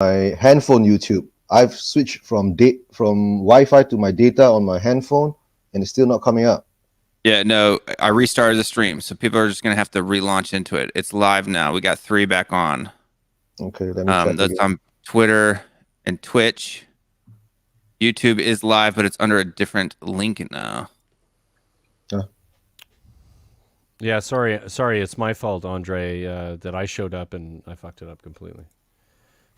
my handphone YouTube. I've switched from Wi-Fi to my data on my handphone, and it's still not coming up. Yeah, no, I restarted the stream, so people are just gonna have to relaunch into it. It's live now. We got 3 back on. Okay, let me check that's again. on Twitter and Twitch. YouTube is live, but it's under a different link now. Yeah, sorry, it's my fault, Andre, that I showed up and I fucked it up completely.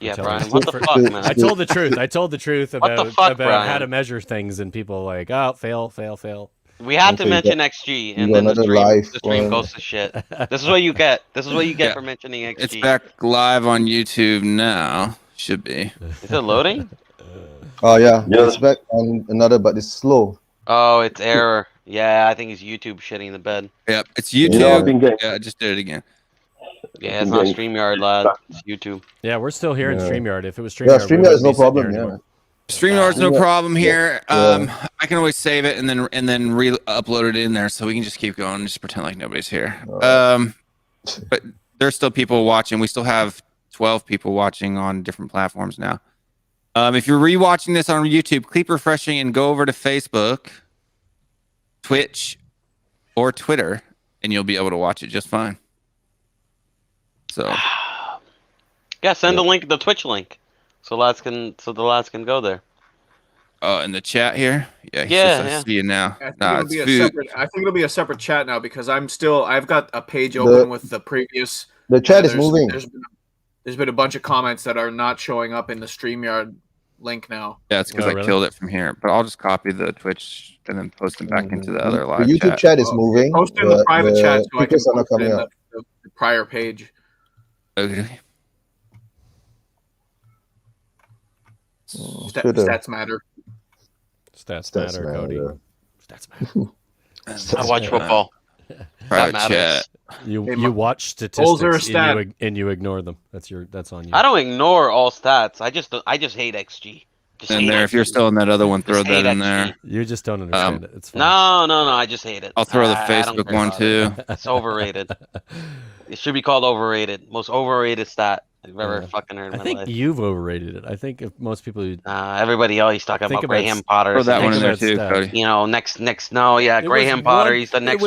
Yeah, Brian, what the fuck, man? I told the truth. I told the truth about Brian? how to measure things, and people like, oh, fail. We had to mention XG, and then the stream goes to shit. This is what you get. This is what you get for mentioning XG. It's back live on YouTube now. Should be. Is it loading? Oh yeah, it's back on another, but it's slow. Oh, it's error. Yeah, I think it's YouTube shitting the bed. Yep, it's YouTube. Yeah, I just did it again. Yeah, it's not StreamYard, lad. It's YouTube. Yeah, we're still here in StreamYard. If it was StreamYard, StreamYard is no problem. Yeah. StreamYard's no problem here. I can always save it and then re-upload it in there, so we can just keep going and just pretend like nobody's here. But there's still people watching. We still have 12 people watching on different platforms now. If you're rewatching this on YouTube, keep refreshing and go over to Facebook, Twitch, or Twitter, and you'll be able to watch it just fine. So, yeah, send the link, the Twitch link, so the lads can go there. Oh, in the chat here, yeah. I see you now. I think it'll be a separate chat now because I've got a page open with the previous. The chat is moving. There's been a bunch of comments that are not showing up in the StreamYard link now. Yeah, it's because I killed it from here. But I'll just copy the Twitch and then post them back into the other live chat. The YouTube chat is moving. Post in the private chat so I can post it in the prior page. Okay. Stats matter. Stats matter, Cody. Stats matter. I watch football. Private chat. You watch statistics and you ignore them. That's on you. I don't ignore all stats. I just hate XG. If you're still in that other one, throw that in there. You just don't understand it. It's fine. No. I just hate it. I'll throw the Facebook one too. It's overrated. It should be called overrated. Most overrated stat I've ever fucking heard in my life. I think you've overrated it. I think if most people everybody always talking about Graham Potter. Throw that one in there too, Cody. You know, Graham Potter. He's the next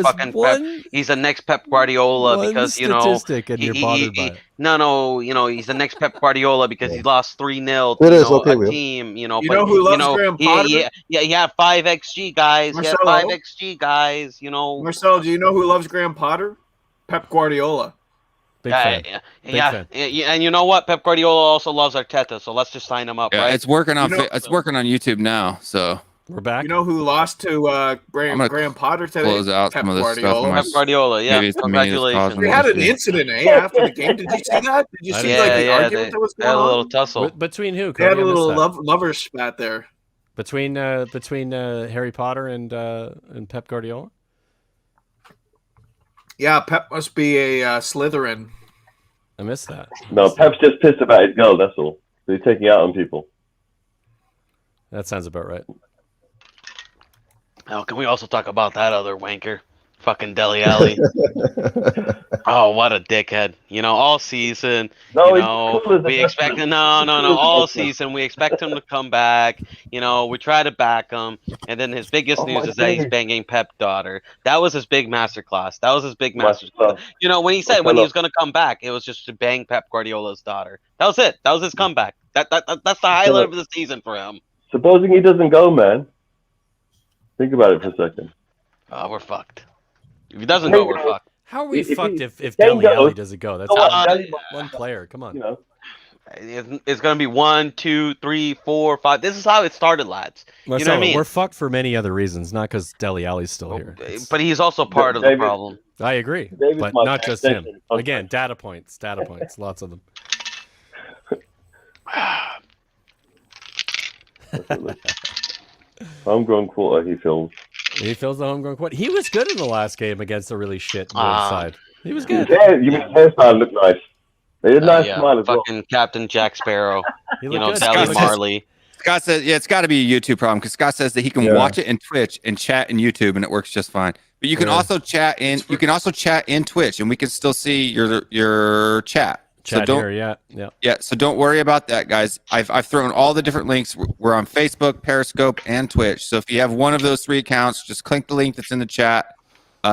he's the next Pep Guardiola because you know. And you're bothered by it. No, he's the next Pep Guardiola because he lost 3-0 to a team. You know who loves Graham Potter? He had 5 XG guys. Marcelo, he had 5 XG guys. You know. Marcel, do you know who loves Graham Potter? Pep Guardiola. Big fan. And you know what? Pep Guardiola also loves Arteta, so let's just sign him up, right? It's working on YouTube now, so we're back. You know who lost to Graham Potter today? Close out Pep some of this Guardiola. stuff. Pep Guardiola, yeah. Congratulations. They had an incident, after the game. Did you see that? Did you see the argument that was going on? They had a little tussle. Between who? They had a little lovers spat there. Between Harry Potter and Pep Guardiola. Yeah, Pep must be a Slytherin. I missed that. No, Pep's just pissed about his girl, that's all. So he's taking out on people. That sounds about right. Oh, can we also talk about that other wanker? Fucking Dele Alli. Oh, what a dickhead. All season. We expect all season we expect him to come back. We try to back him. And then his biggest news is that he's banging Pep's daughter. That was his big masterclass. When he said when he was going to come back, it was just to bang Pep Guardiola's daughter. That was it. That was his comeback. That's the highlight of the season for him. Supposing he doesn't go, man. Think about it for a second. Oh, we're fucked. If he doesn't go, we're fucked. How are we fucked if Dele Alli doesn't go? That's one player. Come on. It's going to be 1, 2, 3, 4, 5. This is how it started, lads. Marcelo, you know what I mean? We're fucked for many other reasons, not because Dele Alli's still here. But he's also part of the problem. I agree, but not just him. Again, data points, lots of them. Homegrown quarter he fills. He fills the homegrown quarter. He was good in the last game against a really shit side. He was good. You mean his hairstyle looked nice. They did nice smile as well. Fucking Captain Jack Sparrow. Sally Marley. Scott says, it's got to be a YouTube problem because Scott says that he can watch it in Twitch and chat in YouTube and it works just fine. But you can also chat in Twitch and we can still see your chat. Chat don't- here, yeah. Yeah, so don't worry about that, guys. I've thrown all the different links. We're on Facebook, Periscope, and Twitch. So if you have one of those 3 accounts, just click the link that's in the chat.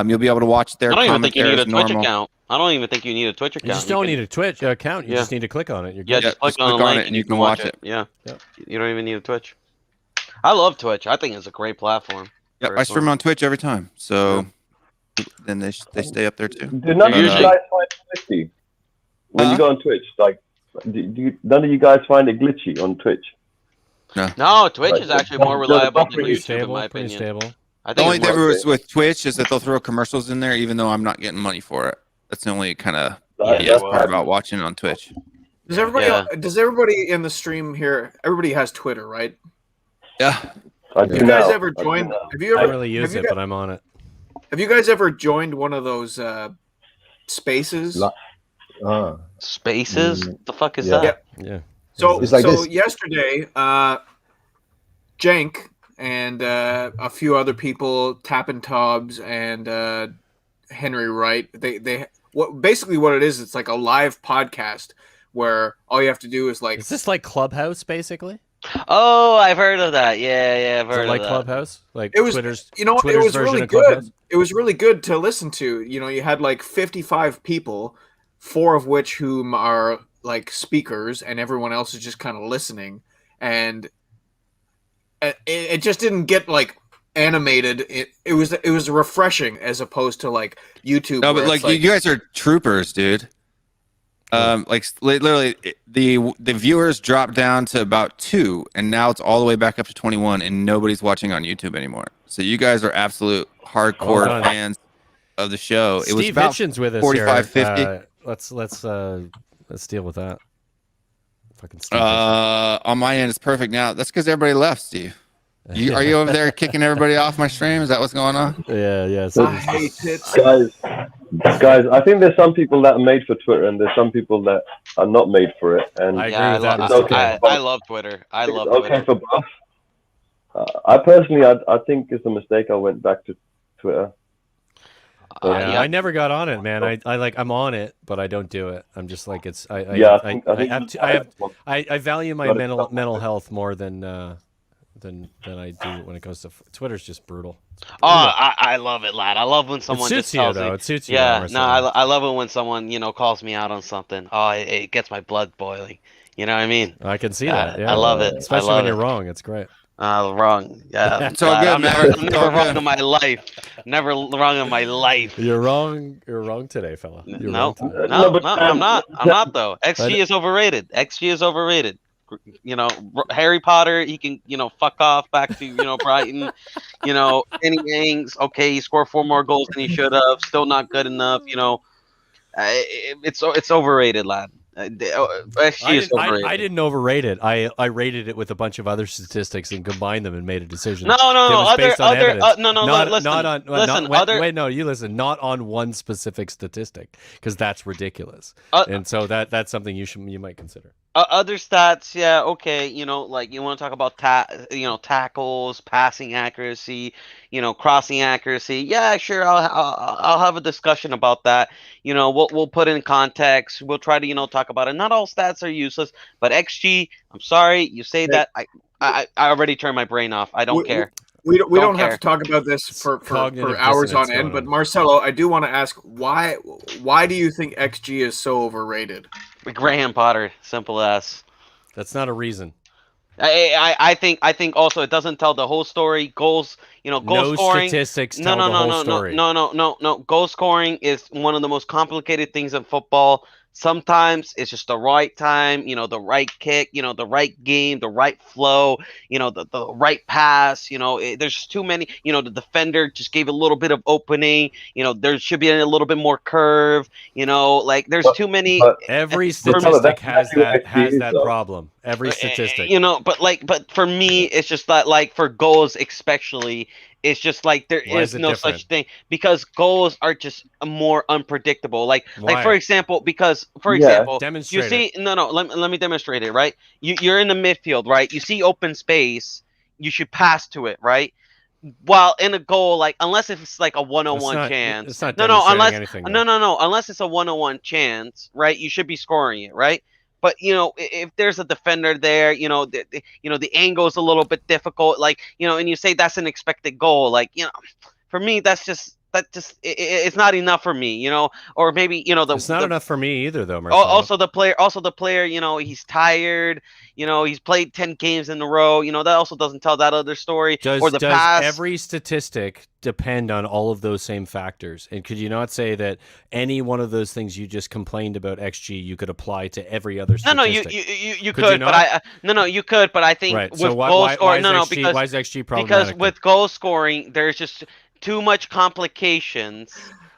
You'll be able to watch their I don't even think you need a commentaries Twitch normal. account. I don't even think you need a Twitch account. You just don't need a Twitch account. You Yeah. just need to click on it. You're Yeah, good. just click on the link and you can watch it. Yeah. Yep. You don't even need a Twitch. I love Twitch. I think it's a great platform. Yep, I stream on Twitch every time. So then they stay up there too. Do none of you Usually- guys find it glitchy when you go on Twitch? Like, none of you guys find it glitchy on Twitch? No, Twitch Like, is actually more the reliable than Pretty YouTube, in stable. my Pretty opinion. stable. I The think only it's more- difference with Twitch is that they'll throw commercials in there, even though I'm not getting money for it. That's the only kind of Yeah, part about watching on Twitch. Does everybody? Yeah. Does everybody in the stream here? Everybody has Twitter, right? Yeah. I do Have you guys now. ever I do joined? now. Have you I ever? don't really use it, but I'm on it. Have you guys ever joined one of those spaces? Spaces? Mm, The fuck is yeah. that? Yeah. So, It's like so this. yesterday, Jank and a few other people, Tappin' Tobbs and Henry Wright, they basically what it is, it's like a live podcast where all you have to do is like Is this like Clubhouse, basically? Oh, I've heard of that. Yeah, I've Is heard it like of that. Clubhouse? Like it was Twitter's, you know what, it Twitter's was version really of good. Clubhouse? It was really good to listen to. You know, you had like 55 people, 4 of which whom are like speakers, and everyone else is just kind of listening, and it just didn't get like animated. It was refreshing as opposed to like YouTube. No, where but it's like you guys are troopers, dude. Like literally, the viewers dropped down to about 2, and now it's all the way back up to 21, and nobody's watching on YouTube anymore. So you guys are absolute hardcore done. fans of the show. It was Steve about Hitchens with us 45, here. 50. Let's deal with that. Fucking Steve On my end, it's perfect now. That's because everybody left, Steve. Are you over there kicking everybody off my stream? Is that what's going on? Yeah. So I hate it. Guys, I think there's some people that are made for Twitter, and there's some people that are not made for it. And I agree Yeah, with that. It's Mr. okay. K. I love Twitter. I it's love okay Twitter. for both. I personally, I think it's a mistake. I went back to Twitter. Yeah, Yeah. I never got on it, man. I'm on it, but I don't do it. I'm just like it's. I value my mental health more than I do when it comes to Twitter's just brutal. Oh, I love it, lad. I love when someone it just suits you tells though. me. It suits you. Yeah, Marcel. no, I love it when someone calls me out on something. Oh, it gets my blood boiling. You know what I mean? I can see that. Yeah. I love it. Especially I love when you're it. wrong. It's great. Wrong. Yeah, It's all lad, good, I'm man. never, It's I'm all never wrong good. in my life. Never wrong in my life. You're wrong. You're wrong today, fella. You're No, wrong today. no, but- I'm not. I'm not though. XG is overrated. XG is overrated. You know, Harry Potter, he can, fuck off back to, Brighton. Kenny Yangs, okay, he scored 4 more goals than he should have. Still not good enough. It's overrated, lad. XG is overrated. I didn't overrate it. I rated it with a bunch of other statistics and combined them and made a decision. No, That was based on evidence. listen. You listen. Not on one specific statistic, because that's ridiculous. And so that's something you might consider. Other stats, yeah, okay. Like you want to talk about tackles, passing accuracy, crossing accuracy. Yeah, sure. I'll have a discussion about that. We'll put in context. We'll try to talk about it. Not all stats are useless, but XG. I'm sorry, you say that. I already turned my brain off. I don't care. We don't care. have to talk about this for cognitive hours on dissonance end. going But on. Marcelo, I do want to ask why do you think XG is so overrated? Graham Potter, simple as. That's not a reason. I think also it doesn't tell the whole story. Goals, goal No scoring. statistics tell the whole story. No. Goal scoring is one of the most complicated things in football. Sometimes it's just the right time, the right kick, the right game, the right flow, the right pass. There's just too many. The defender just gave a little bit of opening. There should be a little bit more curve. There's too many. Every For me- statistic has That's that though. problem. Every statistic. But for me, it's just that, like, for goals especially, it's just like there Why is is it no different? such thing, because goals are just more unpredictable. Like Why? for example, Demonstrate you see, let me demonstrate it, right? You're in the midfield, right? You see open space, you should pass to it, right? Well, in a goal, like unless it's like a 1-on-1 chance. It's not no, unless anything, no, unless it's a 1-on-1 chance, right? You should be scoring it, right? But if there's a defender there, the angle is a little bit difficult, like and you say that's an expected goal, like for me it's not enough for me, or maybe it's not enough for me either, though. Marcelo. Also the player, he's tired, he's played 10 games in a row, that also doesn't tell that other story. Does pass. Every statistic depend on all of those same factors? And could you not say that any one of those things you just complained about XG you could apply to every other statistic? You could, but you could, but I think right. with So goal scoring, because why is XG problematic? Because with goal scoring, there's just too much complications,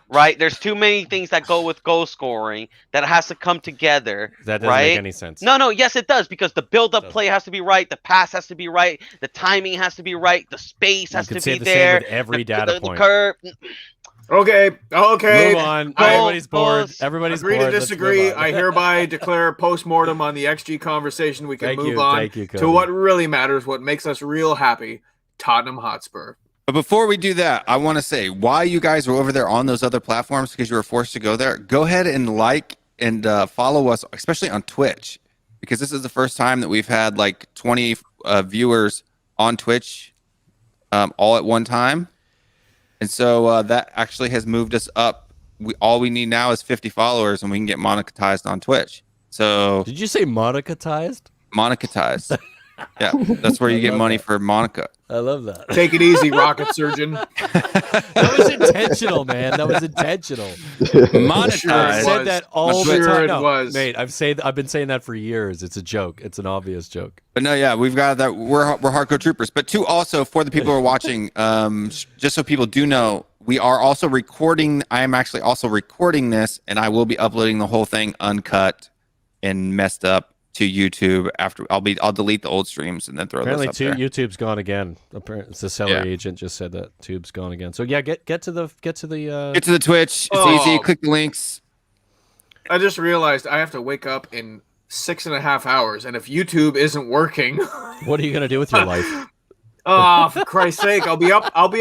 right? There's too many things that go with goal scoring that has to come together. That doesn't make any sense. No, yes, it does, because the build-up play has to be right, the pass has to be right, the timing has to be right, the space has to be there. With every data point. The curve. Okay. Move on. Everybody's bored. Everybody's agree bored. to disagree. I hereby declare post-mortem on the XG conversation. We can move on to what really matters, what makes us real happy, Tottenham Hotspur. But before we do that, I want to say why you guys were over there on those other platforms, because you were forced to go there. Go ahead and like and follow us, especially on Twitch, because this is the first time that we've had like 20 viewers on Twitch all at one time. And so that actually has moved us up. All we need now is 50 followers and we can get monetized on Twitch. So did you say monetized? Monetized. Yeah, that's where you get money for Monica. I love that. Take it easy, rocket surgeon. That was intentional, man. That was intentional. Monetized. I said that all the time. It was. Mate, I've been saying that for years. It's a joke. It's an obvious joke. But no, yeah, we've got that. We're hardcore troopers. But two, also for the people who are watching, just so people do know, we are also recording. I am actually also recording this, and I will be uploading the whole thing uncut and messed up to YouTube after. I'll delete the old streams and then throw those up there. YouTube's gone again. Apparently, the celery agent just said that Tube's gone again. So yeah, get to the Twitch. It's easy. Click the links. I just realized I have to wake up in 6.5 hours, and if YouTube isn't working, what are you gonna do with your life? Oh, for Christ's sake! I'll be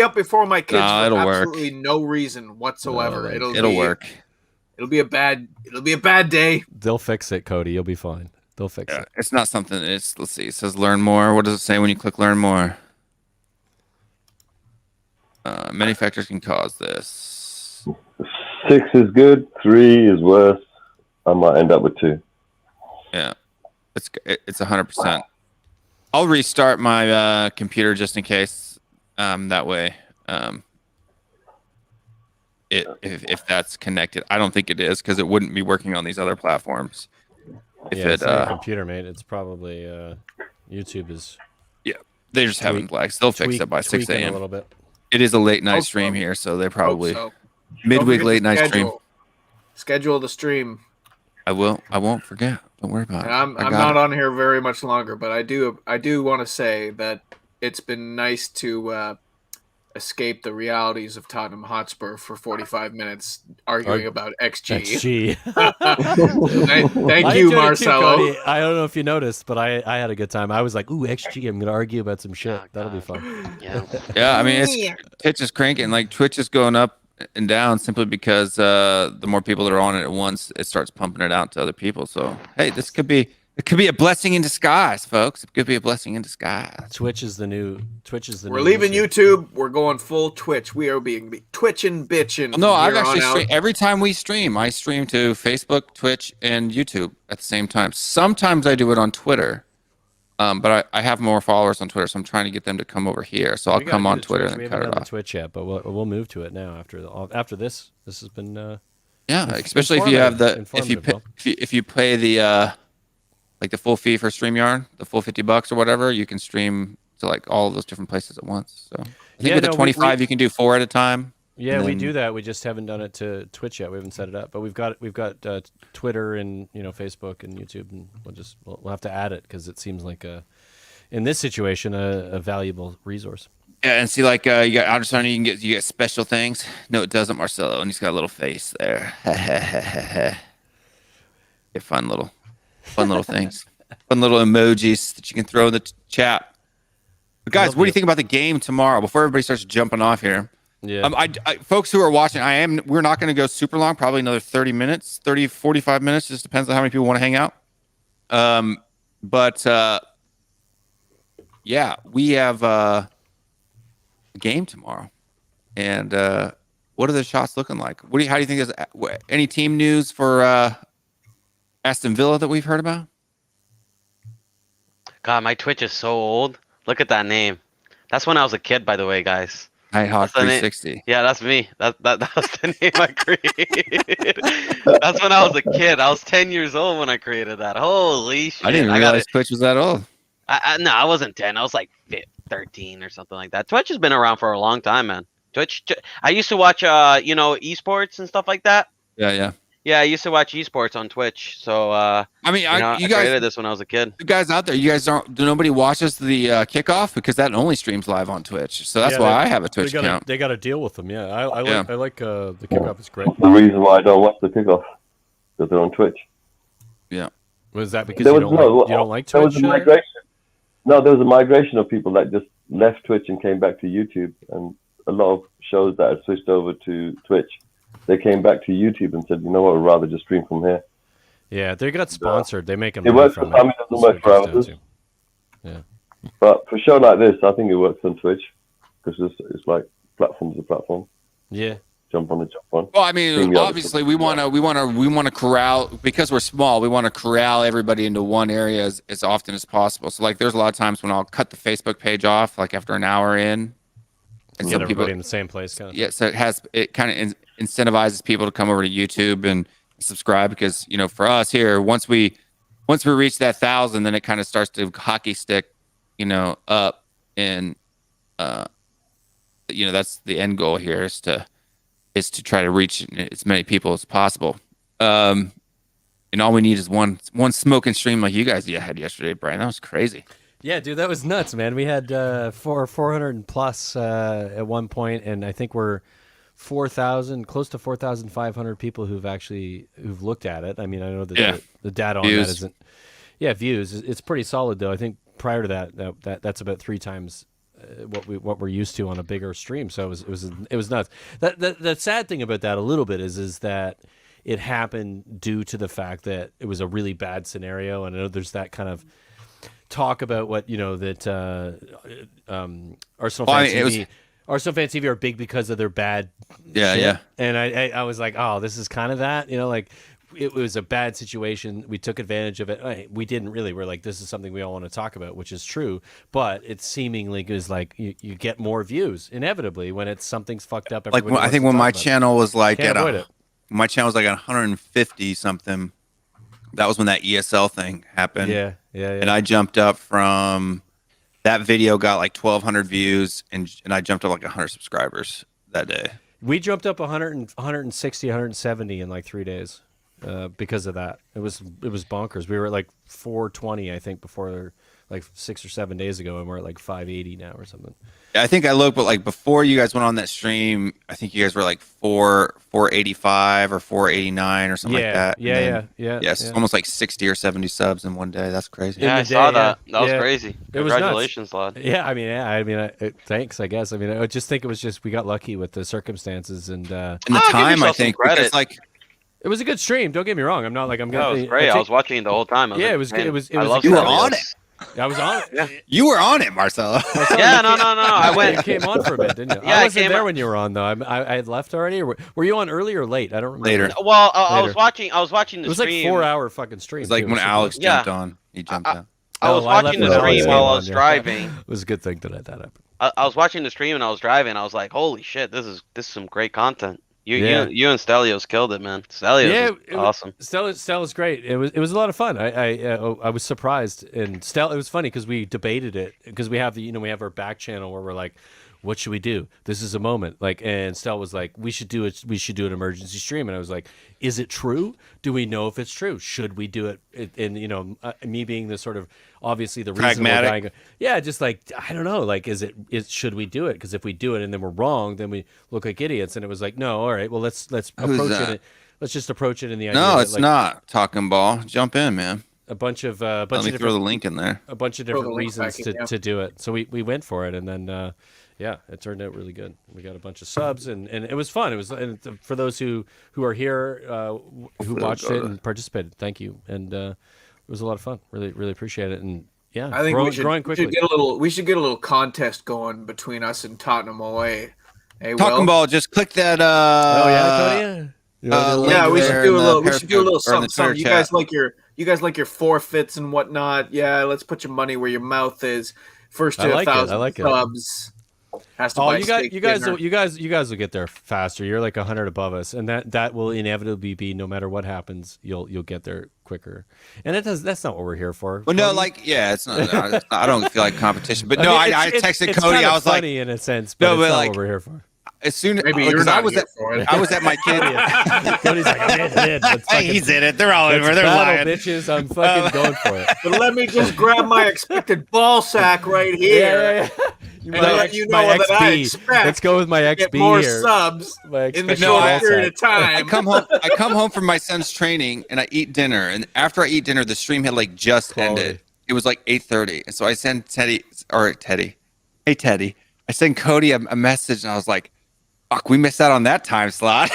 up before my kids for it'll absolutely no reason whatsoever. It'll work. It'll be a bad day. They'll fix it, Cody. You'll be fine. They'll fix it. It's not something. Let's see. It says learn more. What does it say when you click learn more? Many factors can cause this. 6 is good. 3 is worse. I might end up with 2. Yeah, it's 100%. I'll restart my computer just in case. That way, if that's connected, I don't think it is, because it wouldn't be working on these other platforms. It's not a computer, mate. It's probably YouTube is. Yeah, they're just having lags. They'll fix it by 6 a.m. a little bit. It is a late night stream here, so they probably midweek late night stream. Schedule the stream. I will. I won't forget. Don't worry about it. I'm not on here very much longer, but I do want to say that it's been nice to escape the realities of Tottenham Hotspur for 45 minutes arguing about XG. Thank you, Marcelo. Too, I don't know if you noticed, but I had a good time. I was like, ooh, XG, I'm going to argue about some shit. That'll be fun. Yeah, I mean, Twitch is cranking. Like, Twitch is going up and down simply because the more people that are on it at once, it starts pumping it out to other people. So, hey, it could be a blessing in disguise, folks. It could be a blessing in disguise. Twitch is the new. We're leaving YouTube. We're going full Twitch. We are being twitching, bitching. No, I've actually streamed. Every time we stream, I stream to Facebook, Twitch, and YouTube at the same time. Sometimes I do it on Twitter, but I have more followers on Twitter, so I'm trying to get them to come over here. So I'll come on Twitter and cut it off. Twitch yet, but we'll move to it now after this. This has been. Yeah, especially if you have if you pay the. Like the full fee for StreamYard, the full $50 or whatever, you can stream to like all of those different places at once. So I think with the 25, you can do 4 at a time. Yeah, we do that. We just haven't done it to Twitch yet. We haven't set it up, but we've got Twitter and Facebook and YouTube, and we'll have to add it because it seems like in this situation a valuable resource. Yeah, and see, like you got Anderson, you get special things. No, it doesn't, Marcelo, and he's got a little face there. Fun little things, fun little emojis that you can throw in the chat. But guys, what do you think about the game tomorrow? Before everybody starts jumping off here. Yeah. Folks who are watching, we're not going to go super long, probably another 30 minutes, 30, 45 minutes. Just depends on how many people want to hang out. Yeah, we have a game tomorrow. And what are the shots looking like? How do you think is any team news for Aston Villa that we've heard about? God, my Twitch is so old. Look at that name. That's when I was a kid, by the way, guys. Nighthawk 360. Yeah, that's me. That was the name I created. That's when I was a kid. I was 10 years old when I created that. Holy shit! I didn't realize Twitch was that old. No, I wasn't 10. I was like 13 or something like that. Twitch has been around for a long time, man. Twitch. I used to watch, esports and stuff like that. Yeah. Yeah, I used to watch esports on Twitch. So, I created this when I was a kid. You guys out there, nobody watches the kickoff because that only streams live on Twitch. So that's why I have a Twitch account. They got to deal with them. Yeah, I like the kickoff. It's great. The reason why I don't watch the kickoff because they're on Twitch. Yeah. Was that because you don't like Twitch? There was a migration. No, there was a migration of people that just left Twitch and came back to YouTube, and a lot of shows that had switched over to Twitch. They came back to YouTube and said, you know what, I'd rather just stream from here. Yeah, they got sponsored. They make them. It works for some, it doesn't work for others. Yeah. But for a show like this, I think it works on Twitch because it's like platform to platform. Yeah. Jump on. Well, I mean, obviously we want to corral, because we're small. We want to corral everybody into one area as often as possible. So like, there's a lot of times when I'll cut the Facebook page off, like after an hour in, and get everybody in the same place. Yeah, so it kind of incentivizes people to come over to YouTube and subscribe because for us here, once we reach that 1,000, then it kind of starts to hockey stick, up, and that's the end goal here is to try to reach as many people as possible. And all we need is one smoking stream like you guys had yesterday, Brian. That was crazy. Yeah, dude, that was nuts, man. We had 400 plus at one point, and I think we're 4,000, close to 4,500 people who've looked at it. I mean, I know that the data on that isn't. Yeah, views. It's pretty solid though. I think prior to that's about 3 times what we're used to on a bigger stream. So it was nuts. The sad thing about that a little bit is that it happened due to the fact that it was a really bad scenario, and I know there's that kind of talk about what that Arsenal Fan TV are big because of their bad shit. And I was like, oh, this is kind of that, like it was a bad situation. We took advantage of it. We didn't really. We're like, this is something we all want to talk about, which is true. But it seemingly is like you get more views inevitably when it's something's fucked up. Like I think when my channel was like my channel was like 150 something. That was when that ESL thing happened. Yeah. And I jumped up from that video got like 1,200 views, and I jumped up like 100 subscribers that day. We jumped up 160, 170 in like 3 days because of that. It was bonkers. We were at like 420, I think, before like 6 or 7 days ago, and we're at like 580 now or something. I think I looked, but like before you guys went on that stream, I think you guys were like 485 or 489 or something like that. Yeah. Yes, almost like 60 or 70 subs in one day. That's crazy. Yeah, I saw that. That was crazy. Congratulations, lad. Yeah, I mean, thanks. I guess. I mean, I just think it was just we got lucky with the circumstances and the time. I think because like. It was a good stream. Don't get me wrong. I'm not like I'm going. No, it was great. I was watching it the whole time. It was good. It was. You were on it. I was on it. Yeah. You were on it, Marcelo. Yeah, no. I went. You came on for a bit, didn't you? Yeah, I wasn't there when you were on though. I had left already. Or were you on early or late? I don't remember. Later. Well, I was watching the stream. It was like 4-hour fucking stream. It was like when Alex jumped on. He jumped out. I was watching the stream while I was driving. It was a good thing that happened. I was watching the stream and I was driving. I was like, "Holy shit, this is some great content." You and Stelios killed it, man. Stelios is awesome. Stella's great. It was a lot of fun. I was surprised, and it was funny because we debated it because we have we have our back channel where we're like, what should we do? This is a moment. And Stella was like, we should do it. We should do an emergency stream. And I was like, is it true? Do we know if it's true? Should we do it? And me being the sort of obviously the pragmatic guy. Yeah, just like I don't know. Like, should we do it? Because if we do it and then we're wrong, then we look like idiots. And it was like, no, all right. Well, let's approach it. Let's just approach it in the idea. No, it's not talking ball. Jump in, man. a bunch of Let me throw the link in there. a bunch of Throw the different link reasons back in, yeah. to do it. So we went for it, and then yeah, it turned out really good. We got a bunch of subs, and it was fun. It was, and for those who are here, who watched it and participated, thank you. And it was a lot of fun. Really appreciate it. And yeah, I think growing quickly. we should get a little contest going between us and Tottenham away. Hey, Talking Will? ball, just click that. Oh yeah, Cody. Yeah, we should do a little. We should do a little Periscope or in the something. Twitter You guys like your forfeits and whatnot. Yeah, let's put your money where your mouth is. First to I like it. 1,000 I like it. subs. Has to Oh, buy you steak guys dinner. will get there faster. You're like 100 above us, and that will inevitably be, no matter what happens, you'll get there quicker. And that's not what we're here for. Well, no, Cody. like, yeah, it's not. I don't feel like competition, but I no, mean, I it's texted it's Cody. kind of I was like, funny in a sense, but No, it's but not like- what we're here for. as soon as Maybe you're because not I was here at, for it. I was at my kid. Cody's like, I'm in. Let's Hey, he's in it. They're all let's over. They're battle, lying. bitches. I'm fucking going for it. But let me just grab my expected ball sack right here. You And let you know my that I XP. expect Let's go with my to get XP more here. subs My in the expected No, short I- period of I time. come home from my son's training and I eat dinner. And after I eat dinner, the stream had like just Quality. ended. It was like 8:30, and so I sent Teddy. Hey Teddy, I sent Cody a message, and I was like, "Fuck, we missed out on that time slot."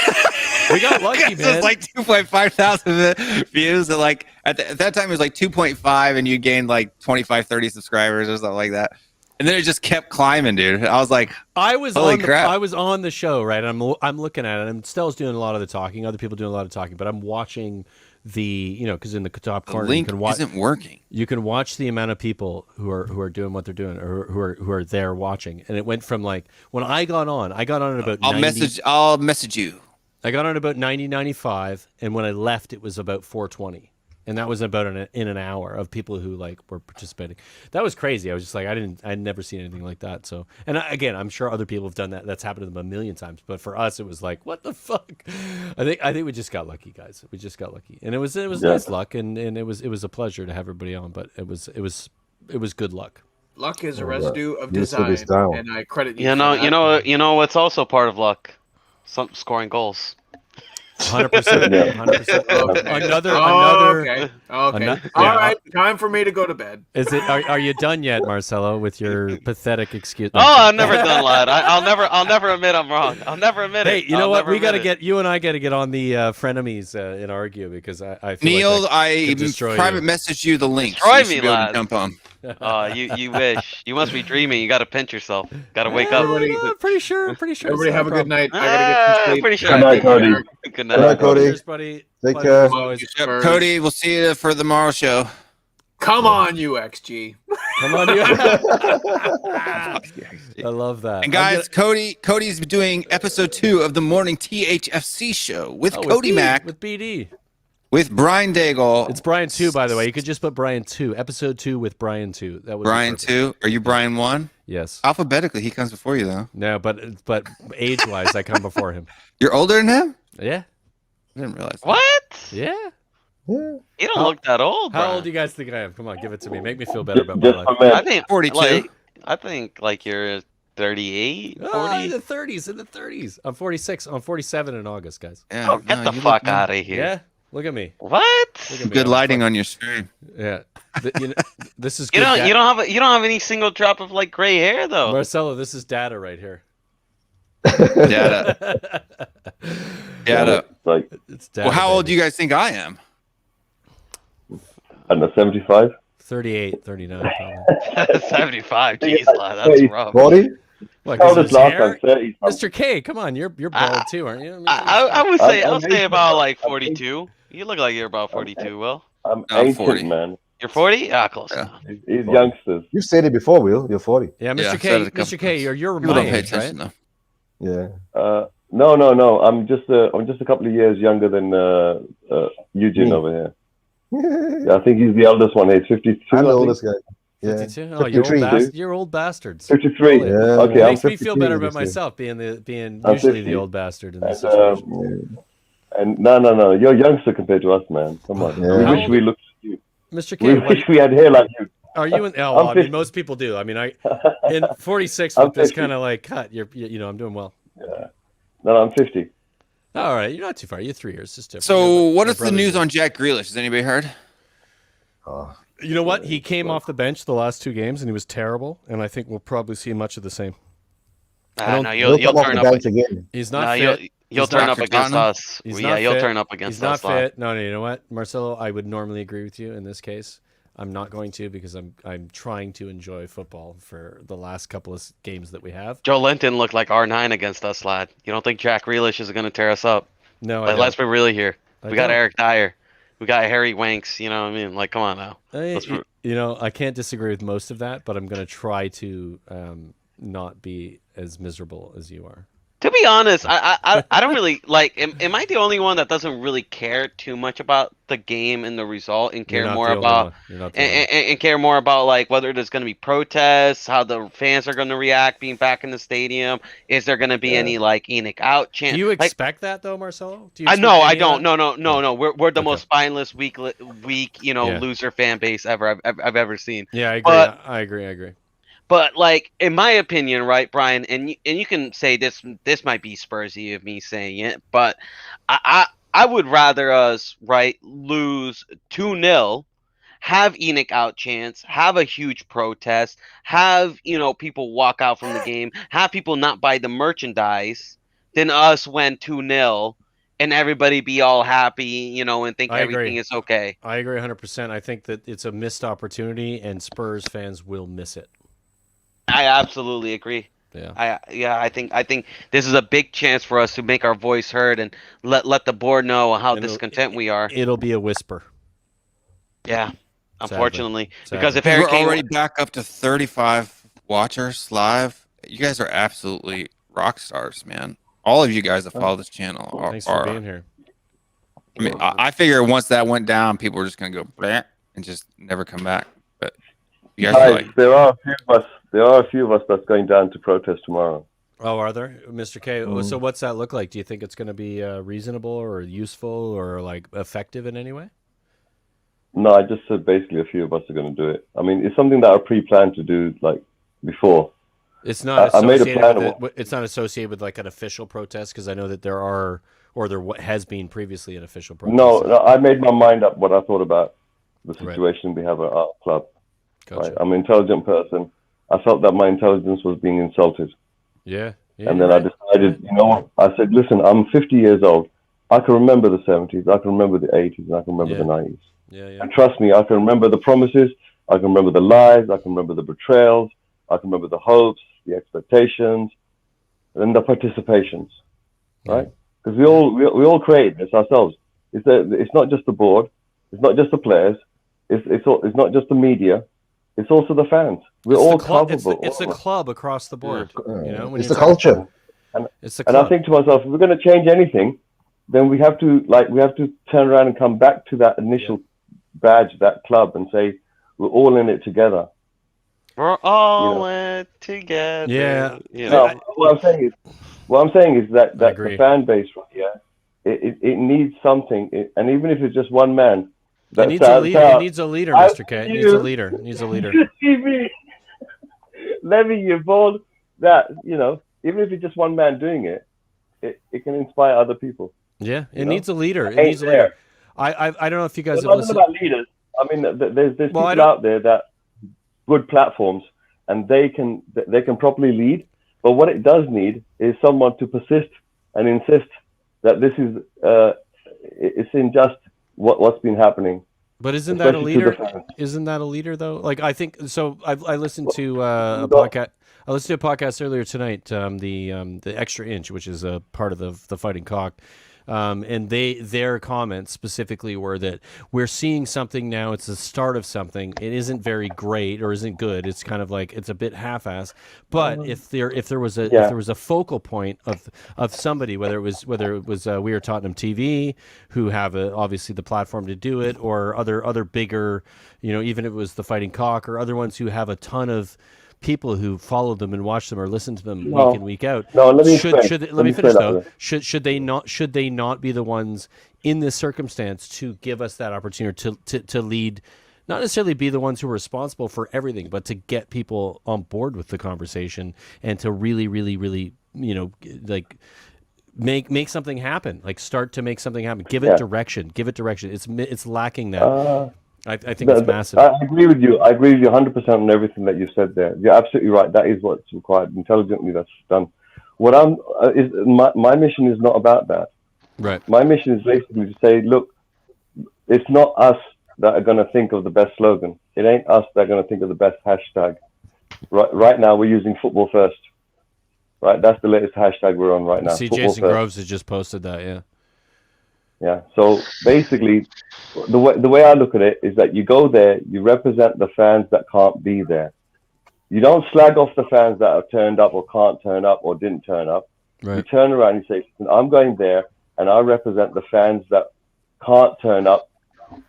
We got lucky, It man. was like 2.5 thousand views. And like at that time, it was like 2.5, and you gained like 25, 30 subscribers or something like that. And then it just kept climbing, dude. I was like, I was Holy on crap. I was on the show, right? I'm looking at it, and Stell's doing a lot of the talking. Other people doing a lot of talking, but I'm watching because in the top the corner link you can watch. isn't working. You can watch the amount of people who are doing what they're doing, or who are there watching. And it went from like when I got on at about I'll 90, message you. I got on about 90, 95, and when I left, it was about 420. And that was about in an hour of people who like were participating. That was crazy. I was just like, I'd never seen anything like that. So, and again, I'm sure other people have done that. That's happened to them a million times. But for us, it was like, what the fuck? I think we just got lucky, guys. We just got lucky, and it was nice luck, and it was a pleasure to have everybody on. But it was good luck. Luck is a residue of You said it's design, down. and I credit you. You for know, that. you know what's also part of luck? Some scoring goals. 100%. Yeah. 100%. Another. Okay. Okay. ano- All yeah. right. Time for me to go to bed. Is it? Are you done yet, Marcelo, with your pathetic excuse? Oh, I'm never done, lad. I'll never admit I'm wrong. I'll never admit Hey, it. you know I'll what? never We got to admit it. get you and I got to get on the frenemies and argue because I feel Neil, like I could destroy private you. messaged you the link. Destroy you should me, be able to lad. jump on. Oh, you wish. You must be dreaming. You got to pinch yourself. Got to wake up. Everybody- Pretty sure. It's Everybody not have a good problem. night. I gotta get some sleep. Pretty sure. Good night, Cody. Good Good night. night, Cody. Cheers, buddy. Take Pleasure care. as always. Yep, Spurs. Cody, we'll see you for the tomorrow show. Come on, you XG. Come on, you. I love that. And guys, Cody's doing episode 2 of the morning THFC show with Cody Mack, with BD. with Brian Daigle. It's Brian 2, by the way. You could just put Brian 2, episode 2 with Brian 2. That would be Brian perfect. 2. Are you Brian 1? Yes. Alphabetically, he comes before you, though. No, but age-wise, I come before him. You're older than him? Yeah. I didn't realize that. What? Yeah. Yeah. You don't look that old, How bro. old do you guys think I am? Come on, give it to me. Make me feel better about my Just life. for I men. think 42. I think like you're 38, 40. In the 30s. I'm 46. I'm 47 in August, guys. Yeah, Oh, get no, the you fuck look- out of here. Yeah. Look at me. What? Look at me. Good I'm lighting fucking- on your stream. Yeah. This is You good don't. data. You don't have any single drop of like gray hair though. Marcelo, this is data right here. Data. Data. Like, It's data. Well, how old do baby. you guys think I am? I don't know, 75? 38, 39, probably. 75. Jeez, lad, that's rough. 40? What, How 'cause does his last hair? time? 30 Mr. K, come on, you're bald too, aren't you? I would say I'm I'll say 80. about like 42. You look like you're about 42. Will I'm No, ancient, 40. man. you're 40? Ah, close Yeah. enough. These youngsters. You said it before, Will. You're 40. Yeah, Yeah, Mr. I've K, said it a couple Mr. K, times. you're People my don't pay age, attention, right? though. Yeah. No. I'm just a couple of years younger than Eugene Me. over here. Yeah, I think he's the eldest one. He's 52. I'm the I think. oldest guy. Yeah. 52? Oh, you're 53, old, dude. you're old bastards. 53. Holy- Yeah. Okay, It I'm makes me 52 feel better this about year. myself being I'm usually 50. the old bastard in this And, situation. and no, you're youngster compared to us, man. Come on. Yeah. We How wish old- we looked. Mr. We K, what, wish we had hair like you. are you in? Oh, I'm well, I mean, 50. most people do. I mean, in 46 I'm with this 50. kind of like cut, I'm doing well. No, I'm 50. All right, you're not too far. You're 3 years. It's different. So, My what is the brother's news age. on Jack Grealish? Has anybody heard? You know what? He came off the bench the last 2 games, and he was terrible. And I think we'll probably see much of the same. No, you'll come off turn the up. bench again. He's not fit. You'll turn up against us. He's Yeah, not you'll fit. turn up against He's not us. lad. fit. No, you know what, Marcelo? I would normally agree with you in this case. I'm not going to because I'm trying to enjoy football for the last couple of games that we have. Joe Linton looked like R9 against us, lad. You don't think Jack Grealish is going to tear us up? No, Like, let's be really here. We got don't. Eric Dyer. We got Harry Wanks. You know what I mean? Like, come on now. You know, I can't disagree with most of that, but I'm going to try to not be as miserable as you are. To be honest, I don't really like. Am I the only one that doesn't really care too much about the game and the result, and care more about and care more about like whether there's going to be protests, how the fans are going to react being back in the stadium? Is there going to be any like Enoch out chance? Do you expect that though, Marcelo? I don't. No. We're the most spineless, weak, loser fan base ever I've ever seen. Yeah, I agree. But like in my opinion, right, Brian, and you can say this might be Spursy of me saying it, but I would rather us lose 2-0, have Enoch out chance, have a huge protest, have people walk out from the game, have people not buy the merchandise, than us win 2-0 and everybody be all happy, and think everything is okay. I agree 100%. I think that it's a missed opportunity, and Spurs fans will miss it. I absolutely agree. Yeah. I think this is a big chance for us to make our voice heard and let the board know how discontent we are. It'll be a whisper. Yeah, unfortunately, Sadly. because if we're Eric Kane already back up to 35 watchers live. You guys are absolutely rock stars, man. All of you guys that follow this channel Thanks for being here. I mean, I figure once that went down, people were just gonna go bleh and just never come back. But you guys are like, there are a few of us that's going down to protest tomorrow. Oh, are there, Mr. K? So what's that look like? Do you think it's going to be reasonable or useful or like effective in any way? No, I just said basically a few of us are going to do it. I mean, it's something that I pre-planned to do like before. It's not. I made a plan. It's not associated with like an official protest because I know that there are, or there has been previously an official protest. No, I made my mind up what I thought about the situation we have at our club. Gotcha. Right? I'm an intelligent person. I felt that my intelligence was being insulted. Yeah. And then I decided, I said, listen, I'm 50 years old. I can remember the 70s. I can remember the 80s. And I can remember the 90s. Yeah. And trust me, I can remember the promises. I can remember the lies. I can remember the betrayals. I can remember the hopes, the expectations, and the participations, right? Because we all create this ourselves. It's not just the board. It's not just the players. It's not just the media. It's also the fans. We're all culpable. It's the club across the board. It's the culture. And I think to myself, if we're going to change anything, then we have to turn around and come back to that initial badge, that club, and say we're all in it together. We're all in it together. Yeah. No, what I'm saying is that the fan base right here, it needs something, and even if it's just one man. It needs a leader, Mr. K. It needs a leader. Levy, you're bold that, even if it's just one man doing it, it can inspire other people. Yeah, it needs a leader. It needs a leader. I don't know if you guys have listened. About leaders. I mean, there's people out there that good platforms, and they can properly lead. But what it does need is someone to persist and insist that this is it's in just what's been happening. But isn't that a leader? Isn't that a leader though? Like I think so. I listened to a podcast. I listened to a podcast earlier tonight. The Extra Inch, which is a part of the Fighting Cock. And their comments specifically were that we're seeing something now. It's the start of something. It isn't very great or isn't good. It's kind of like it's a bit half-assed. But if there was a focal point of somebody, whether it was We Are Tottenham TV, who have obviously the platform to do it, or other bigger, even if it was the Fighting Cock or other ones who have a ton of people who follow them and watch them or listen to them week in, week out. No, let me finish though. Should they not be the ones in this circumstance to give us that opportunity to lead, not necessarily be the ones who are responsible for everything, but to get people on board with the conversation and to really, really, really, like make something happen, like start to make something happen. Give it direction. It's lacking that. I think it's massive. I agree with you. I agree with you 100% on everything that you said there. You're absolutely right. That is what's required. Intelligently, that's done. What my mission is not about that. Right. My mission is basically to say, look, it's not us that are going to think of the best slogan. It ain't us that are going to think of the best hashtag. Right now, we're using football first. Right, that's the latest hashtag we're on right now. See, football Jason first. Groves has just posted that. Yeah. Yeah. So basically, the way I look at it is that you go there, you represent the fans that can't be there. You don't slag off the fans that have turned up or can't turn up or didn't turn up. Right. You turn around and say, I'm going there and I represent the fans that can't turn up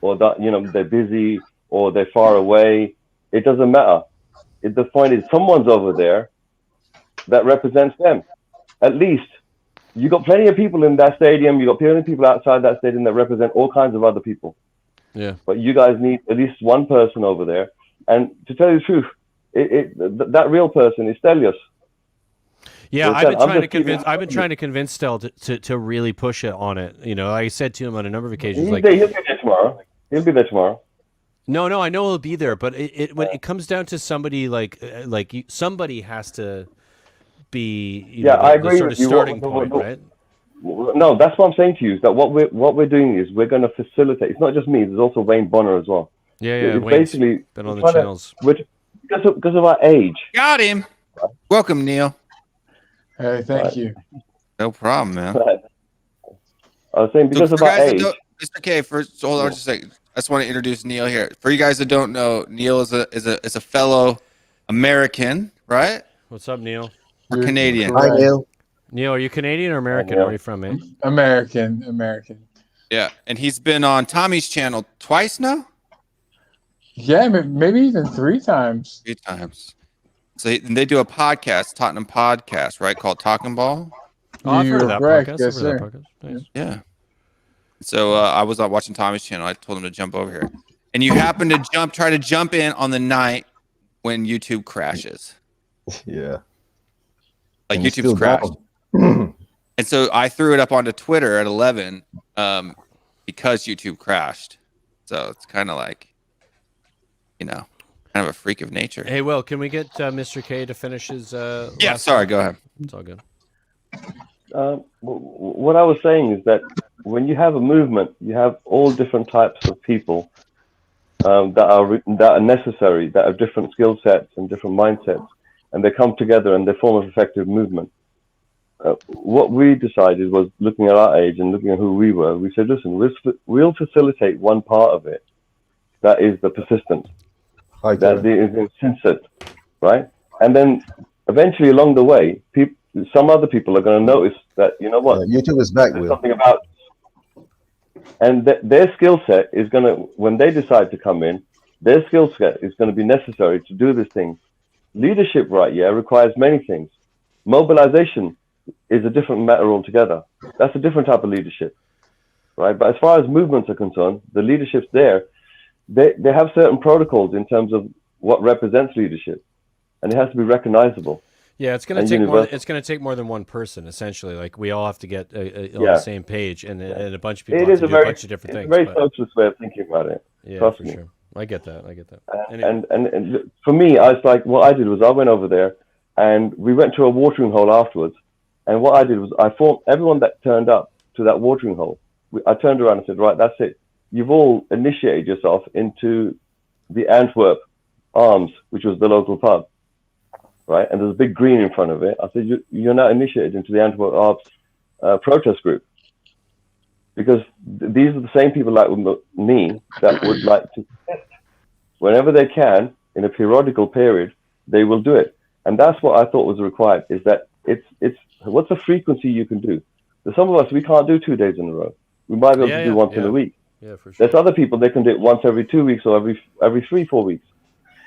or that, they're busy or they're far away. It doesn't matter. The point is someone's over there that represents them. At least you got plenty of people in that stadium. You got plenty of people outside that stadium that represent all kinds of other people. Yeah. But you guys need at least one person over there. And to tell you the truth, that real person is Stelios. Yeah, I've been trying to convince Stel to really push it on it. I said to him on a number of occasions, He'll be there tomorrow. He'll be there tomorrow. No, I know he'll be there, but when it comes down to somebody somebody has to be I agree the sort with of you. starting point, right? No, that's what I'm saying to you. Is that what we're doing is we're going to facilitate. It's not just me. There's also Wayne Bonner as well. Yeah. It's Wayne's basically been on the channels because of our age. Got him. Welcome, Neil. Hey, thank you. No problem, man. I was saying because of our age. Mr. K, first, hold on just a second. I just want to introduce Neil here. For you guys that don't know, Neil is a fellow American, right? What's up, Neil? Or Canadian. Hi, Neil. Neil, are you Canadian or American? Yeah. Where are you from, man? American. Yeah, and he's been on Tommy's channel twice now? Yeah, maybe even 3 times. 3 times. So they do a podcast, Tottenham podcast, right, called Talking Ball? Oh, I've heard of that correct. podcast. Yes, I've heard sir. of that podcast. Nice. Yeah. So I was watching Tommy's channel. I told him to jump over here. And you happened to try to jump in on the night when YouTube crashes. Yeah. Like And it's YouTube's still crashed. down. And so I threw it up onto Twitter at 11 because YouTube crashed. So it's kind of like, kind of a freak of nature. Hey, Will, can we get Mr. K to finish his Yeah, sorry, go ahead. It's all good. What I was saying is that when you have a movement, you have all different types of people that are necessary, that have different skill sets and different mindsets, and they come together and they form an effective movement. What we decided was, looking at our age and looking at who we were, we said, listen, we'll facilitate one part of it, that is the persistent, that is insistent, right? And then eventually along the way, some other people are going to notice that, you know what? YouTube is back, There's Will. something about, and their skill set is going to, when they decide to come in, their skill set is going to be necessary to do this thing. Leadership, right? Yeah, requires many things. Mobilization is a different matter altogether. That's a different type of leadership, right? But as far as movements are concerned, the leadership's there. They have certain protocols in terms of what represents leadership, and it has to be recognizable. Yeah, it's going to take more than one person. Essentially, like we all have to get on the same page, and a bunch of people have to do a bunch of different things. It's a very socialist way of thinking about it. Yeah, Trust for me. sure. I get that. Anyway. And for me, I was like, what I did was I went over there, and we went to a watering hole afterwards. And what I did was I formed everyone that turned up to that watering hole. I turned around and said, right, that's it. You've all initiated yourself into the Antwerp Arms, which was the local pub. Right, and there's a big green in front of it. I said, you're now initiated into the Antwerp Arms protest group, because these are the same people like me that would like to protest. Whenever they can, in a periodical period, they will do it. And that's what I thought was required, is that it's what's the frequency you can do? There's some of us, we can't do 2 days in a row. We might be able to do once in a week. Yeah, for sure. There's other people, they can do it once every 2 weeks or every 3-4 weeks.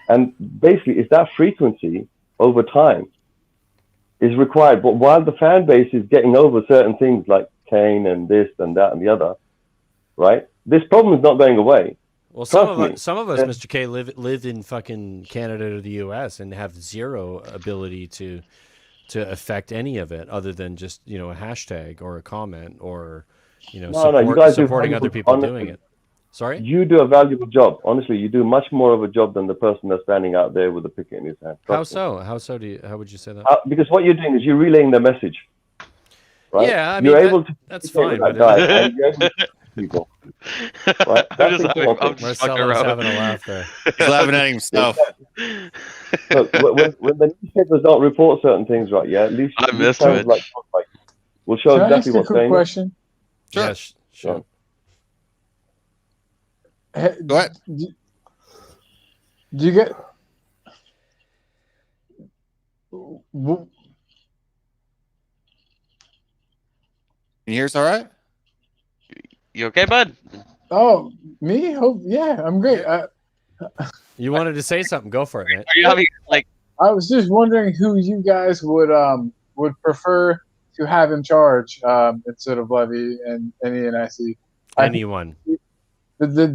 And basically, it's that frequency over time is required. But while the fan base is getting over certain things like Kane and this and that and the other, right? This problem is not going away. Well, some of us, Mr. K, live in fucking Canada or the U.S. and have zero ability to affect any of it, other than just a hashtag or a comment or supporting other people doing it. Sorry? You do a valuable job. Honestly, you do much more of a job than the person that's standing out there with a picket in his hand. How so? How would you say that? Because what you're doing is you're relaying the message. Right? Yeah, I you're mean, able to that's fine. that But guy, and you're able to people. Right? I'm That's just important. Marcelo's having a laugh there. He's laughing at himself. Look, when the newspapers don't report certain things, right? Yeah, at least I these miss channels Twitch. like will show Can I ask exactly a what's quick going on. question? Sure. Yes, sure. Go ahead. Do you get? Can you hear us all right? You okay, bud? Oh, me? Oh, yeah, I'm great. You wanted to say something? Go for it, man. Are you having like? I was just wondering who you guys would prefer to have in charge instead of Levy and NIC. Anyone. The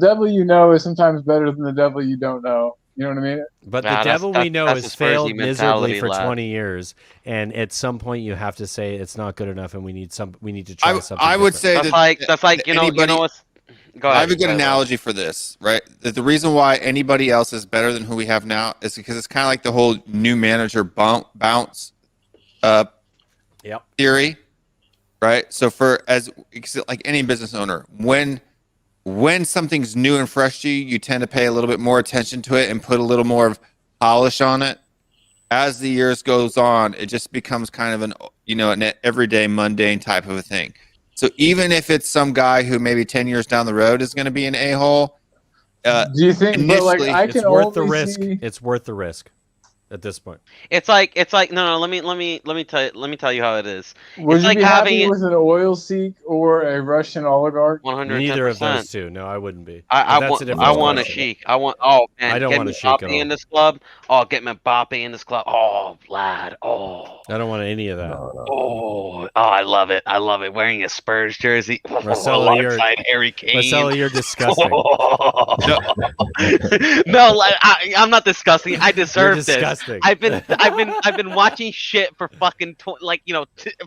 devil you know is sometimes better than the devil you don't know. You know what I mean? But Nah, the devil we know that's has the Spursy failed miserably mentality, for lad. 20 years, and at some point you have to say it's not good enough, and we need to try something. I would different. say That's like you know what's. Go ahead. I have a good Go ahead, analogy for this, right? That the reason why anybody else is better than who we have now is because it's kind of like the whole new manager bounce Yep. theory, right? So like any business owner, when something's new and fresh to you, you tend to pay a little bit more attention to it and put a little more of polish on it. As the years goes on, it just becomes kind of an everyday mundane type of a thing. So even if it's some guy who maybe 10 years down the road is going to be an a-hole, Do you think? But like, initially, I It's can worth the only risk. see. It's worth the risk at this point. It's like no. Let me tell you how it is. Would It's you like be happy having with an oil seek or a Russian oligarch? 110%. Neither of those two. No, I wouldn't be. I But that's a different I want a question. Sheik. I want man. I don't get want me a Sheik at Mbappe in all. this club. Oh, get me Mbappe in this club. Oh, lad. Oh. I don't want any of that. Oh, I love it. I love it. Wearing a Spurs jersey Marcelo, alongside Harry Kane. Marcelo, you're disgusting. No, like, I'm not disgusting. I You're deserve this. disgusting. I've been watching shit for fucking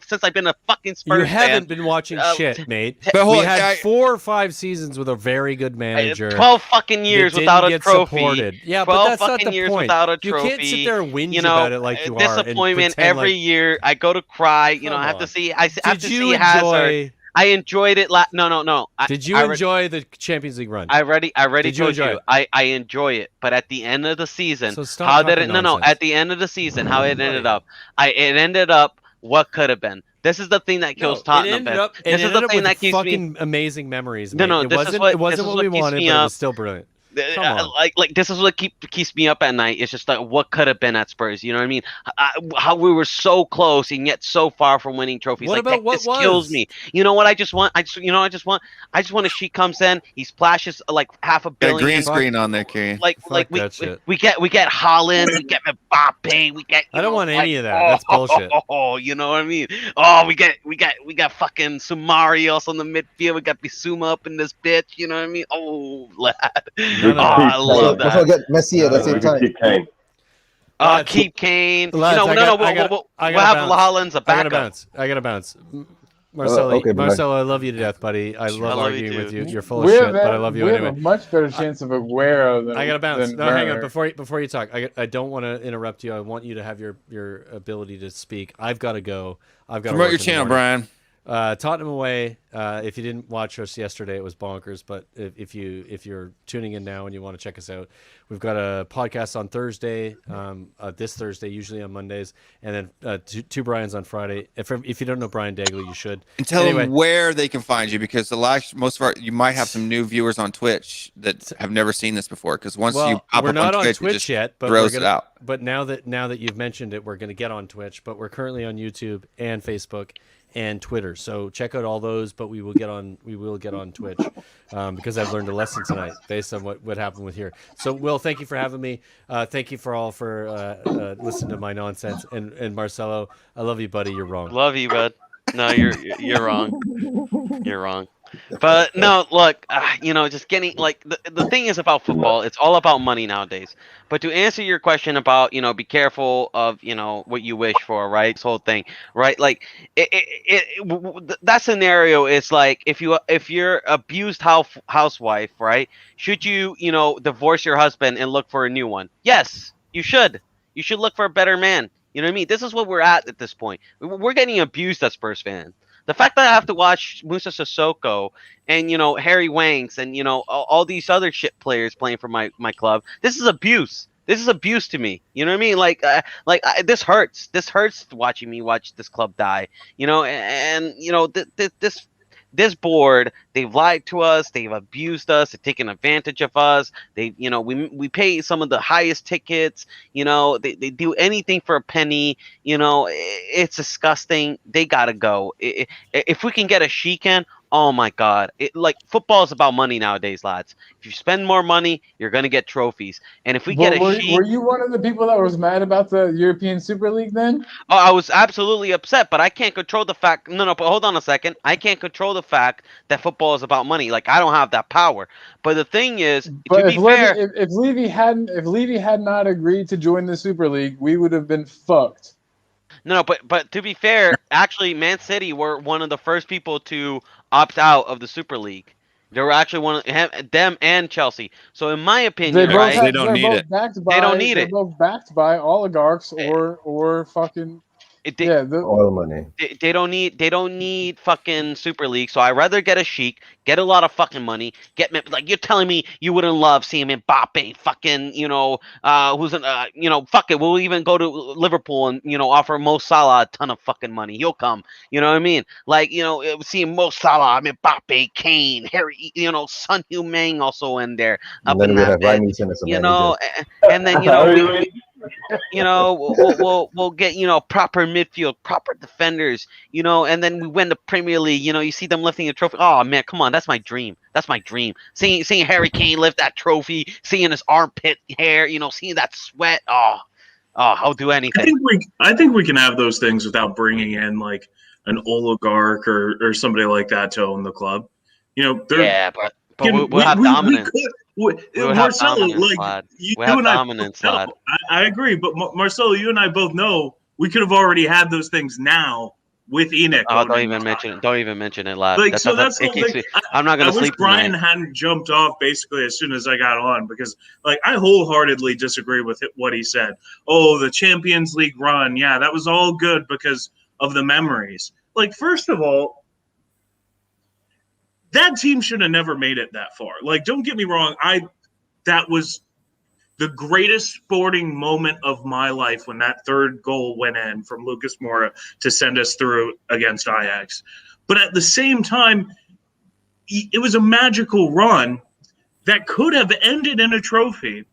since I've been a fucking Spurs You fan. haven't been watching shit, mate. But hold We on, had 4 or 5 seasons with a very good manager. 12 fucking years that without didn't a get trophy. supported. Yeah, 12 but that's not fucking the years point. without a You trophy. can't sit there and whinge You know, about it like you are. and disappointment pretend every like, year. I go to cry. You know, Come I have on. to see. I have to Did you see Hazard. enjoy? I enjoyed it. No. Did you I already- enjoy the Champions League run? I already Did you told enjoy you. it? I enjoy it, but at the end of the season, So stop how did talking it? No. nonsense. At the end of the season, how it ended up? It ended up what could have been. This is the thing that kills Tottenham. It This is the thing with that keeps me. fucking amazing memories. No, mate. no, It this is wasn't. what- It wasn't this is what what we keeps wanted, me but it up. was still brilliant. Come on. Like this is what keeps me up at night. It's just like what could have been at Spurs. You know what I mean? How we were so close and yet so far from winning trophies. What like about what this kills was? me. You know what? I just want a Sheik comes in. He splashes like half a Got a billion. green screen on there, Kane. Like Fuck that shit. we get Haaland, we get Mbappe, we get. I don't want any of that. That's bullshit. Oh, you know what I mean? Oh, we got fucking Sumarios on the midfield. We got Bissouma up in this bitch. You know what I mean? Oh, lad. None of I that. love Don't that. forget Messi at the same time. Keep Kane. Keep Kane. Lads, we'll I gotta have bounce. Haaland's a backup. I gotta bounce. Marcelo, okay, bye. Marcelo, I love you to death, buddy. I love love you arguing with too. you. You're full of shit, but I love you we anyway. have a much better chance of Aguero than I gotta bounce. than No, hang on. Werner. Before you talk, I don't want to interrupt you. I want you to have your ability to speak. I've got to go. I've got to Promote your channel, Brian. Tottenham away. If you didn't watch us yesterday, it was bonkers. But if you're tuning in now and you want to check us out, we've got a podcast on Thursday, this Thursday, usually on Mondays, and then two Brian's on Friday. If you don't know Brian Dagley, you should. And tell Anyway. them where they can find you, because you might have some new viewers on Twitch that have never seen this before. Because once you pop we're up not on Twitch, it Twitch just yet, but throws we're it gonna, out. But now that you've mentioned it, we're going to get on Twitch. But we're currently on YouTube and Facebook and Twitter. So check out all those. But we will get on Twitch because I've learned a lesson tonight based on what happened with here. So Will, thank you for having me. Thank you for listening to my nonsense. And Marcelo, I love you, buddy. You're wrong. Love you, bud. No, you're wrong. You're wrong. But no, look, just getting like the thing is about football. It's all about money nowadays. But to answer your question about be careful of what you wish for, right? This whole thing, right? Like that scenario is like if you're abused housewife, right? Should you divorce your husband and look for a new one? Yes, you should. You should look for a better man. You know what I mean? This is what we're at this point. We're getting abused as Spurs fans. The fact that I have to watch Musa Sissoko and Harry Wanks and all these other shit players playing for my club, this is abuse. This is abuse to me. You know what I mean? Like this hurts. This hurts watching me watch this club die. This board, they've lied to us, they've abused us, they've taken advantage of us. They, we pay some of the highest tickets. They do anything for a penny. It's disgusting. They gotta go. If we can get a Sheikhan, oh my God! Football is about money nowadays, lads. If you spend more money, you're gonna get trophies. And if we get a Sheik, were you one of the people that was mad about the European Super League then? Oh, I was absolutely upset, but I can't control the fact. No, but hold on a second. I can't control the fact that football is about money. Like I don't have that power. But the thing is, to be fair, if Levy had not agreed to join the Super League, we would have been fucked. No, but to be fair, actually, Man City were one of the first people to opt out of the Super League. They were actually one of them and Chelsea. So in my opinion, they don't need it. They don't need it. They're both backed by oligarchs or fucking oil money. They don't need fucking Super League. So I'd rather get a Sheik, get a lot of fucking money, you're telling me you wouldn't love seeing Mbappe, fucking fuck it, we'll even go to Liverpool and offer Mo Salah a ton of fucking money. He'll come. You know what I mean? Seeing Mo Salah, Mbappe, Kane, Harry, Son Heung-min also in there. And then we have Ryan as a manager. And then we'll get proper midfield, proper defenders, and then we win the Premier League. You see them lifting a trophy. Oh man, come on, that's my dream. That's my dream. Seeing Harry Kane lift that trophy, seeing his armpit hair, seeing that sweat. Oh, I'll do anything. I think we can have those things without bringing in like an oligarch or somebody like that to own the club. But we'll have dominance. Marcelo, you and dominance, lad. I agree, but Marcelo, you and I both know we could have already had those things now with Enoch. Oh, don't even mention it, lad. I'm not gonna sleep. I wish Brian hadn't jumped off basically as soon as I got on because, I wholeheartedly disagree with what he said. Oh, the Champions League run, yeah, that was all good because of the memories. First of all, that team should have never made it that far. Don't get me wrong. That was the greatest sporting moment of my life when that third goal went in from Lucas Moura to send us through against Ajax. But at the same time, it was a magical run that could have ended in a trophy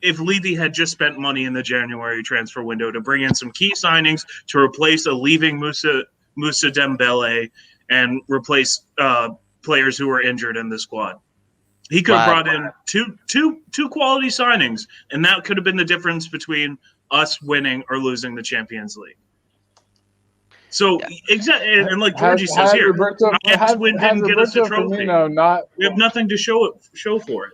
if Levy had just spent money in the January transfer window to bring in some key signings to replace a leaving Musa Dembele and replace players who were injured in the squad. He could have brought in two quality signings, and that could have been the difference between us winning or losing the Champions League. So exactly, and like Georgie says here, Ajax win didn't get us a trophy. We have nothing to show for it.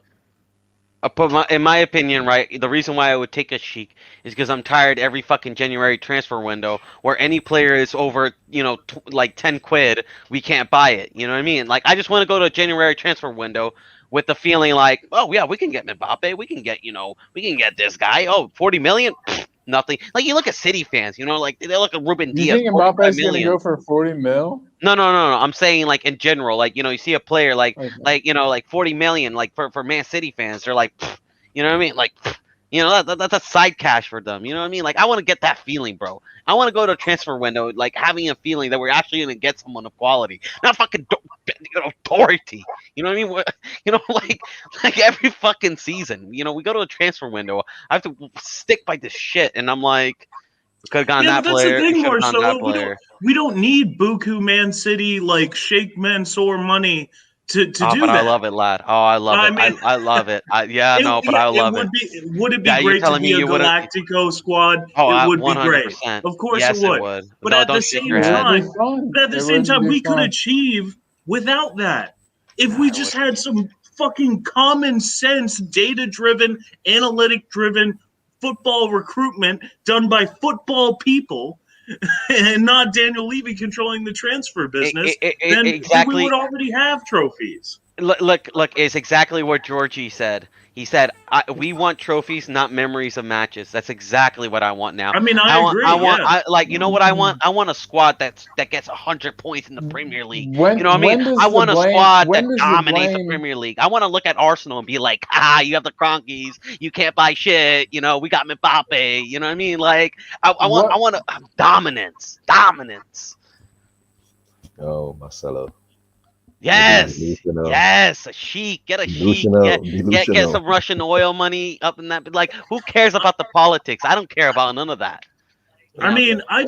But in my opinion, right, the reason why I would take a Sheik is because I'm tired every fucking January transfer window where any player is over, 10 quid, we can't buy it. You know what I mean? I just want to go to a January transfer window with the feeling like, oh yeah, we can get Mbappe, we can get this guy. Oh, 40 million? Pfft, nothing. You look at City fans, they look at Ruben Diaz. You think Mbappe's going to go for 40 mil? No. I'm saying in general, you see a player 40 million, for Man City fans, they're like, you know what I mean? That's a side cash for them. You know what I mean? I want to get that feeling, bro. I want to go to a transfer window, having a feeling that we're actually going to get someone of quality, not fucking, authority. You know what I mean? Every fucking season, we go to a transfer window. I have to stick by this shit, and I'm like, could have gone that player. We don't need Buku Man City Sheikh Mansour money to do that. I love it, lad. Oh, I love it. I love it. I love it. Would it be great to be a Galactico squad? It would be great. Of course it would. But at the same time, we could achieve without that. if we just had some fucking common sense, data-driven, analytic-driven football recruitment done by football people and not Daniel Levy controlling the transfer business, then we would already have trophies. Look, it's exactly what Georgie said. He said, "We want trophies, not memories of matches." That's exactly what I want now. I mean, I agree. You know what I want? I want a squad that gets 100 points in the Premier League. You know what I mean? I want a squad that dominates the Premier League. I want to look at Arsenal and be like, you have the Cronkies. You can't buy shit. You know, we got Mbappe. You know what I mean? Like, I want dominance. Oh, Marcelo. Yes, a sheik. Get a sheik. Get some Russian oil money up in that. Like, who cares about the politics? I don't care about none of that. I mean, I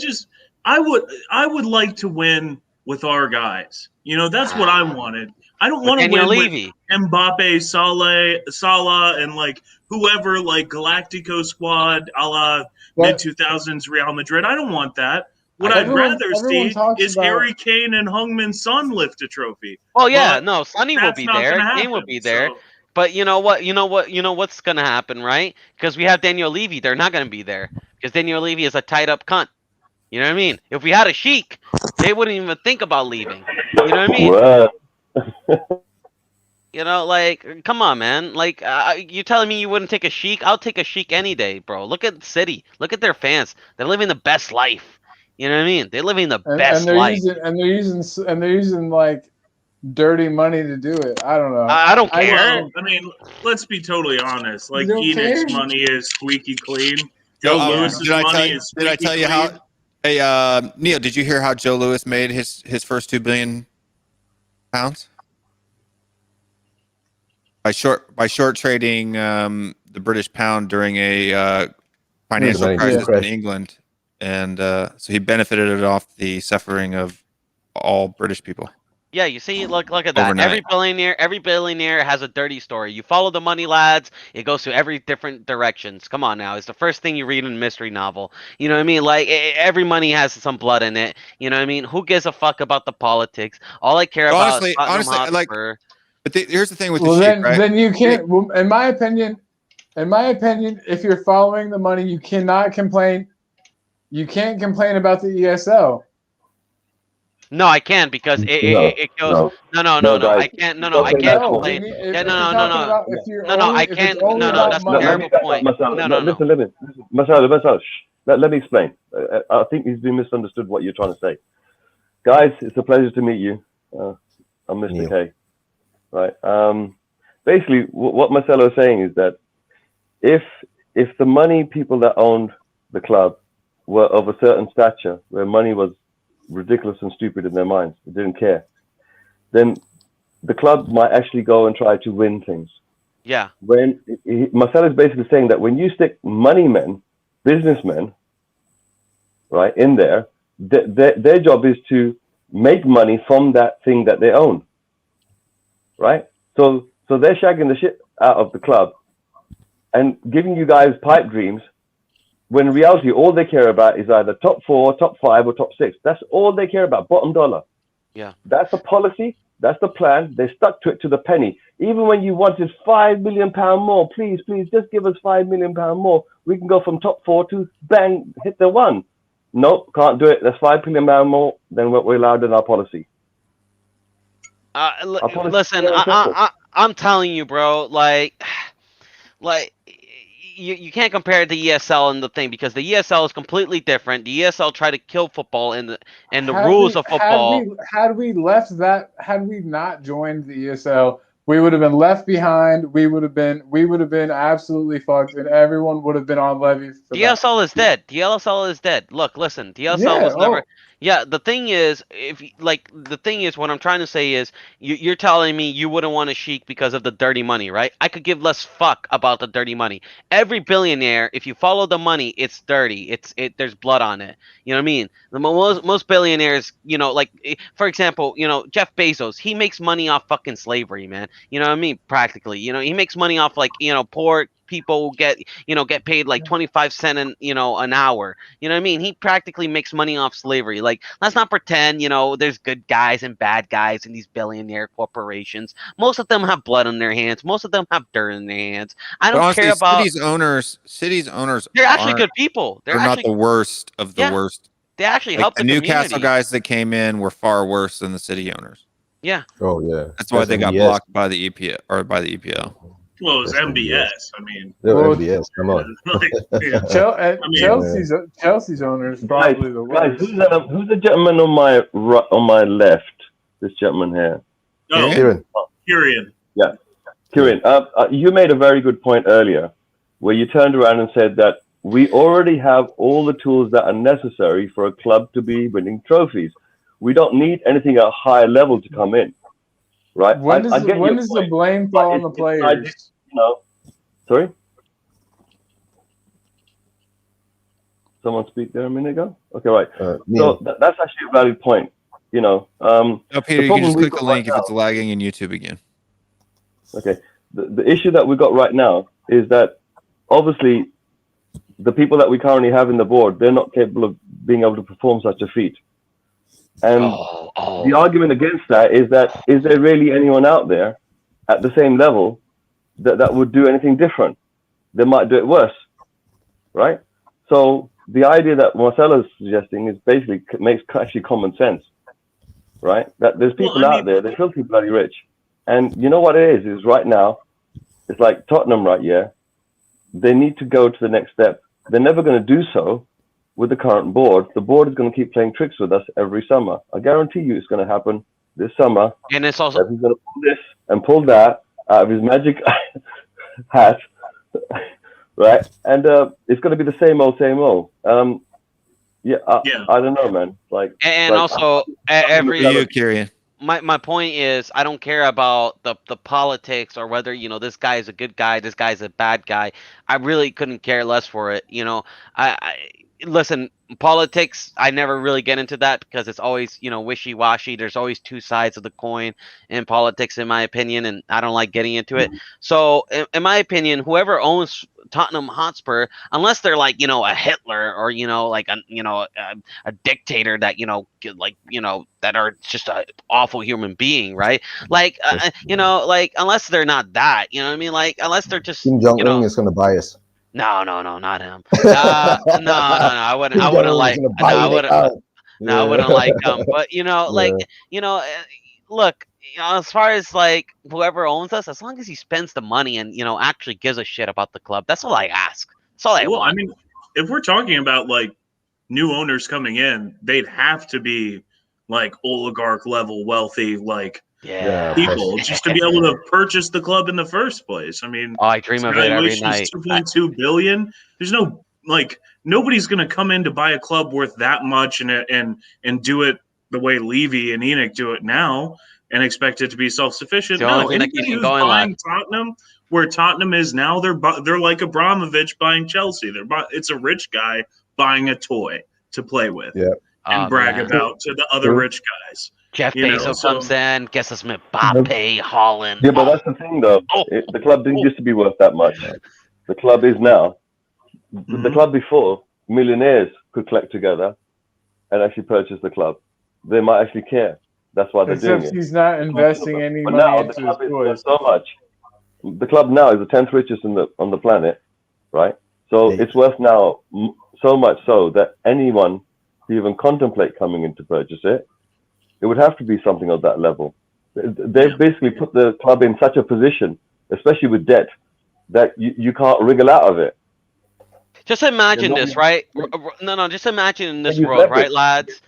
would like to win with our guys. You know, that's what I wanted. I don't want to win with Mbappe, Salah, and like whoever, like Galactico squad, a la mid-2000s Real Madrid. I don't want that. What I'd rather see is Harry Kane and Heung-min Son lift a trophy. Oh yeah, no, Sonny will be there. Kane will be there. So. But you know what's gonna happen, right? Because we have Daniel Levy, they're not gonna be there because Daniel Levy is a tied up cunt. You know what I mean? If we had a sheik, they wouldn't even think about leaving. You know what I mean? You know, like, come on, man. Like, you're telling me you wouldn't take a sheik? I'll take a sheik any day, bro. Look at the city. Look at their fans. They're living the best life. You know what I mean? They're living the best life. They're using like dirty money to do it. I don't know. I don't care. I mean, let's be totally honest. Like, Enid's money is squeaky clean. Joe Lewis's money is squeaky clean. Did I tell you how? Hey, Neil, did you hear how Joe Lewis made his first £2 billion? By short trading the British pound during a financial crisis in England. And so he benefited off the suffering of all British people. Yeah, you see, look at that. Overnight. Every billionaire has a dirty story. You follow the money, lads. It goes to every different directions. Come on now, it's the first thing you read in a mystery novel. You know what I mean? Like every money has some blood in it. You know what I mean? Who gives a fuck about the politics? All I care about is Tottenham Hotspur. Like, but here's the thing with the sheik, right? Then you can't. Well, in my opinion, if you're following the money, you cannot complain. You can't complain about the ESL. No, I can because it goes. No, I can't. No, I can't complain. No, I can't. No, that's a terrible point. No. Listen. Marcelo, let me explain. I think he's been misunderstood what you're trying to say. Guys, it's a pleasure to meet you. I'm Mr. K. Right. Basically, what Marcelo is saying is that if the money people that owned the club were of a certain stature, where money was ridiculous and stupid in their minds, they didn't care, then the club might actually go and try to win things. Yeah. When Marcelo is basically saying that when you stick money men, businessmen, right, in there, their job is to make money from that thing that they own, right? So they're shagging the shit out of the club and giving you guys pipe dreams, when in reality, all they care about is either top 4, top 5, or top 6. That's all they care about, bottom dollar. Yeah. That's the policy. That's the plan. They stuck to it to the penny. Even when you wanted £5 million more, please, just give us £5 million more. We can go from top 4 to bang, hit the 1. Nope, can't do it. That's £5 million more than what we're allowed in our policy. Listen, I'm telling you, bro, like you can't compare the ESL and the thing because the ESL is completely different. The ESL tried to kill football and the rules of football. Had we not joined the ESL, we would have been left behind. We would have been absolutely fucked, and everyone would have been on levy. DSL is dead. DSL is dead. Look, listen. DSL was never. Yeah, the thing is, what I'm trying to say is, you're telling me you wouldn't want a sheik because of the dirty money, right? I could give less fuck about the dirty money. Every billionaire, if you follow the money, it's dirty. There's blood on it. You know what I mean? The most billionaires, you know, like for example, you know, Jeff Bezos, he makes money off fucking slavery, man. You know what I mean? Practically, you know, he makes money off like, you know, pork, people get paid like 25 cents an hour. You know what I mean? He practically makes money off slavery. Like, let's not pretend, there's good guys and bad guys in these billionaire corporations. Most of them have blood on their hands. Most of them have dirt in their hands. I don't care about cities owners. They're actually good people. They're not the worst of the worst. They actually like help the the Newcastle community. guys that came in were far worse than the city owners. Yeah. Oh yeah. That's why they got blocked by the EPL or by the EPL. Well, it was MBS. I mean, MBS. Come on. Chelsea's owner is probably the worst. Guys, who's the gentleman on my left? This gentleman here. Oh, Kieran. Yeah, Kieran. You made a very good point earlier, where you turned around and said that we already have all the tools that are necessary for a club to be winning trophies. We don't need anything at a higher level to come in, right? When does the blame fall on the players? Sorry? Someone speak there a minute ago? Okay, right. So that's actually a valid point. No, Peter, you can just click the link if it's lagging in YouTube again. Okay. The issue that we've got right now is that obviously the people that we currently have in the board, they're not capable of being able to perform such a feat. And the argument against that is there really anyone out there at the same level that would do anything different? They might do it worse, right? So the idea that Marcelo's suggesting is basically makes actually common sense, right? That there's people out there, they're filthy bloody rich. And you know what it is right now, it's like Tottenham right here. They need to go to the next step. They're never going to do so with the current board. The board is going to keep playing tricks with us every summer. I guarantee you it's going to happen this summer. And it's also... He's going to pull this and pull that out of his magic hat, right? And it's going to be the same old. I don't know, man. Also every Kieran. My point is, I don't care about the politics or whether this guy is a good guy, this guy's a bad guy. I really couldn't care less for it. I listen, politics, I never really get into that because it's always wishy-washy. There's always two sides of the coin in politics, in my opinion, and I don't like getting into it. So in my opinion, whoever owns Tottenham Hotspur, unless they're like a Hitler or like a dictator that that are just an awful human being, right? Like unless they're not that, you know what I mean? Like unless they're just Kim Jong-un is going to buy us. No, not him. No, I wouldn't like him. But look, as far as like whoever owns us, as long as he spends the money and actually gives a shit about the club, that's all I ask. That's all I want. I mean, if we're talking about like new owners coming in, they'd have to be like oligarch level wealthy, like people, just to be able to purchase the club in the first place. I mean, I dream of it every night. $2.2 billion. There's no nobody's going to come in to buy a club worth that much and do it the way Levy and Enoch do it now and expect it to be self-sufficient. No, anybody who's buying Tottenham, where Tottenham is now, they're like Abramovich buying Chelsea. It's a rich guy buying a toy to play with and brag about to the other rich guys. Jeff Bezos comes in, gets us Mbappe, Holland. Yeah, but that's the thing, though. The club didn't used to be worth that much. The club is now. The club before, millionaires could collect together and actually purchase the club. They might actually care. That's why they're doing it. Except he's not investing any money now, into his toys. So much. The club now is the 10th richest on the planet, right? So it's worth now so much so that anyone who even contemplate coming in to purchase it, it would have to be something of that level. They've basically put the club in such a position, especially with debt, that you can't wriggle out of it. Just imagine this, right? No, just imagine in this world, right, lads?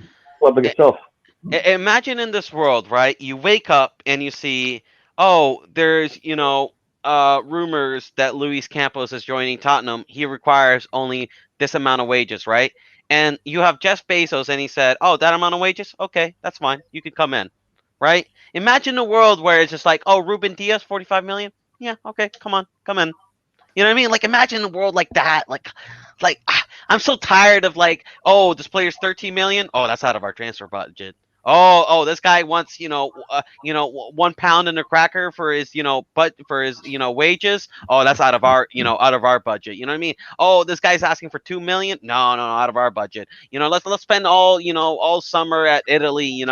Imagine in this world, right? You wake up and you see, there's, rumors that Luis Campos is joining Tottenham. He requires only this amount of wages, right? And you have Jeff Bezos and he said, that amount of wages? Okay, that's fine. You can come in, right? Imagine a world where it's just like, Ruben Diaz, 45 million? Yeah, okay, come in. You know what I mean? Like, imagine a world like that. Like I'm so tired of like, this player's 13 million. Oh, that's out of our transfer budget. Oh, this guy wants, 1 pound in a cracker for his, wages. Oh, that's out of our budget. You know what I mean? Oh, this guy's asking for 2 million. No, out of our budget. Let's spend all summer at Italy,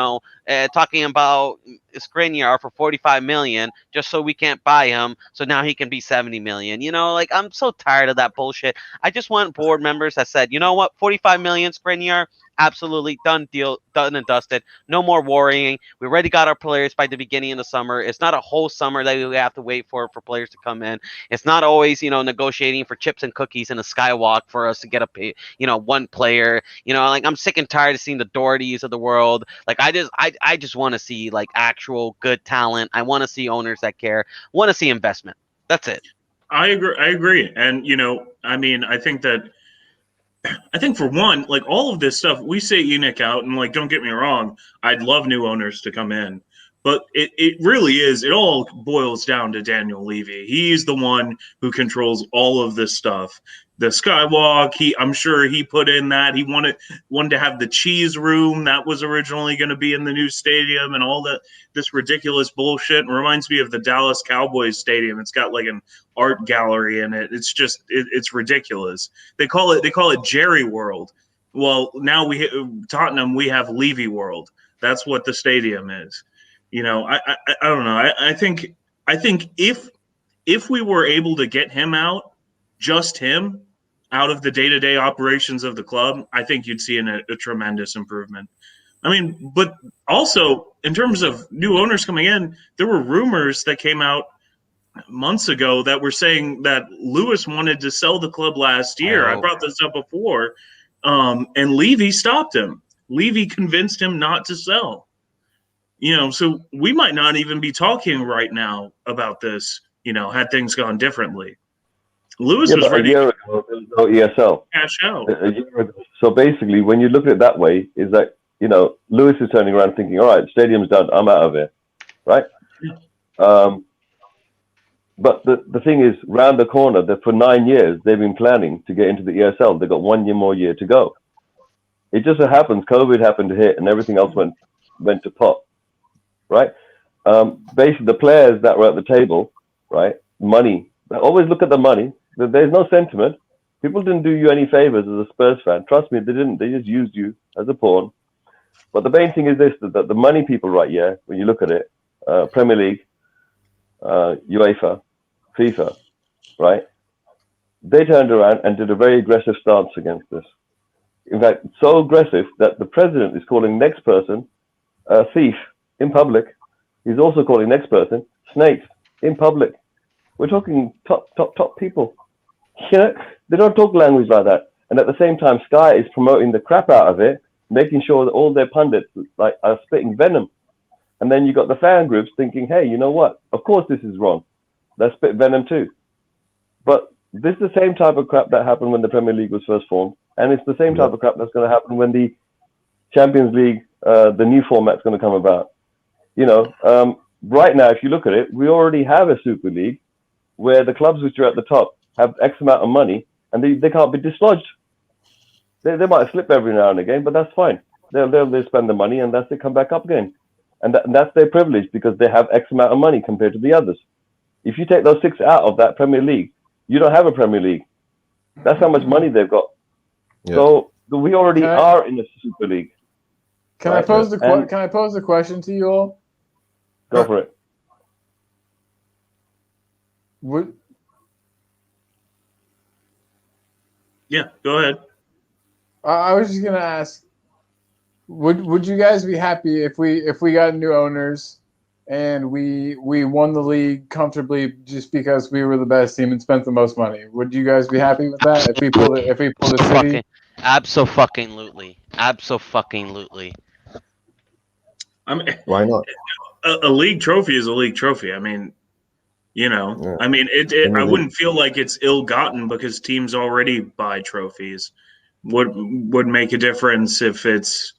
talking about Skriniar for 45 million just so we can't buy him. So now he can be 70 million. I'm so tired of that bullshit. I just want board members that said, you know what, 45 million Skriniar. Absolutely done deal, done and dusted. No more worrying. We already got our players by the beginning of the summer. It's not a whole summer that we have to wait for players to come in. It's not always, negotiating for chips and cookies and a skywalk for us to get one player. I'm sick and tired of seeing the Dohertys of the world. I just want to see actual good talent. I want to see owners that care. Want to see investment. That's it. I agree. And I think for one, all of this stuff, we say Enoch out, and don't get me wrong, I'd love new owners to come in, but it really is, it all boils down to Daniel Levy. He's the one who controls all of this stuff. The skywalk, I'm sure he put in that. He wanted to have the cheese room that was originally going to be in the new stadium, and all this ridiculous bullshit. It reminds me of the Dallas Cowboys stadium. It's got an art gallery in it. It's just it's ridiculous. They call it Jerry World. Well, now Tottenham, we have Levy World. That's what the stadium is. I don't know. I think if we were able to get him out, just him, out of the day-to-day operations of the club, I think you'd see a tremendous improvement. But also in terms of new owners coming in, there were rumors that came out months ago that were saying that Lewis wanted to sell the club last year. I brought this up before, and Levy stopped him. Levy convinced him not to sell. So we might not even be talking right now about this, had things gone differently. Lewis was ready. A year ago, there was no ESL. Cash out. A year ago. So basically, when you look at it that way, is that, Lewis is turning around thinking, all right, stadium's done, I'm out of here, right? But the thing is, round the corner, that for 9 years, they've been planning to get into the ESL. They've got 1 year more to go. It just so happens COVID happened to hit and everything else went to pot, right? Basically, the players that were at the table, right, money, always look at the money. There's no sentiment. People didn't do you any favors as a Spurs fan. Trust me, they didn't. They just used you as a pawn. But the main thing is this, that the money people right here, when you look at it, Premier League, UEFA, FIFA, right? They turned around and did a very aggressive stance against this. In fact, so aggressive that the president is calling next person a thief in public. He's also calling next person snakes in public. We're talking top people. They don't talk language like that. And at the same time, Sky is promoting the crap out of it, making sure that all their pundits are spitting venom. And then you got the fan groups thinking, hey, you know what? Of course this is wrong. Let's spit venom too. But this is the same type of crap that happened when the Premier League was first formed. And it's the same type of crap that's going to happen when the Champions League, the new format's going to come about. Right now, if you look at it, we already have a Super League where the clubs which are at the top have X amount of money and they can't be dislodged. They might slip every now and again, but that's fine. They'll spend the money and that's it, come back up again. And that's their privilege because they have X amount of money compared to the others. If you take those 6 out of that Premier League, you don't have a Premier League. That's how much money they've got. Yeah. So we already are in a Super League. Can I pose the question to you all? Go for it. Yeah, go ahead. I was just gonna ask, would you guys be happy if we got new owners and we won the league comfortably just because we were the best team and spent the most money? Would you guys be happy with that if we pulled the city? Absolutely. Why not? A league trophy is a league trophy. I mean, I wouldn't feel like it's ill-gotten because teams already buy trophies. Would make a difference if it's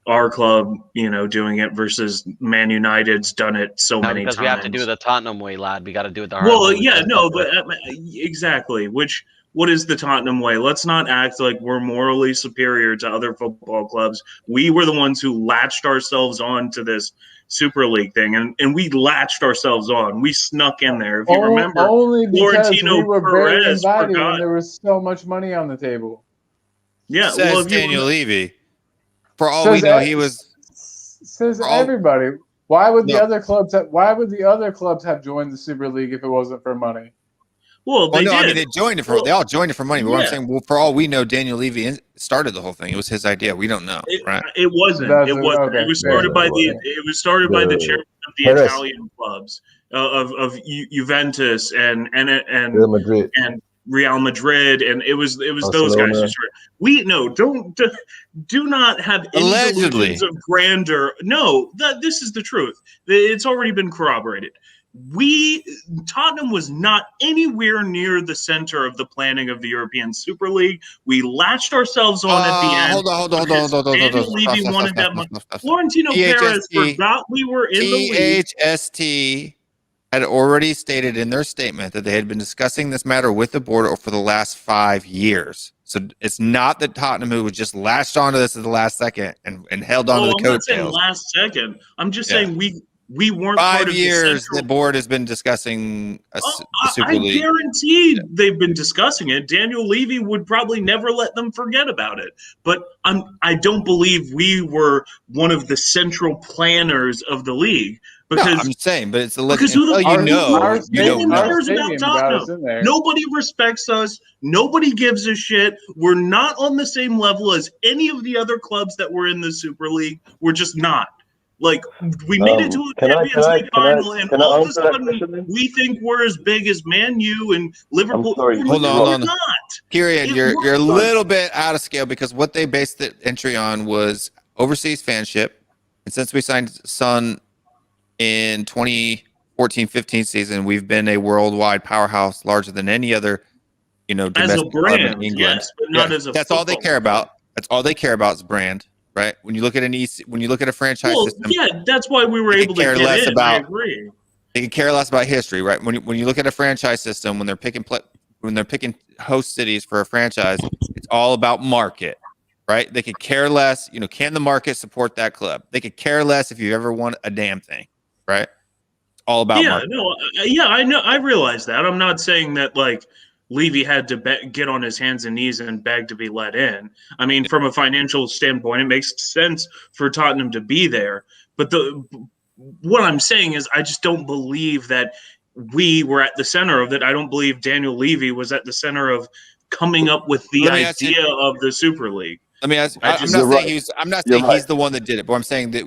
our club, doing it versus Man United's done it so many times. Because we have to do it the Tottenham way, lad. We got to do it the hard way. Well, yeah, no, but exactly. Which what is the Tottenham way? Let's not act like we're morally superior to other football clubs. We were the ones who latched ourselves on to this Super League thing, and we latched ourselves on. We snuck in there. If you remember, only because Florentino we were Perez very invited forgot. and there was so much money on the table. Yeah, Says well, if you Daniel Levy. For all Says we know, e- he was. Says all- everybody. Why would the No. other clubs have? Why would the other clubs have joined the Super League if it wasn't for money? well, Well, they no, did. I mean they joined it for. They all joined it for money. But what I'm Yeah. saying, well, for all we know, Daniel Levy started the whole thing. It was his idea. We don't know, right? It wasn't. That's It wasn't. okay, It was fair. started by the chairman of the Perez. Italian clubs of Juventus and Real Madrid. and Real Madrid, and it was those guys Barcelona. who started. We do not have any Allegedly. delusions of grandeur. No, this is the truth. It's already been corroborated. Tottenham was not anywhere near the center of the planning of the European Super League. We latched ourselves on at the end. Hold on. Daniel Levy wanted that money. Florentino Perez forgot we were in the league. THST had already stated in their statement that they had been discussing this matter with the board for the last 5 years. So it's not that Tottenham who was just latched onto this at the last second and held on to the I'm not saying coattails. last second. I'm just saying we weren't 5 part of years the the board has been discussing the Super I League. guarantee they've been discussing it. Daniel Levy would probably never let them forget about it. But I don't believe we were one of the central planners of the league. No, Because I'm saying, but it's a because who the you know, our you don't stadium- know. our cares about stadium got us Tottenham? in there. Nobody respects us. Nobody gives a shit. We're not on the same level as any of the other clubs that were in the Super League. We're just not. Like, we made it to a Champions League final, and can I all of a answer that sudden question then? we think we're as big as Man U and Liverpool. sorry, We're hold on. not. Period. It You're a was. little bit out of scale because what they based the entry on was overseas fanship, and since we signed Son in 2014-15 season, we've been a worldwide powerhouse, larger than any other, As a domestic club in brand, England. yes, but not Yeah, as a that's all they football care club. about. That's all they care about is brand, right? When you look at when you look at a franchise Well, system, yeah, that's why we were they able to care get less in. I about- agree. they can care less about history, right? When you look at a franchise system, when they're picking host cities for a franchise, it's all about market, right? They could care less, can the market support that club? They could care less if you ever won a damn thing, right? It's all about market. I know. I realize that. I'm not saying that like Levy had to get on his hands and knees and beg to be let in. I mean, from a financial standpoint, it makes sense for Tottenham to be there. But what I'm saying is I just don't believe that we were at the center of it. I don't believe Daniel Levy was at the center of coming up with the Let me ask idea of the Super League. Let me ask. I I'm just- not You're saying right. I'm not You're saying right. he's the one that did it, but I'm saying that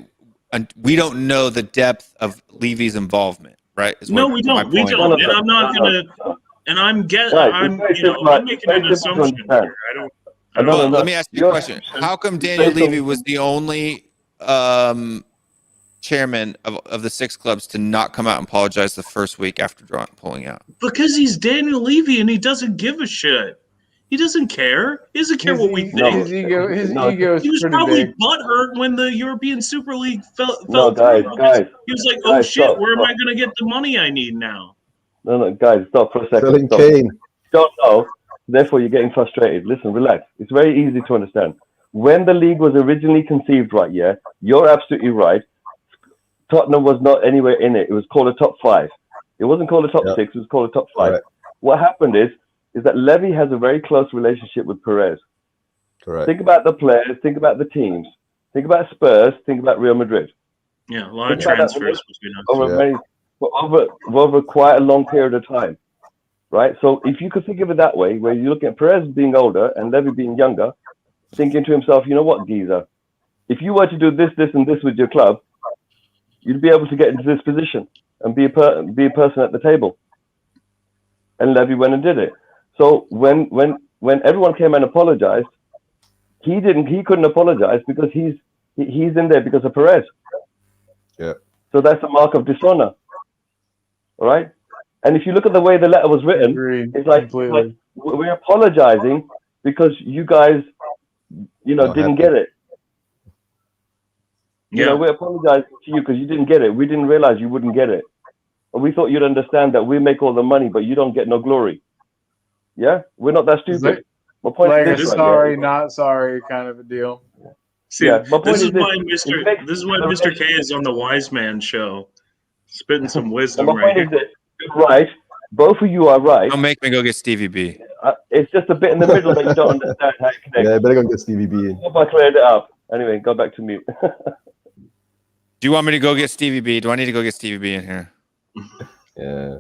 we don't know the depth of Levy's involvement, right? is No, what we my don't. We point don't. is. And I'm not gonna. And I'm Right, I'm it's very you know simple, I'm making an very simple to assumption understand. here. I don't. No, Well, no. let me ask you a Your question. assumption How come is Daniel based on- Levy was the only chairman of the 6 clubs to not come out and apologize the first week after pulling out? Because he's Daniel Levy and he doesn't give a shit. He doesn't care. He doesn't care what we think. His ego is He was pretty probably big. butthurt when the European Super League fell No, through. guys. He was like, "Oh Guys, shit, stop, where am stop. I going to get the money I need now?" No, guys, stop for a second. Selling Stop. Kane. You don't know, therefore you're getting frustrated. Listen, relax. It's very easy to understand. When the league was originally conceived, right, yeah, you're absolutely right. Tottenham was not anywhere in it. It was called a top 5. It wasn't called a top Yeah. 6. It was called a top 5. Correct. What happened is that Levy has a very close relationship with Perez. Correct. Think about the players. Think about the teams. Think about Spurs. Think about Real Madrid. Yeah, a lot of Think about that transfers between us. over quite a long period of time, right? So if you could think of it that way, where you look at Perez being older and Levy being younger, thinking to himself, you know what, geezer, if you were to do this, this, and this with your club, you'd be able to get into this position and be a person at the table. And Levy went and did it. So when everyone came and apologized, he couldn't apologize because he's in there because of Perez. Yeah. So that's a mark of dishonor. All right. And if you look at the way the letter was written, Agreed it's like completely. we're apologizing because you guys, Not didn't happy. get it. Yeah, We're apologizing to you because you didn't get it. We didn't realize you wouldn't get it. And we thought you'd understand that we make all the money, but you don't get no glory. Yeah, we're not that stupid. My point Like is a this, sorry, not sorry kind of a deal. See, Yeah, my point this is is this. why It makes Mr. K is on the Wise Man show, spitting some And wisdom my right point is here. that you're right. Both of you are right. Don't make me go get Stevie B. It's just a bit in the middle that you don't understand how it connects. Yeah, I better go get Stevie B in. I hope I cleared it up. Anyway, go back to mute. Do you want me to go get Stevie B? Do I need to go get Stevie B in here? Yeah.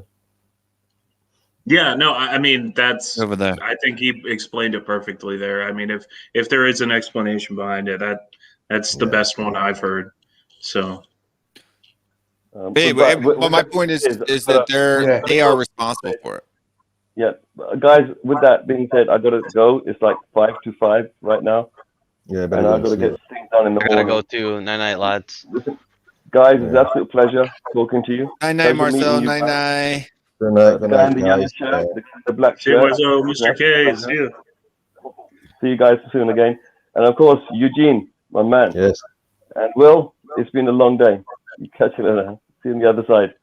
Yeah, no, I mean that's Over there. I think he explained it perfectly there. I mean, if there is an explanation behind it, that's the best one I've heard. So. Hey, well, my point is that they are responsible for it. Yeah, guys. With that being said, I gotta go. It's like 5 to 5 right now. Yeah, and I gotta get things done in the I gotta morning. go too. Night night, lads. Listen, guys, it's an absolute pleasure talking to you. Night night, Marcel. Night night. Good night. Good night, the yellow guys. shirt, the black See you, shirt. Mr. K. See you. See you guys soon again. And of course, Eugene, my man. Yes. And Will, it's been a long day. You catch you later. See you on the other side.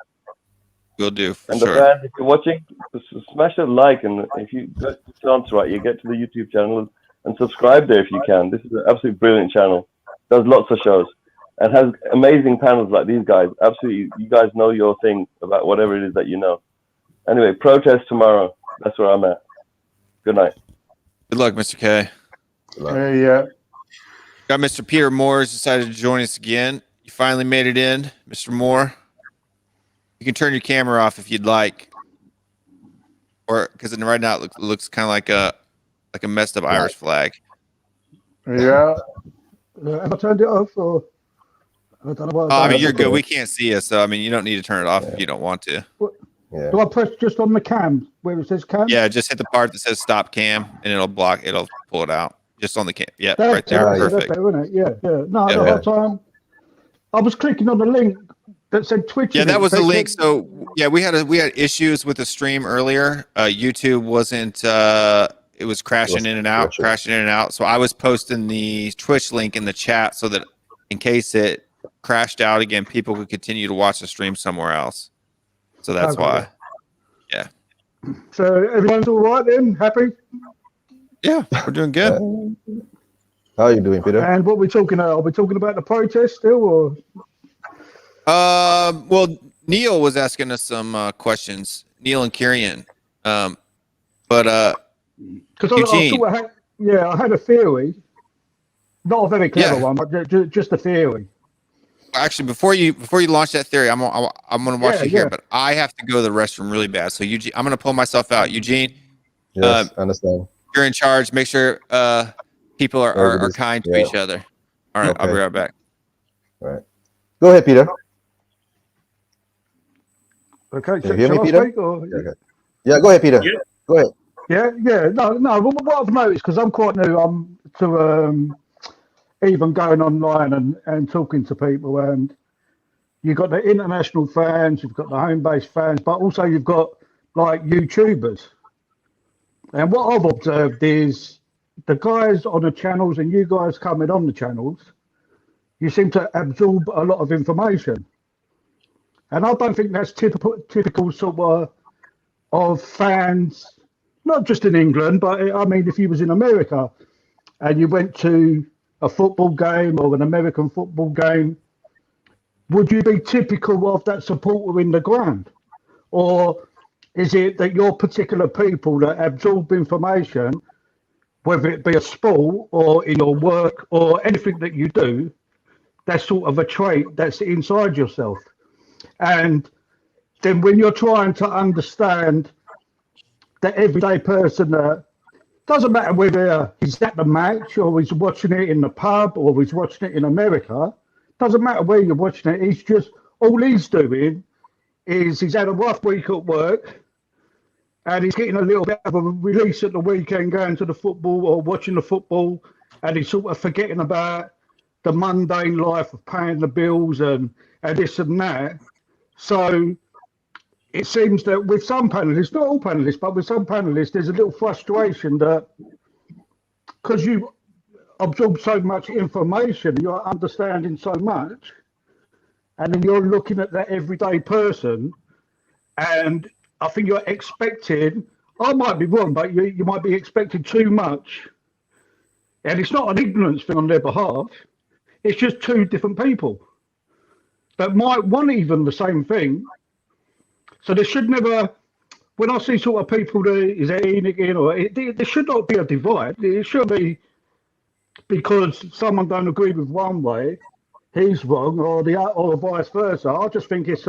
Will do, for and sure. the fans, if you're watching, smash a like, and if you get the chance right, you get to the YouTube channel and subscribe there if you can. This is an absolutely brilliant channel. Does lots of shows and has amazing panels like these guys. Absolutely, you guys know your thing about whatever it is that you know. Anyway, protest tomorrow. That's where I'm at. Good night. Good luck, Mr. K. Good luck. Yeah. Got Mr. Peter Moore has decided to join us again. You finally made it in, Mr. Moore. You can turn your camera off if you'd like, or because right now it looks kind of like a messed up Irish flag. Yeah. Have I turned it off, or I don't know what I mean, you're good. We can't see you, so I mean, you don't need to turn it off if you don't want to. Yeah. Do I press just on the cam where it says cam? Yeah, just hit the part that says stop cam, and it'll pull it out. Just on the cam. Yeah, That's right there. better, Perfect. That's better, isn't it? Yeah. No, Yeah. the whole time I was clicking on the link that said Twitch. Yeah, in that it. was the They link. said- So yeah, we had issues with the stream earlier. YouTube wasn't. It was crashing in and out, So I was posting the Twitch link in the chat so that in case it crashed out again, people could continue to watch the stream somewhere else. So that's Okay. why. Yeah. So everyone's all right then? Happy? Yeah, we're doing good. How are you doing, Peter? And what we talking about? Are we talking about the protest still, or? Well, Neil was asking us some questions. Neil and Kieran. But Because I Eugene. thought I had a theory, not a very clever one, but just a theory. Actually, before you launch that theory, I'm gonna watch you here, Yeah. but I have to go to the restroom really bad. So Eugene, I'm gonna pull myself out. Eugene, Yes, I understand. you're in charge. Make sure people are Everybody's- kind to yeah. each other. All right, I'll be Okay. right back. All right. Go ahead, Peter. Okay, Can you hear me, shall I Peter? speak, or? Okay. Yeah, go ahead, Peter. Yeah. Go ahead. Yeah. No. What I've noticed, because I'm quite new, to even going online and talking to people, and you've got the international fans, you've got the home-based fans, but also you've got like YouTubers. And what I've observed is the guys on the channels and you guys coming on the channels, you seem to absorb a lot of information. And I don't think that's typical sort of fans, not just in England, but I mean, if you was in America and you went to a football game or an American football game, would you be typical of that supporter in the ground? Or is it that your particular people that absorb information, whether it be a sport or in your work or anything that you do, that's sort of a trait that's inside yourself? And then when you're trying to understand the everyday person that doesn't matter whether he's at the match or he's watching it in the pub or he's watching it in America, doesn't matter where you're watching it, he's just, all he's doing is he's had a rough week at work and he's getting a little bit of a release at the weekend going to the football or watching the football, and he's sort of forgetting about the mundane life of paying the bills and this and that. So it seems that with some panelists, not all panelists, but with some panelists, there's a little frustration that because you absorb so much information, you're understanding so much, and then you're looking at that everyday person, and I think you're expecting I might be wrong, but you might be expecting too much. And it's not an ignorance thing on their behalf. It's just two different people that might want even the same thing. So there should never, when I see sort of people that is again, or there should not be a divide. It should be because someone don't agree with one way, he's wrong, or vice versa. I just think it's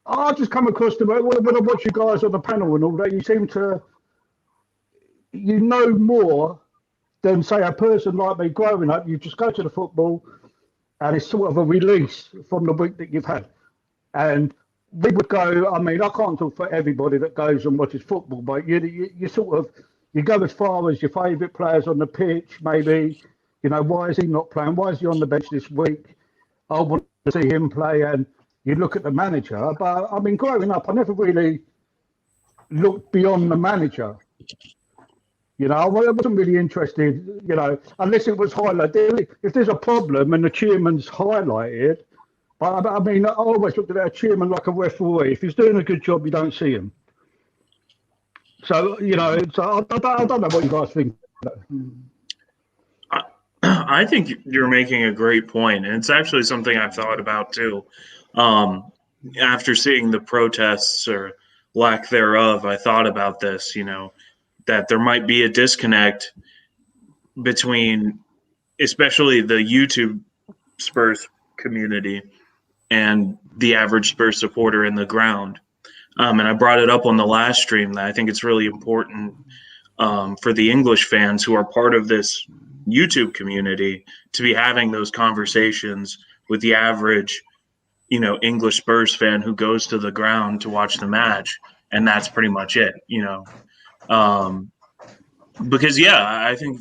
I just come across when I watch you guys on the panel and all that. You seem to know more than say a person like me growing up. You just go to the football, and it's sort of a release from the week that you've had. And we would go. I mean, I can't talk for everybody that goes and watches football, but you sort of you go as far as your favourite players on the pitch, maybe. You know, why is he not playing? Why is he on the bench this week? I want to see him play, and you look at the manager. But I mean, growing up, I never really looked beyond the manager. You know, I wasn't really interested, you know, unless it was highlighted. If there's a problem and the chairman's highlighted, but I mean, I always looked at a chairman like a referee. If he's doing a good job, you don't see him. So, you know, I don't know what you guys think. I think you're making a great point, and it's actually something I've thought about too. After seeing the protests or lack thereof, I thought about this, you know, that there might be a disconnect between especially the YouTube Spurs community and the average Spurs supporter in the ground. And I brought it up on the last stream that I think it's really important for the English fans who are part of this YouTube community to be having those conversations with the average, you know, English Spurs fan who goes to the ground to watch the match. And that's pretty much it, you know. Because I think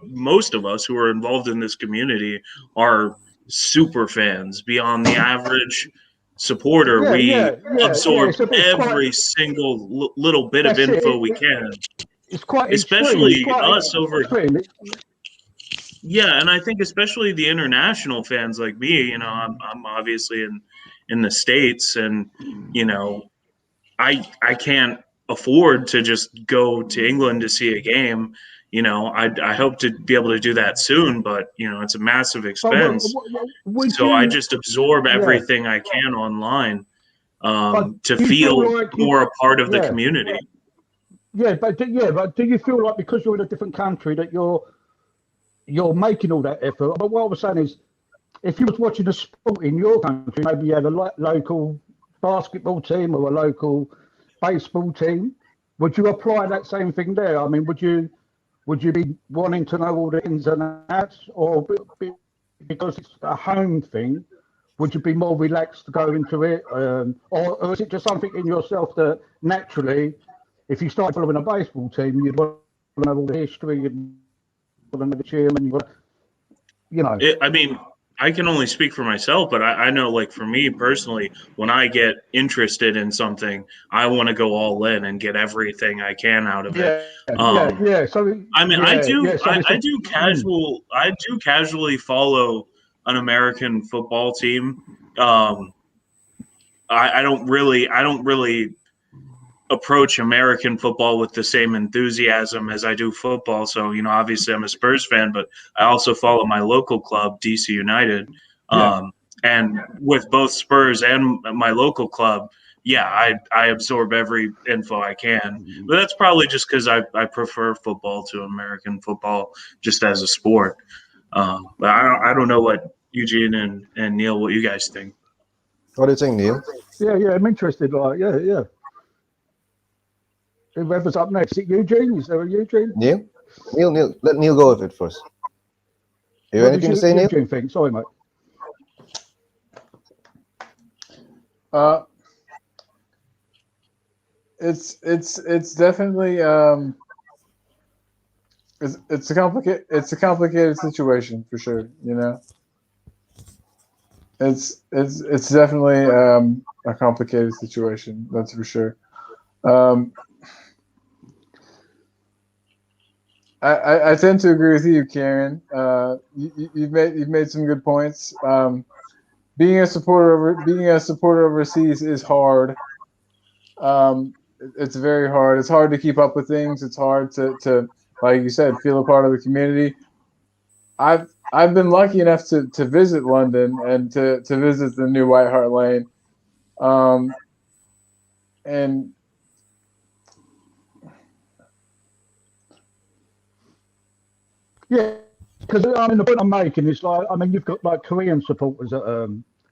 most of us who are involved in this community are super fans beyond the average supporter. We absorb every single little bit of info we can. It's quite especially extreme. Us over. Yeah, and I think especially the international fans like me. You know, I'm obviously in the States, and you know, I can't afford to just go to England to see a game. You know, I hope to be able to do that soon, but you know, it's a massive expense. So I just absorb everything I can online to feel like more a part of the community. Yeah, but do you feel like because you're in a different country that you're making all that effort? But what I was saying is, if you was watching a sport in your country, maybe you had a local basketball team or a local baseball team, would you apply that same thing there? I mean, would you be wanting to know all the ins and outs, or because it's a home thing, would you be more relaxed to go into it, or is it just something in yourself that naturally, if you start following a baseball team, you'd want to know all the history and the chairman, you know? I mean, I can only speak for myself, but I know, like, for me personally, when I get interested in something, I want to go all in and get everything I can out of it. So I mean, I do casually follow an American football team. I don't really approach American football with the same enthusiasm as I do football. So, you know, obviously I'm a Spurs fan, but I also follow my local club, DC United. And with both Spurs and my local club, I absorb every info I can. But that's probably just because I prefer football to American football just as a sport. But I don't know what Eugene and Neil, what you guys think. What do you think, Neil? Yeah, I'm interested. Like, yeah. Whoever's up next, is it Eugene? Is there a Eugene? Neil. Let Neil go with it first. You have anything to say, Neil? Eugene think? Sorry, mate. It's definitely it's a complicated situation for sure. You know, it's definitely a complicated situation. That's for sure. I tend to agree with you, Karen. You've made some good points. Being a supporter overseas is hard. it's very hard. It's hard to keep up with things. It's hard to like you said, feel a part of the community. I've been lucky enough to visit London and to visit the new White Hart Lane, and Yeah, because I mean the point I'm making is like, I mean, you've got like Korean supporters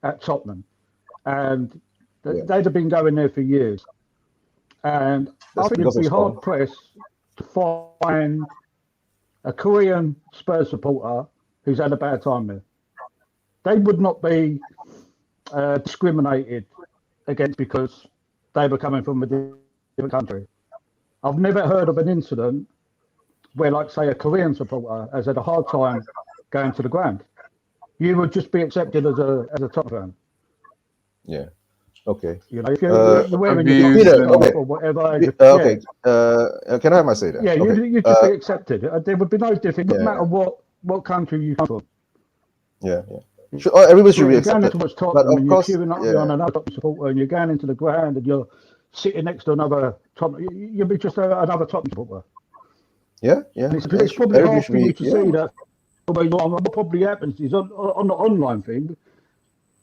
at Tottenham, and they'd have been going there for years, and I think it'd be hard pressed to find a Korean Spurs supporter who's had a bad time there. They would not be discriminated against because they were coming from a different country. I've never heard of an incident where, like, say, a Korean supporter has had a hard time going to the ground. You would just be accepted as a Tottenham fan. Yeah. Okay. You know, if you're wearing your or whatever. Okay. Can I have my say that? Yeah, okay. you'd just be accepted. There would be no difference, no matter what country you come from. Yeah. Everybody should be accepted. But of course, you're queuing up on another Tottenham supporter, and you're going into the ground, and you're sitting next to another Tottenham. You'll be just another Tottenham supporter. Yeah. It's probably hard for you to see that. What probably happens is on the online thing,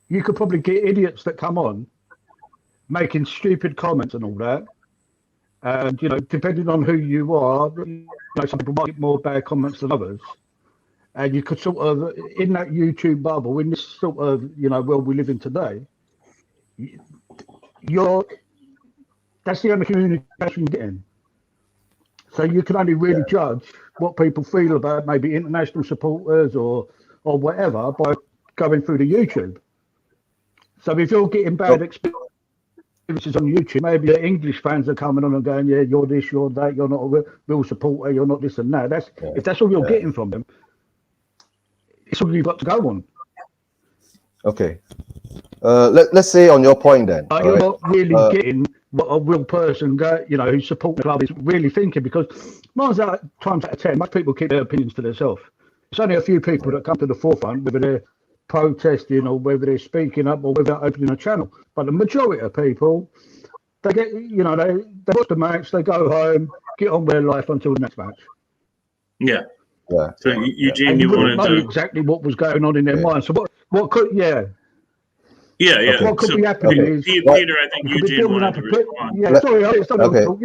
you could probably get idiots that come on making stupid comments and all that. And, you know, depending on who you are, you know, some people might get more bad comments than others. And you could sort of, in that YouTube bubble, in this sort of, you know, world we live in today, that's the only communication you're getting. So you can only really judge what people feel about maybe international supporters or whatever by going through the YouTube. So if you're getting bad experiences on YouTube, maybe the English fans are coming on and going, yeah, you're this, you're that, you're not a real supporter, you're not this and that. If that's all you're getting from them, it's all you've got to go on. Okay. Let's say on your point then. You're not really getting what a real person, you know, who supports the club is really thinking, because 9 times out of 10, most people keep their opinions to themselves. It's only a few people that come to the forefront, whether they're protesting or whether they're speaking up or whether they're opening a channel. But the majority of people, they get, you know, they watch the match, they go home, get on with their life until the next match. Yeah. So Eugene, and you wouldn't wanted know to exactly what was going on in their mind. So what could what could be happening is Peter, I think Eugene wanted to respond. Yeah, sorry, I just okay. All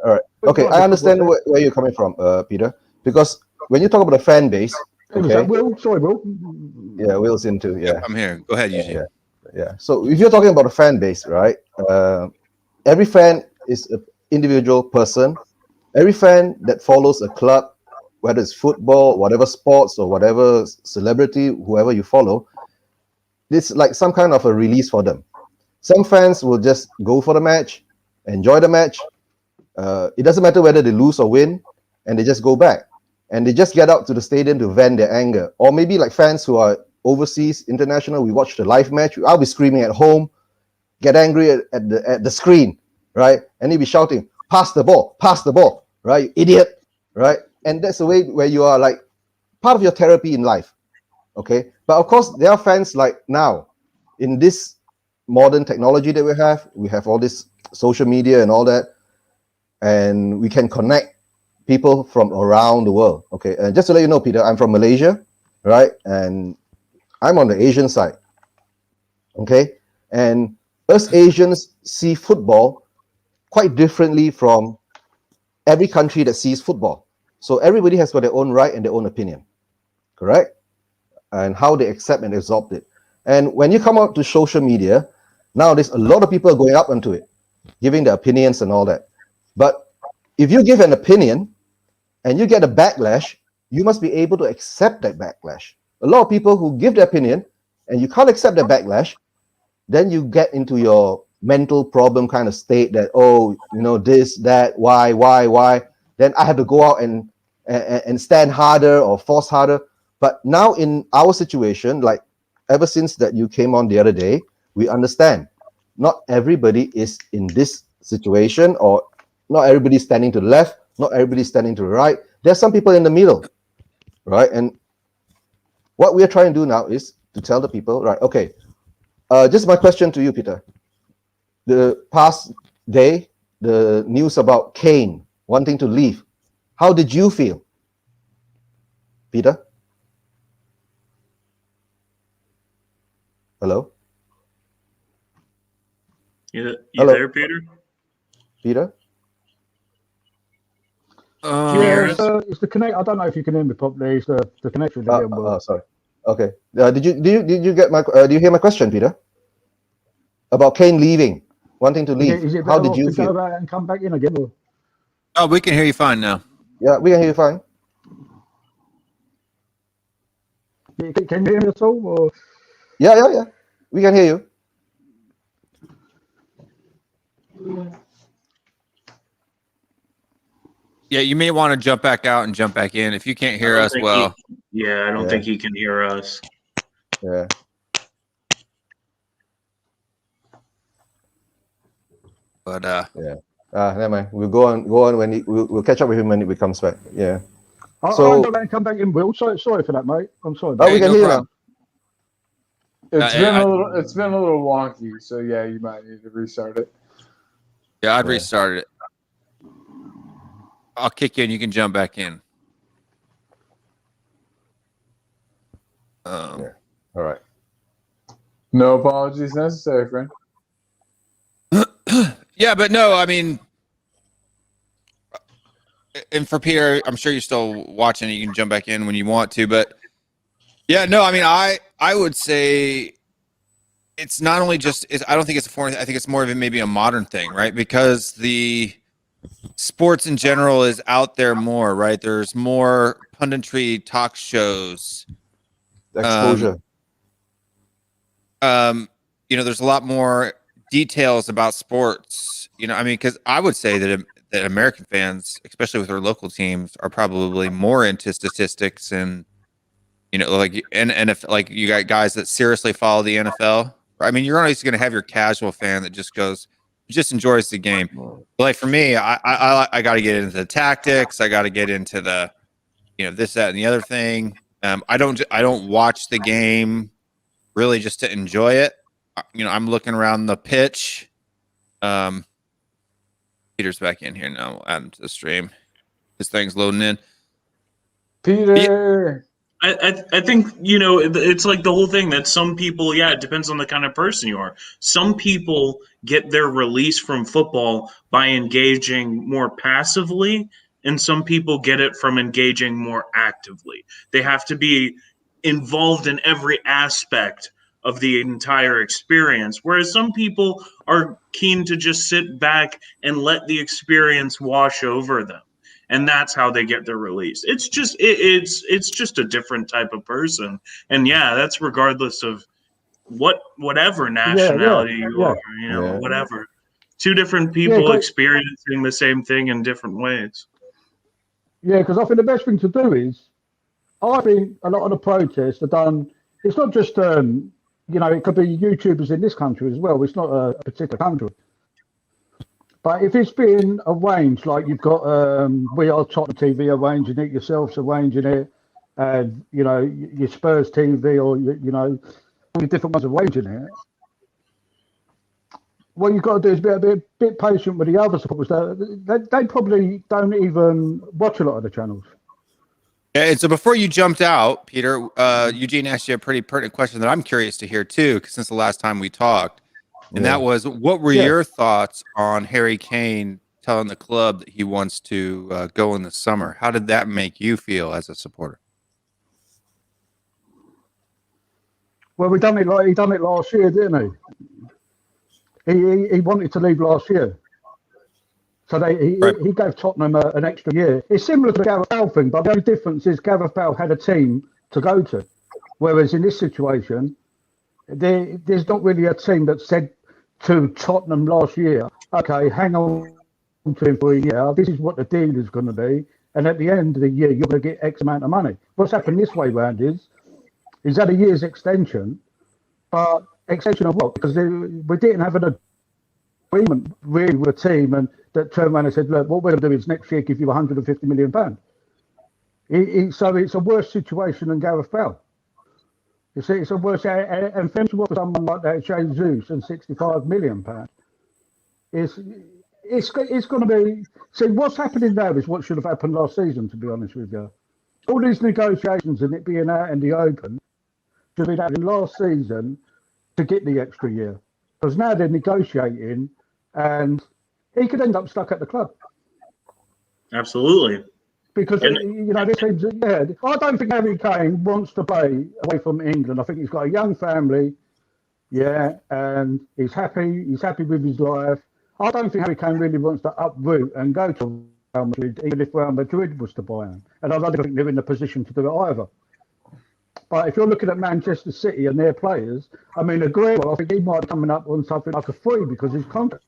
right. Okay, I understand where you're coming from, Peter, because when you talk about the fan base, okay. Will? Sorry, Will. Yeah, Will's into I'm here. Go ahead, Eugene. Yeah. So if you're talking about a fan base, right? Every fan is an individual person. Every fan that follows a club, whether it's football, whatever sports, or whatever celebrity, whoever you follow, it's like some kind of a release for them. Some fans will just go for the match, enjoy the match. It doesn't matter whether they lose or win, and they just go back. And they just get out to the stadium to vent their anger. Or maybe like fans who are overseas, international, we watch the live match. I'll be screaming at home, get angry at the screen, right? And he'll be shouting, pass the ball, right? You idiot, right? And that's the way where you are like part of your therapy in life, okay? But of course, there are fans like now, in this modern technology that we have all this social media and all that, and we can connect people from around the world, okay? And just to let you know, Peter, I'm from Malaysia, right? And I'm on the Asian side, okay? And us Asians see football quite differently from every country that sees football. So everybody has got their own right and their own opinion, correct? And how they accept and absorb it. And when you come out to social media, now there's a lot of people going up onto it, giving their opinions and all that. But if you give an opinion and you get a backlash, you must be able to accept that backlash. A lot of people who give their opinion and you can't accept that backlash, then you get into your mental problem kind of state that, oh, you know, this, that, why? Then I have to go out and stand harder or force harder. But now in our situation, like ever since that you came on the other day, we understand not everybody is in this situation, or not everybody standing to the left, not everybody standing to the right. There's some people in the middle, right? And what we are trying to do now is to tell the people, right, okay, just my question to you, Peter. The past day, the news about Kane wanting to leave, how did you feel, Peter? Hello? You Hello? there, Peter? Peter? Yeah, it's the connect. I don't know if you can hear me properly. It's the connection. Sorry. Okay. Did you get my? Do you hear my question, Peter? About Kane leaving, wanting to leave. Is it How better did off you to feel? go out and come back in again? Or? Oh, we can hear you fine now. Yeah, we can hear you fine. Can you hear me at all? Or? Yeah. We can hear you. Yeah, you may want to jump back out and jump back in if you can't hear us well. I don't think he can hear us. Yeah. But Never mind. We'll go on when we'll catch up with him when he comes back. Yeah. I'll come back in, Will. Sorry for that, mate. I'm sorry. We can hear you now. It's been a little wonky, so yeah, you might need to restart it. Yeah, I'd restart it. I'll kick you and you can jump back in. All right. No apologies necessary, friend. Yeah, but no, I mean, and for Peter, I'm sure you're still watching. You can jump back in when you want to, but yeah, no, I mean, I would say it's not only just. I don't think it's a foreign. I think it's more of maybe a modern thing, right? Because the sports in general is out there more, right? There's more punditry, talk shows, Exposure. There's a lot more details about sports. I mean, because I would say that American fans, especially with their local teams, are probably more into statistics and and if like you got guys that seriously follow the NFL. I mean, you're always going to have your casual fan that just enjoys the game. But like for me, I got to get into the tactics. I got to get into the, this, that, and the other thing. I don't watch the game really just to enjoy it. I'm looking around the pitch. Peter's back in here now. We'll add him to the stream. This thing's loading in. Peter. I think, it's like the whole thing that some people, it depends on the kind of person you are. Some people get their release from football by engaging more passively, and some people get it from engaging more actively. They have to be involved in every aspect of the entire experience, whereas some people are keen to just sit back and let the experience wash over them. And that's how they get their release. It's just it's just a different type of person, and that's regardless of whatever nationality you are, whatever. Two different people experiencing the same thing in different ways. Yeah, because I think the best thing to do is, I think a lot of the protests are done. It's not just it could be YouTubers in this country as well. It's not a particular country. But if it's been arranged, like you've got We Are Tottenham TV arranging it, yourselves arranging it, and your Spurs TV or all the different ones arranging it, what you've got to do is be a bit patient with the other supporters. They probably don't even watch a lot of the channels. Yeah, and so before you jumped out, Peter, Eugene asked you a pretty pertinent question that I'm curious to hear too, since the last time we talked. And that was, what were your thoughts on Harry Kane telling the club that he wants to go in the summer? How did that make you feel as a supporter? Well, he done it last year, didn't he? He wanted to leave last year, so he gave Tottenham an extra year. It's similar to the Gareth Bale thing, but the only difference is Gareth Bale had a team to go to, whereas in this situation, there's not really a team that said to Tottenham last year, okay, hang on to him for a year. This is what the deal is going to be, and at the end of the year, you're going to get X amount of money. What's happened this way round is that a year's extension, but extension of what? Because we didn't have an agreement really with a team, and that turned around and said, look, what we're going to do is next year give you £150 million. So it's a worse situation than Gareth Bale. You see, it's a worse, and for someone like that, Jesus, and £65 million, it's going to be. See, what's happening now is what should have happened last season. To be honest with you, all these negotiations and it being out in the open should have been happening last season to get the extra year. Because now they're negotiating, and he could end up stuck at the club. Absolutely. Because this seems, I don't think Harry Kane wants to play away from England. I think he's got a young family, and he's happy. He's happy with his life. I don't think Harry Kane really wants to uproot and go to Real Madrid, even if Real Madrid was to buy him. And I don't think they're in the position to do it either. But if you're looking at Manchester City and their players, I mean, Aguero, I think he might be coming up on something like a free because his contract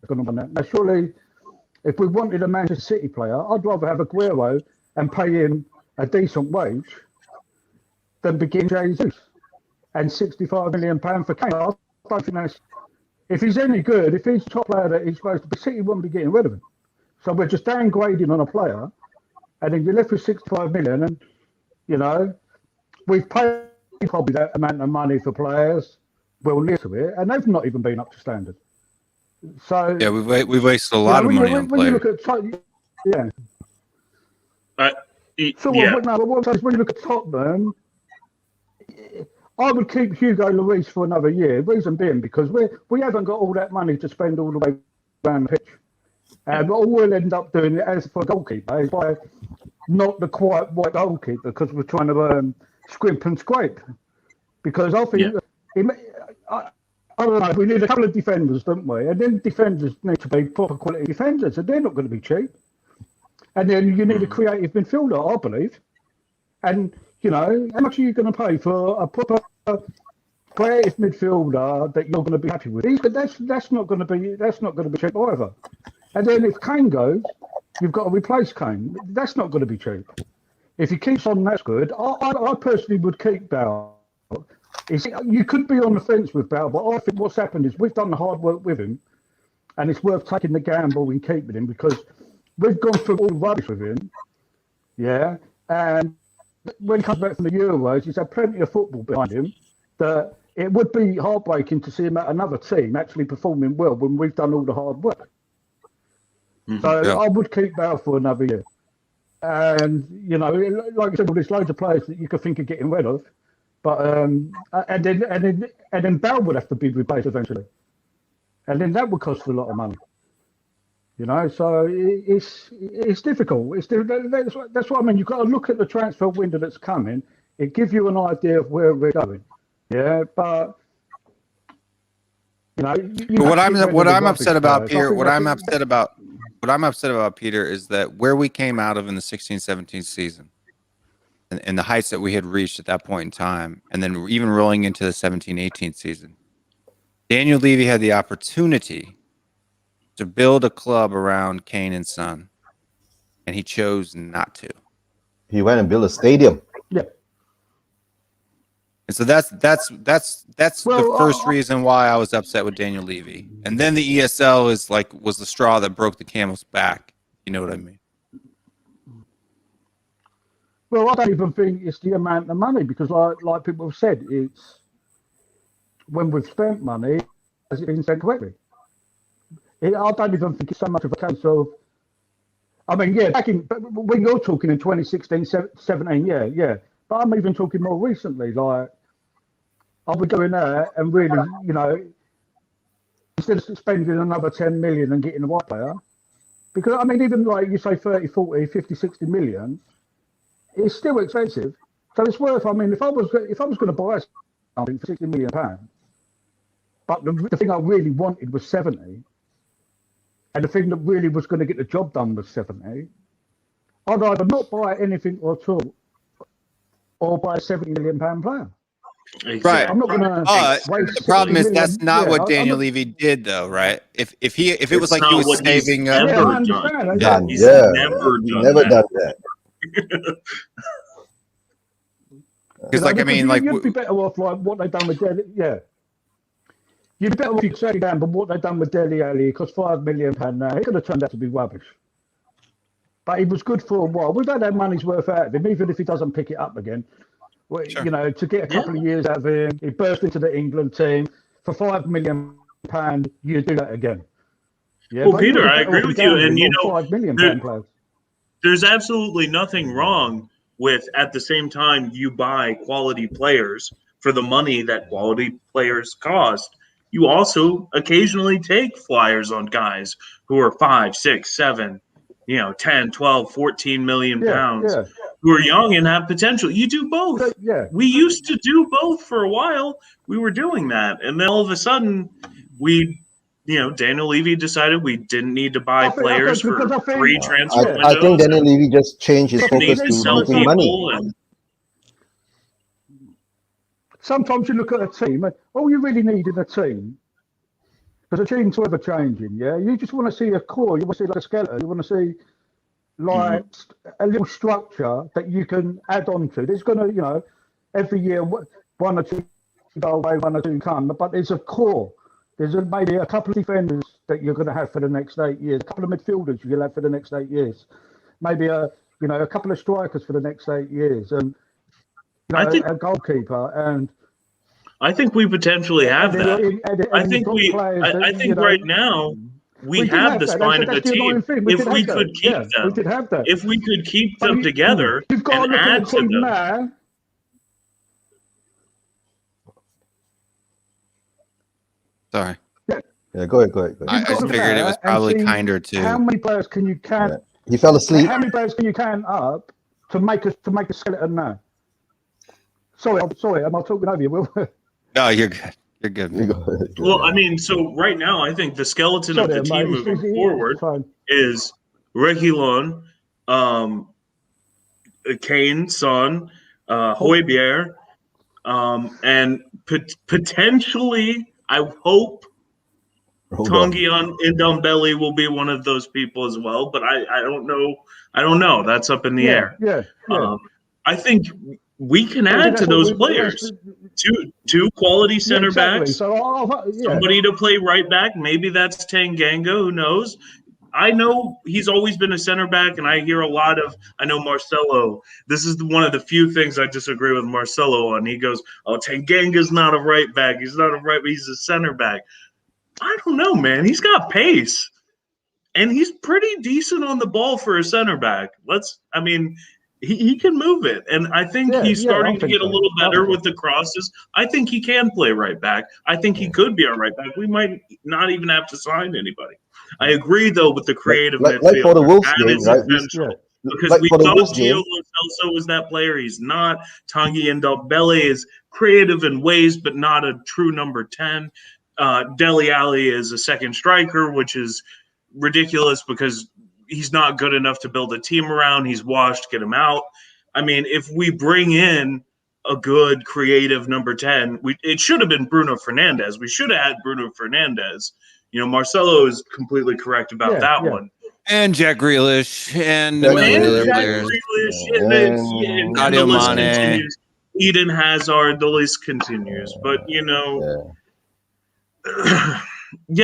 is going to run out. Now, surely, if we wanted a Manchester City player, I'd rather have Aguero and pay him a decent wage than begin Jesus and £65 million for Kane. I don't think that's. If he's any good, if he's top player that he's supposed to be, City wouldn't be getting rid of him. So we're just downgrading on a player, and then you're left with 65 million, and we've paid probably that amount of money for players, well near to it, and they've not even been up to standard. So yeah, we've wasted a lot of money on players. You look at when you look at Tottenham, I would keep Hugo Lloris for another year. Reason being because we haven't got all that money to spend all the way around the pitch. But all we'll end up doing as for a goalkeeper is by not the quite right goalkeeper because we're trying to scrimp and scrape. Because I think I don't know, we need a couple of defenders, don't we? And then defenders need to be proper quality defenders, and they're not going to be cheap. And then you need a creative midfielder, I believe. And how much are you going to pay for a proper creative midfielder that you're going to be happy with? That's not going to be cheap either. And then if Kane goes, you've got to replace Kane. That's not going to be cheap. If he keeps on, that's good. I personally would keep Bale. You could be on the fence with Bale, but I think what's happened is we've done the hard work with him, and it's worth taking the gamble and keeping him because we've gone through all the rubbish with him. Yeah, and when he comes back from the Euros, he's had plenty of football behind him. That it would be heartbreaking to see him at another team actually performing well when we've done all the hard work. So I would keep Bale for another year. And like you said, there's loads of players that you could think of getting rid of, but and then Bale would have to be replaced eventually, and then that would cost a lot of money. So it's difficult. That's what I mean. You've got to look at the transfer window that's coming. It gives you an idea of where we're going. Yeah, but what I'm upset about, Peter, what I'm upset about, Peter, is that where we came out of in the 16-17 season and the heights that we had reached at that point in time, and then even rolling into the 17-18 season, Daniel Levy had the opportunity to build a club around Kane and Son, and he chose not to. He went and built a stadium. Yeah. And so that's the first reason why I was upset with Daniel Levy. And then the ESL was the straw that broke the camel's back. You know what I mean? Well, I don't even think it's the amount of money because, like people have said, it's when we've spent money, has it been spent correctly? I don't even think it's so much of a case of. I mean, back when you're talking in 2016, 17, yeah. But I'm even talking more recently, like I would go in there and really, instead of spending another 10 million and getting the right player, because I mean, even like you say 30, 40, 50, 60 million, it's still expensive. So it's worth, I mean, if I was going to buy something for £60 million, but the thing I really wanted was 70, and the thing that really was going to get the job done was 70, I'd either not buy anything at all, or buy a £70 million player. Exactly. Right. I'm not going to. The problem is that's not what Daniel Levy did, though, right? If it was like he was saving up. Never He's done that. Because, like, I mean, like, you'd be better off like what they've done with Dele. Yeah. You'd be better off if you say down, but what they've done with Dele Alli, it cost £5 million now. It could have turned out to be rubbish. But he was good for a while. We've had our money's worth out of him, even if he doesn't pick it up again. Well, sure. To get a couple of years out of him, he burst into the England team for £5 million. You do that again. Yeah, Well, Peter, I agree with you, and £5 million players. There's absolutely nothing wrong with, at the same time, you buy quality players for the money that quality players cost. You also occasionally take flyers on guys who are 5, 6, 7, 10, 12, 14 million pounds, who are young and have potential. You do both. We used to do both for a while. We were doing that. And then all of a sudden, Daniel Levy decided we didn't need to buy players for free transfer windows. I think Daniel Levy just changed his focus to making money. Sometimes you look at a team, and all you really need in a team, because a team's ever changing, you just want to see a core, you want to see like a skeleton, you want to see like a little structure that you can add on to. There's going to, every year, one or two go away, one or two come, but there's a core. There's maybe a couple of defenders that you're going to have for the next 8 years, a couple of midfielders you'll have for the next 8 years, maybe a couple of strikers for the next 8 years, and a goalkeeper. And I think we potentially have that. I think right now we have the spine of the team. If we could keep them, we could have that. If we could keep them together and add to them. Now, Sorry. Yeah, go ahead. I just figured it was probably kinder to. How many players can you can? He fell asleep. How many players can you can up to make a skeleton now? Sorry. Am I talking over you, Will? No, you're good. You're good. Well, I mean, so right now, I think the skeleton of the team moving forward is Reguilon, Kane, Son, Højbjerg, and potentially, I hope Tanguy Ndombele will be one of those people as well, but I don't know. I don't know. That's up in the air. I think we can add to those players. Two quality center backs. Somebody to play right back. Maybe that's Tanganga. Who knows? I know he's always been a center back, and I hear a lot of. I know Marcelo. This is one of the few things I disagree with Marcelo on. He goes, "Oh, Tanganga's not a right back. He's not a right. He's a center back." I don't know, man. He's got pace, and he's pretty decent on the ball for a center back. He can move it, and I think he's starting to get a little better with the crosses. I think he can play right back. I think he could be a right back. We might not even have to sign anybody. I agree, though, with the creative midfield. Like for the Wolves game, right? Because we thought Gio Lo Celso was that player. He's not. Tanguy Ndombele is creative in ways, but not a true number 10. Dele Alli is a second striker, which is ridiculous because he's not good enough to build a team around. He's washed, get him out. I mean, if we bring in a good creative number 10, it should have been Bruno Fernandes. We should have had Bruno Fernandes. Marcelo is completely correct about that one. And Jack Grealish and Jack Grealish, and the list continues. Eden Hazard, the list continues. But,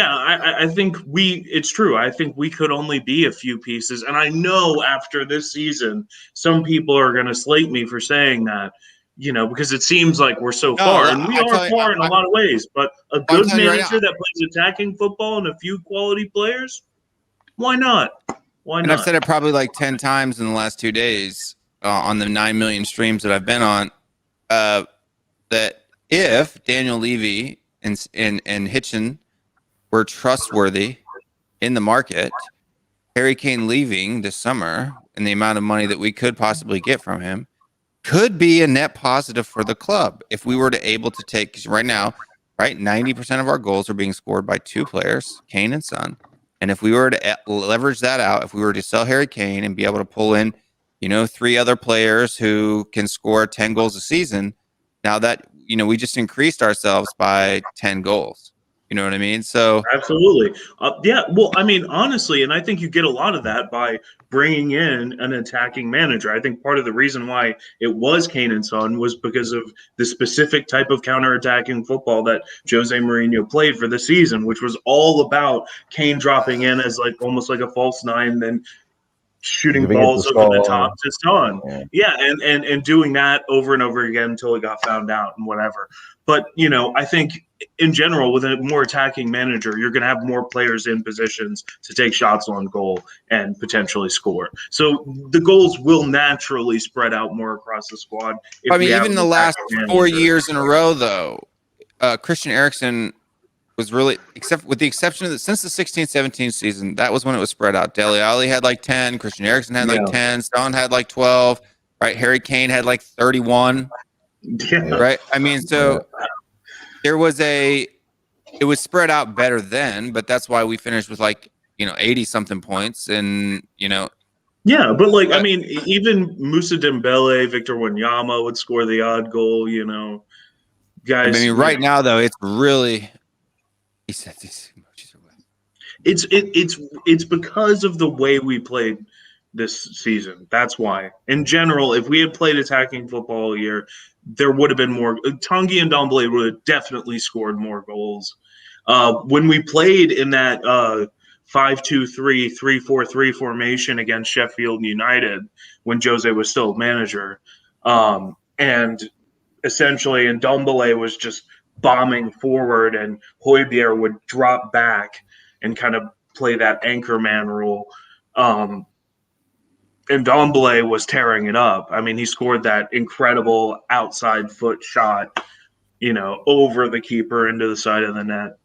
I think it's true. I think we could only be a few pieces. And I know after this season, some people are going to slate me for saying that, because it seems like we're so far. And we are far in a lot of ways. But a good manager that plays attacking football and a few quality players, why not? Why not? And I've said it probably like 10 times in the last 2 days on the 9 million streams that I've been on, that if Daniel Levy and Hitchen were trustworthy in the market, Harry Kane leaving this summer and the amount of money that we could possibly get from him could be a net positive for the club if we were to able to take, because right now, 90% of our goals are being scored by 2 players, Kane and Son. And if we were to leverage that out, if we were to sell Harry Kane and be able to pull in, 3 other players who can score 10 goals a season, now that, we just increased ourselves by 10 goals. You know what I mean? So absolutely. Well, I mean, honestly, and I think you get a lot of that by bringing in an attacking manager. I think part of the reason why it was Kane and Son was because of the specific type of counterattacking football that Jose Mourinho played for the season, which was all about Kane dropping in as almost like a false 9, then shooting Giving it balls to over the Son. top to Son. Yeah, and doing that over and over again until it got found out and whatever. But, you know, I think in general, with a more attacking manager, you're going to have more players in positions to take shots on goal and potentially score. So the goals will naturally spread out more across the squad. If I mean, we have even an the last attacking 4 manager. years in a row, though, Christian Eriksen was really, with the exception of since the 16-17 season, that was when it was spread out. Dele Alli had like 10, Christian Eriksen had like 10, Son had like 12, right? Harry Kane had like 31, right? I mean, so it was spread out better then, but that's why we finished with like, you know, 80 something points, and you know. Yeah, but like, I mean, even Moussa Dembele, Victor Wanyama would score the odd goal, you know. Guys, I mean, right now though, it's really. He said these emojis are wet. It's because of the way we played this season. That's why. In general, if we had played attacking football all year, there would have been more. Tanguy and Ndombele would have definitely scored more goals. When we played in that 5-2-3, 3-4-3 formation against Sheffield United, when Jose was still manager, and essentially, Ndombele was just bombing forward, and Højbjerg would drop back and kind of play that anchor man role. And Ndombele was tearing it up. I mean, he scored that incredible outside foot shot, you know, over the keeper into the side of the net.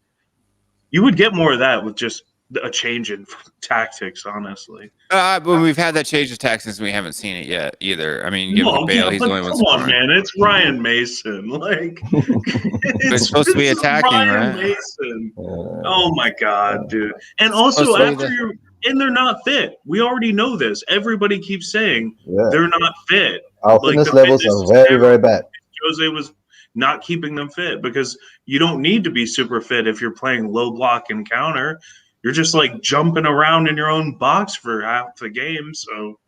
You would get more of that with just a change in tactics, honestly. But we've had that change of tactics and we haven't seen it yet either. I mean, give it to Bale, he's the only one scoring. Come on, man, it's Ryan Mason. Like, it's supposed to be attacking, Ryan right? Mason. Oh my God, dude! And also, and they're not fit. We already know this. Everybody keeps saying they're not fit. Our fitness levels are very, very bad. Jose was not keeping them fit because you don't need to be super fit if you're playing low block and counter. You're just like jumping around in your own box for half the game. So,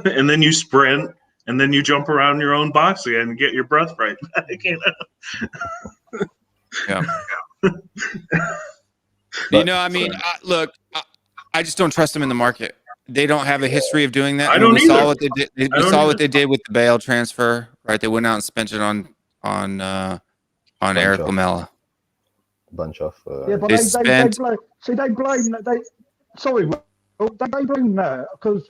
and then you sprint and then you jump around your own box again and get your breath right back. You know? Yeah. You know, I mean, look, I just don't trust them in the market. They don't have a history of doing that. I don't we either. saw what they did. We saw what they did with the Bale transfer, right? They went out and spent it on Eric Lamela. Bunch of yeah, but they blame that. Sorry, they blame that because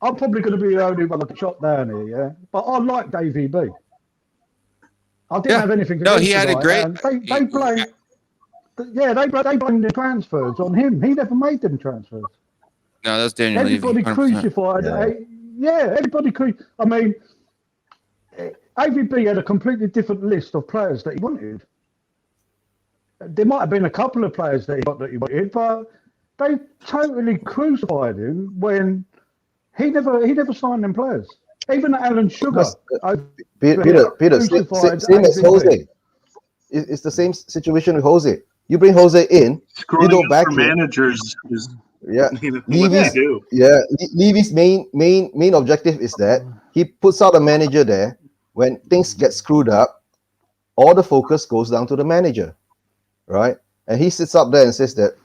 I'm probably going to be the only one that shot down here, yeah. But I like Davey B. I didn't have anything. No, he had a great. They blame. Yeah, they blame the transfers on him. He never made them transfers. No, that's Daniel Levy. Everybody crucified. Everybody crucified. I mean, AVB had a completely different list of players that he wanted. There might have been a couple of players that he wanted, but they totally crucified him when he never signed them players. Even Alan Sugar. Peter, same as Jose. It's the same situation with Jose. You bring Jose in, you don't back him. Managers is Levy's main objective is that he puts out a manager there. When things get screwed up, all the focus goes down to the manager. Right, and he sits up there and says that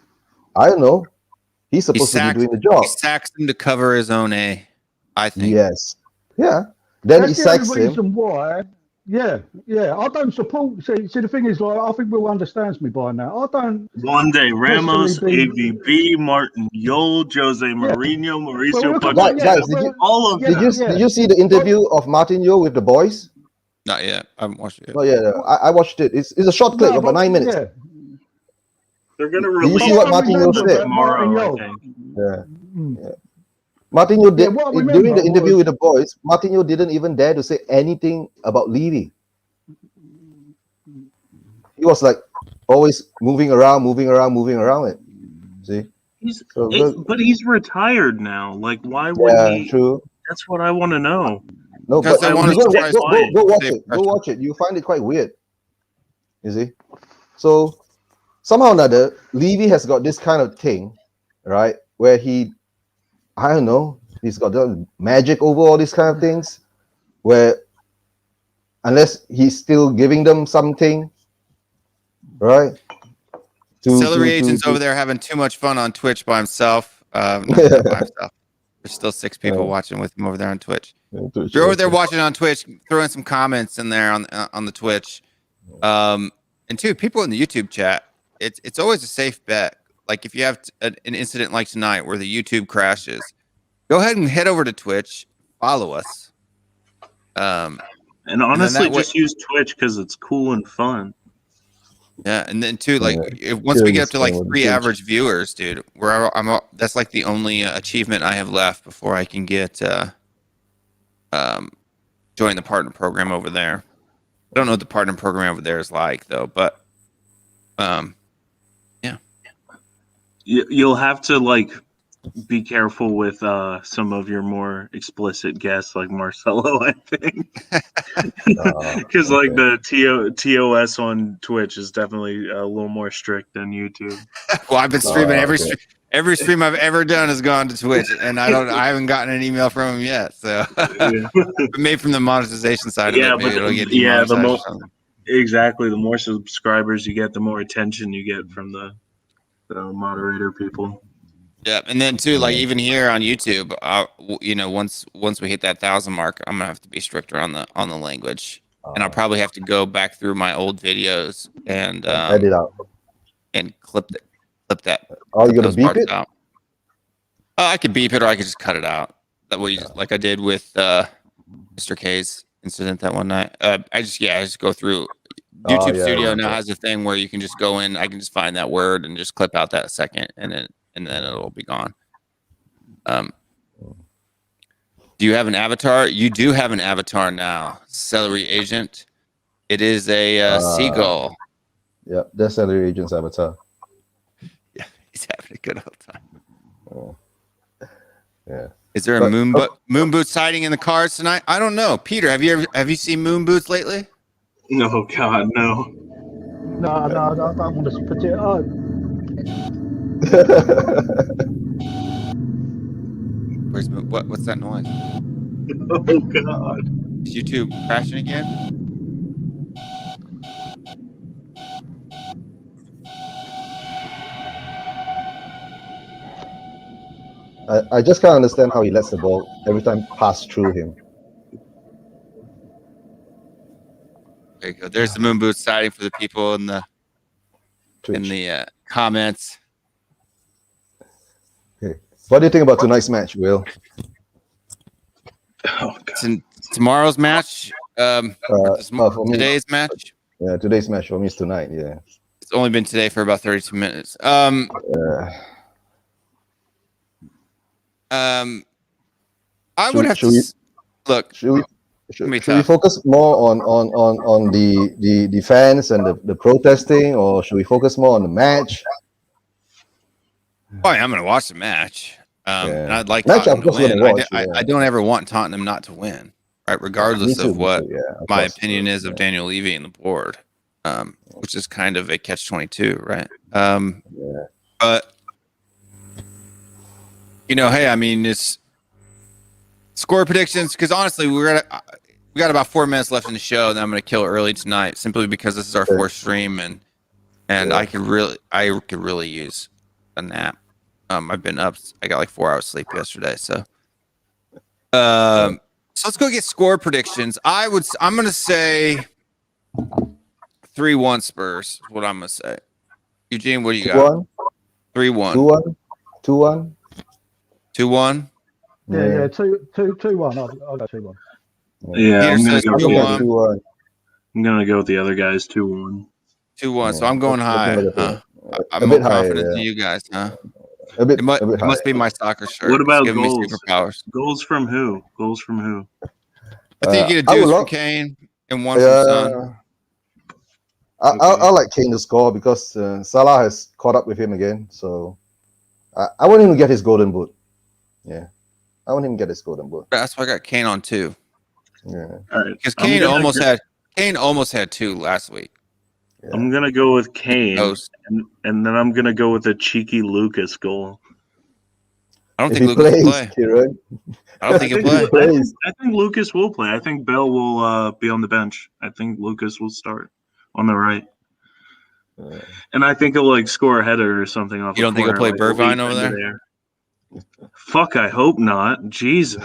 I don't know. He's supposed to be doing the job. He sacks him to cover his own A. I think. Yes. Yeah. Then That's he sacks the only him. reason why. Yeah. I don't support. See, the thing is, like, I think Will understands me by now. I don't. One day, Ramos, AVB, Martin Yol, Jose Mourinho, Mauricio Pochettino. Did you see the interview of Martin Yol with the boys? Not yet. I haven't watched it yet. Oh yeah, I watched it. It's a short clip, about 9 minutes. Yeah. They're going to release. You see what Martinho said tomorrow, I think. Yeah. Martinho did during the interview with the boys. Martinho didn't even dare to say anything about leaving. He was like always moving around it. See, but he's retired now. Like, why would he? True. That's what I want to know. No, but I go watch it. Go watch it. You find it quite weird. You see, so. Somehow or another, Levy has got this kind of thing, right? Where he's got the magic over all these kind of things, where unless he's still giving them something, right? Celery agent's over there having too much fun on Twitch by himself. Not by himself. There's still 6 people watching with him over there on Twitch. Twitch, If you're over there watching on Twitch, throw in some comments in there on the Twitch. And 2, people in the YouTube chat. It's always a safe bet. Like if you have an incident like tonight where the YouTube crashes, go ahead and head over to Twitch, follow us. And honestly, just use Twitch because it's cool and fun. Yeah, and then too, like once we get up to like 3 average viewers, dude, that's like the only achievement I have left before I can get join the partner program over there. I don't know what the partner program over there is like though, but yeah, you'll have to like be careful with some of your more explicit guests, like Marcelo, I think, because like the TOS on Twitch is definitely a little more strict than YouTube. Well, I've been streaming every stream I've ever done has gone to Twitch, and I haven't gotten an email from him yet. So maybe from the monetization side, of it, maybe it'll get exactly. The more subscribers you get, the more attention you get from the moderator people. Yeah, and then too, like even here on YouTube, once we hit that 1,000 mark, I'm gonna have to be stricter on the language, and I'll probably have to go back through my old videos and edit out and clip that. Oh, you gonna beep it? Out. I could beep it, or I could just cut it out. That way, like I did with Mr. K's incident that one night. I just go through. YouTube Studio now has a thing where you can just go in. I can just find that word and just clip out that second, and then it'll be gone. Do you have an avatar? You do have an avatar now, Celery Agent. It is a seagull. Yep, that's Celery Agent's avatar. Yeah, he's having a good old time. Oh. Yeah. Is there a moon boot sighting in the cars tonight? I don't know. Peter, have you seen moon boots lately? No, God, no. No, I don't want to put it on. What's that noise? Oh God! Is YouTube crashing again? I just can't understand how he lets the ball every time pass through him. There you go. There's the moon boot sighting for the people in the comments. Okay. What do you think about tonight's match, Will? Oh, God. Tomorrow's match? Today's match? Yeah, today's match for me is tonight, yeah. It's only been today for about 32 minutes. I would have to look. Should we focus more on the fans and the protesting, or should we focus more on the match? Oh, yeah, I'm going to watch the match. And I'd like match Tottenham to win. Watch, I don't ever want Tottenham not to win, right? Regardless of what my opinion is of Daniel Levy and the board, which is kind of a catch-22, right? But hey, I mean, it's score predictions, because honestly, we got about 4 minutes left in the show, and then I'm going to kill early tonight simply because this is our 4th stream, and I could really use a nap. I've been up. I got like 4 hours sleep yesterday, so let's go get score predictions. I'm going to say 3-1 Spurs. Is what I'm going to say. Eugene, what do you got? 3-1. 2-1. 2-1. Yeah, 2-1. I'll go 2-1. Yeah, I'm gonna go with the other guys 2-1. 2-1. So I'm going high. I'm more confident than you guys, huh? It must be my soccer shirt. What about giving goals? Me superpowers. Goals from who? I think you get a deuce from Kane and one from Son. I like Kane to score because Salah has caught up with him again. So I want him to get his golden boot. Yeah, I want him to get his golden boot. That's why I got Kane on 2. Yeah, because Kane almost had 2 last week. Yeah. I'm gonna go with Kane, and then I'm gonna go with a cheeky Lucas goal. I don't think Lucas will play. Kieran. I don't think he'll play. I think Lucas will play. I think Bell will be on the bench. I think Lucas will start on the right. And I think he'll score a header or something off. You don't think he'll play Bergwijn over there? Fuck, I hope not. Jesus.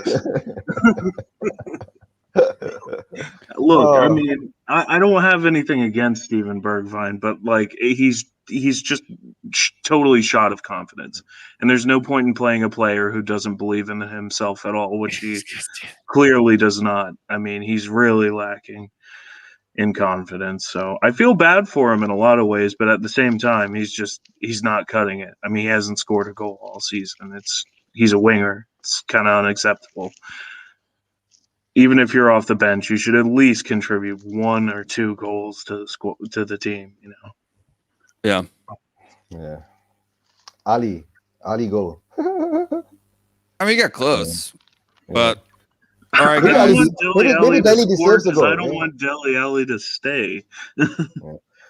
Look, I mean, I don't have anything against Steven Bergwijn, but like he's just totally shot of confidence, and there's no point in playing a player who doesn't believe in himself at all, which he clearly does not. I mean, he's really lacking in confidence. So I feel bad for him in a lot of ways, but at the same time, he's not cutting it. I mean, he hasn't scored a goal all season. He's a winger. It's kind of unacceptable. Even if you're off the bench, you should at least contribute 1 or 2 goals to the team. You know. Yeah. Yeah. Ali goal. I mean, he got close, but all right, I guys. don't want Dele Maybe Alli Dele to score deserves the because I goal, don't yeah. want Dele Alli to stay.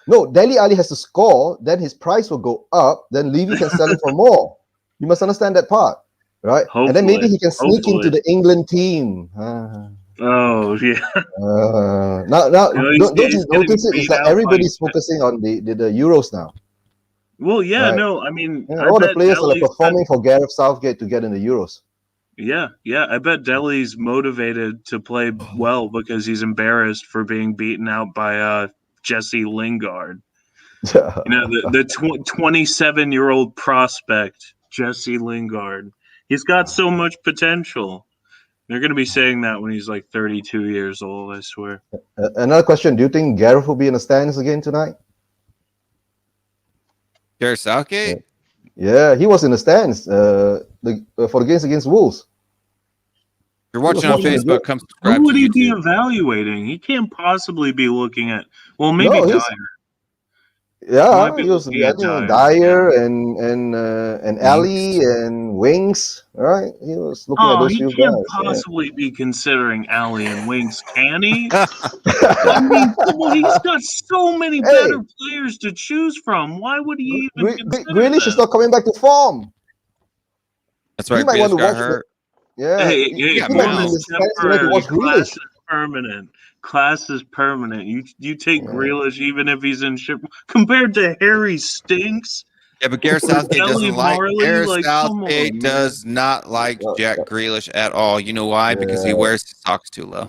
No, Dele Alli has to score, then his price will go up, then Levy can sell it for more. You must understand that part, right? And then maybe he can sneak into the England team. Oh, yeah. Now, don't he's you getting notice it? It's beat like out everybody's by- focusing on the Euros now. Well, yeah, Right. no, I mean, Yeah, I all the bet players are like Dele's performing for Gareth Southgate to get in the Euros. Yeah, I bet Dele's motivated to play well because he's embarrassed for being beaten out by Jesse Lingard. You know, the 27-year-old prospect, Jesse Lingard. He's got so much potential. They're going to be saying that when he's like 32 years old, I swear. Another question: do you think Gareth will be in the stands again tonight? Gareth Southgate? Yeah, he was in the stands for the games against Wolves. If you're watching on Facebook, come subscribe Who would to he be YouTube. evaluating? He can't possibly be looking at. Well, maybe No, Dyer. Yeah, Might be he was looking at Dyer and Ali and Wings, right? He was looking at Oh, those he few can't guys. possibly be considering Ali and Winks, can he? I mean, well, he's got so many better players to choose from. Why would he even consider Grealish that? is not coming back to form. That's right. He might want Grealish to got watch hurt. Hey, he got might be in mouthed. the stands tonight to watch Class Grealish. is permanent. Class is permanent. You take Grealish even if he's in ship compared to Harry Stinks. Yeah, but Gareth Southgate Kelly doesn't like Marley, Gareth like, come Southgate on, does not like Jack Grealish at all. You know why? Because he wears his socks too low.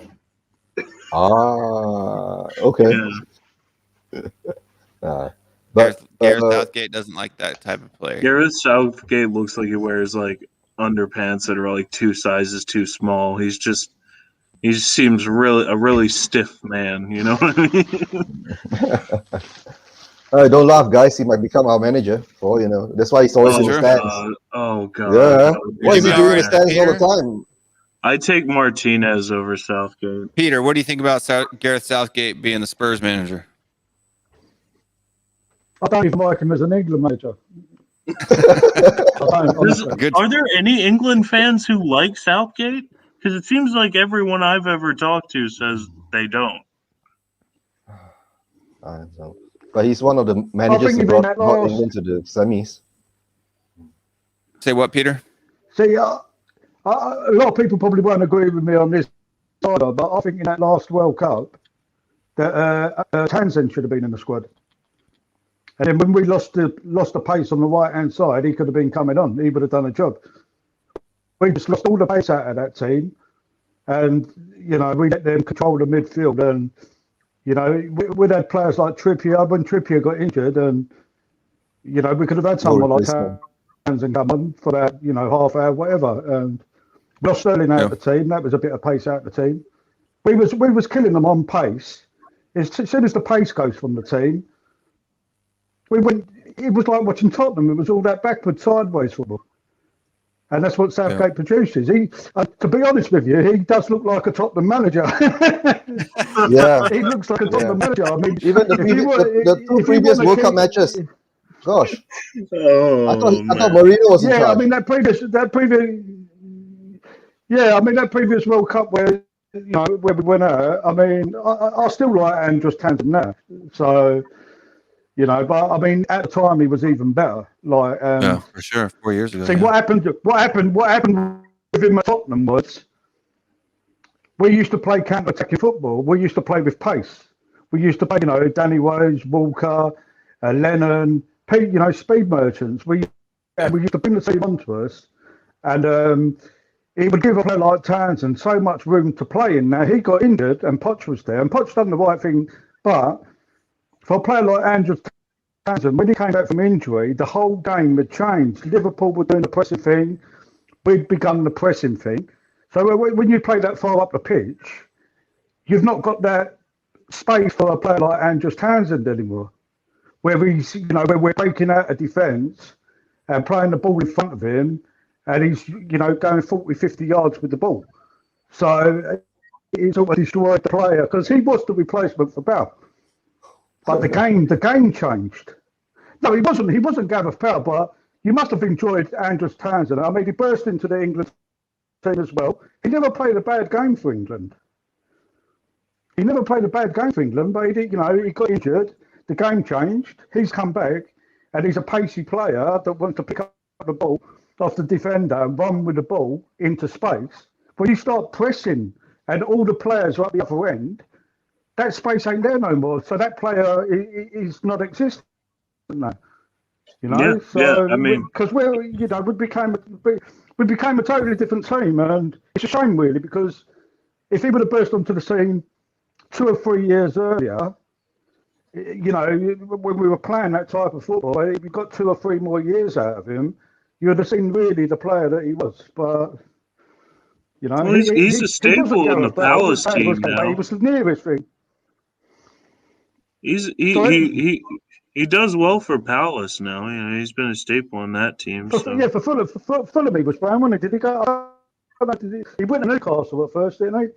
Okay. Gareth Southgate doesn't like that type of player. Gareth Southgate looks like he wears like underpants that are like 2 sizes too small. He just seems a really stiff man. You know what I mean? Don't laugh, guys. He might become our manager. For that's why he's always in the stands. Oh god. Yeah. What is he doing in the Alright, stands all the time? I take Martinez over Southgate. Peter, what do you think about Gareth Southgate being the Spurs manager? I don't even like him as an England manager. Are there any England fans who like Southgate? Because it seems like everyone I've ever talked to says they don't. But he's one of the managers who brought England to the semis. Say what, Peter? See, a lot of people probably won't agree with me on this, but I think in that last World Cup, that Townsend should have been in the squad. And then when we lost the pace on the right-hand side, he could have been coming on. He would have done a job. We just lost all the pace out of that team. And, we let them control the midfield. And, we'd had players like Trippier. When Trippier got injured, and, we could have had someone like Townsend come on for that, half hour, whatever. And we lost Sterling out of the team. That was a bit of pace out of the team. We was killing them on pace. As soon as the pace goes from the team, it was like watching Tottenham. It was all that backward, sideways football. And that's what Southgate produces. To be honest with you, he does look like a Tottenham manager. Yeah. He looks like a Tottenham manager. I mean, even the 2 previous World Cup matches. Gosh. I thought Mourinho was in charge. I mean that previous World Cup where we went out. I mean, I still like Andros Townsend now. So, but I mean, at the time he was even better. Like, yeah, for sure. 4 years ago. See what happened with him at Tottenham was we used to play counter-attacking football. We used to play with pace. We used to play, Danny Rose, Walker, Lennon, speed merchants. We used to bring the team onto us, And he would give a player like Townsend so much room to play in. Now, he got injured and Poch was there, and Poch done the right thing. But for a player like Andrew Townsend, when he came back from injury, the whole game had changed. Liverpool were doing the pressing thing. We'd begun the pressing thing. So when you play that far up the pitch, you've not got that space for a player like Andrew Townsend anymore, where where we're breaking out a defence and playing the ball in front of him, and he's, going 40, 50 yards with the ball. So it's sort of destroyed the player, because he was the replacement for Bell. But the game changed. No, he wasn't Gareth Bale, but you must have enjoyed Andrew Townsend. I mean, he burst into the England team as well. He never played a bad game for England. He never played a bad game for England, but he did, he got injured. The game changed. He's come back, and he's a pacey player that wants to pick up the ball off the defender and run with the ball into space. When you start pressing and all the players are at the other end, that space ain't there no more. So that player is not existent now. I mean, because we became a totally different team, and it's a shame really, because if he would have burst onto the scene 2 or 3 years earlier, when we were playing that type of football, if you got 2 or 3 more years out of him, you would have seen really the player that he was. But he's a staple in the Palace team now. He was the nearest thing. He does well for Palace now. He's been a staple in that team. For Fulham he was playing, wasn't he? Did he go? He went to Newcastle at first, didn't he?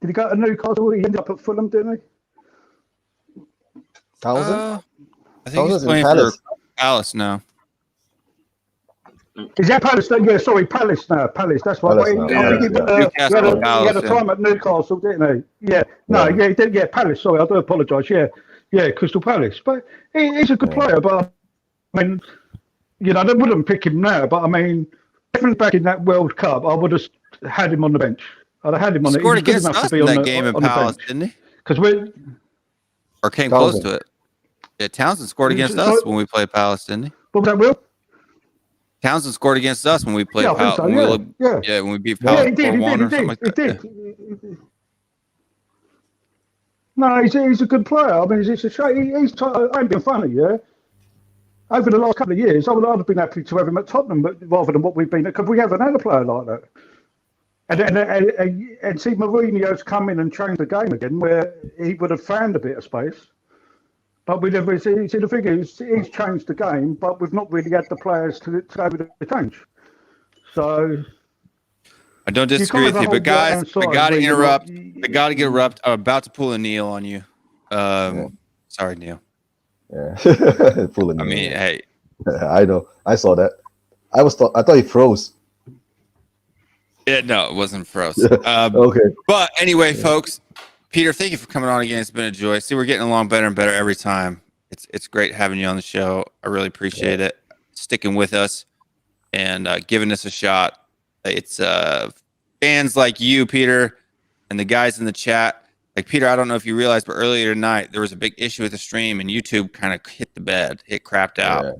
Did he go to Newcastle? He ended up at Fulham, didn't he? Townsend? I think he's playing for Palace now. Is that Palace? Yeah, sorry, Palace now. Palace, that's right. He had a time at Newcastle, didn't he? Yeah. No, yeah, he did. Yeah, Palace. Sorry, I do apologise. Yeah, Crystal Palace. But he's a good player. But I mean, they wouldn't pick him now. But I mean, definitely back in that World Cup, I would have had him on the bench. I'd have had him on. Scored against us in that game in Palace, didn't he? Or came close to it. Yeah, Townsend scored against us when we played Palace, didn't he? What was that, Will? Townsend scored against us when we played Palace. So, when we beat Palace. Yeah, he did. No, he's a good player. I mean, it's a shame. I ain't been funny, yeah. Over the last couple of years, I'd have been happy to have him at Tottenham, rather than what we've been at, because we haven't had a player like that. And see, Mourinho's come in and changed the game again, where he would have found a bit of space. But we never see the thing is, he's changed the game, but we've not really had the players to go with the change. So I don't disagree with you, but guys, I gotta interrupt. I'm about to pull a Neil on you. Sorry, Neil. Yeah, pull a Neil. I mean, hey, I know. I saw that. I thought he froze. Yeah, no, it wasn't froze. Okay. But anyway, folks, Peter, thank you for coming on again. It's been a joy. See, we're getting along better and better every time. It's great having you on the show. I really appreciate it. Sticking with us and giving us a shot. It's fans like you, Peter, and the guys in the chat. Like, Peter, I don't know if you realized, but earlier tonight, there was a big issue with the stream, and YouTube kind of hit the bed. It crapped out. Yeah.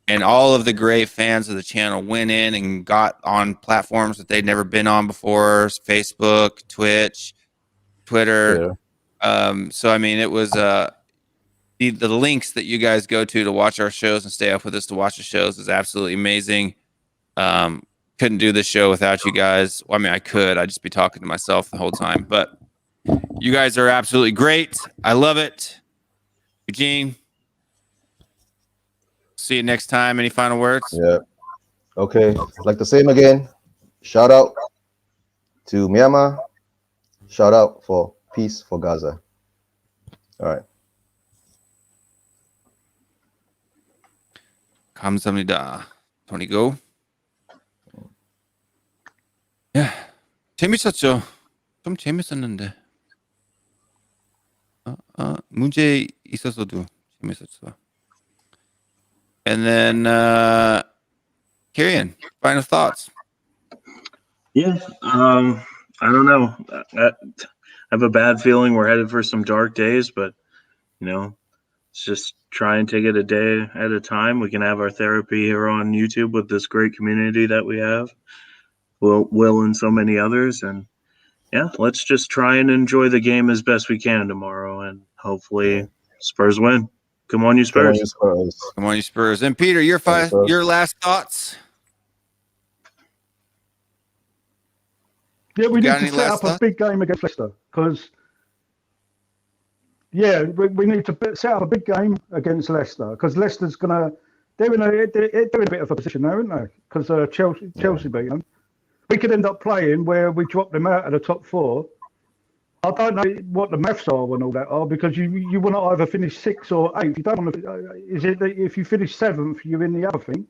And all of the great fans of the channel went in and got on platforms that they'd never been on before, Facebook, Twitch, Twitter. Yeah. So, I mean, it was the links that you guys go to watch our shows and stay up with us to watch the shows is absolutely amazing. Couldn't do this show without you guys. Well, I mean, I could. I'd just be talking to myself the whole time. But you guys are absolutely great. I love it. Eugene, see you next time. Any final words? Yeah. Okay. I'd like to say them again. Shout out to Myanmar. Shout out for peace for Gaza. All right. 감사합니다. Tony, go. 야, 재밌었죠. 좀 재밌었는데. 문제 있어서도 재밌었어. And then, Kirian, final thoughts. Yeah, I don't know. I have a bad feeling we're headed for some dark days, but Let's just try and take it a day at a time. We can have our therapy here on YouTube with this great community that we have. Will and so many others. And yeah, let's just try and enjoy the game as best we can tomorrow. And hopefully Spurs win. Come on, you Spurs. Come on, you Spurs. And Peter, your last thoughts? Yeah, we need to set up a big game against Leicester because, yeah, we need to set up a big game against Leicester because Leicester's they're in a bit of a position now, aren't they? Because Chelsea beat them. We could end up playing where we drop them out of the top 4. I don't know what the maths are and all that are because you want to either finish 6th or 8th. You don't want to. Is it that if you finish 7th, you're in the other thing?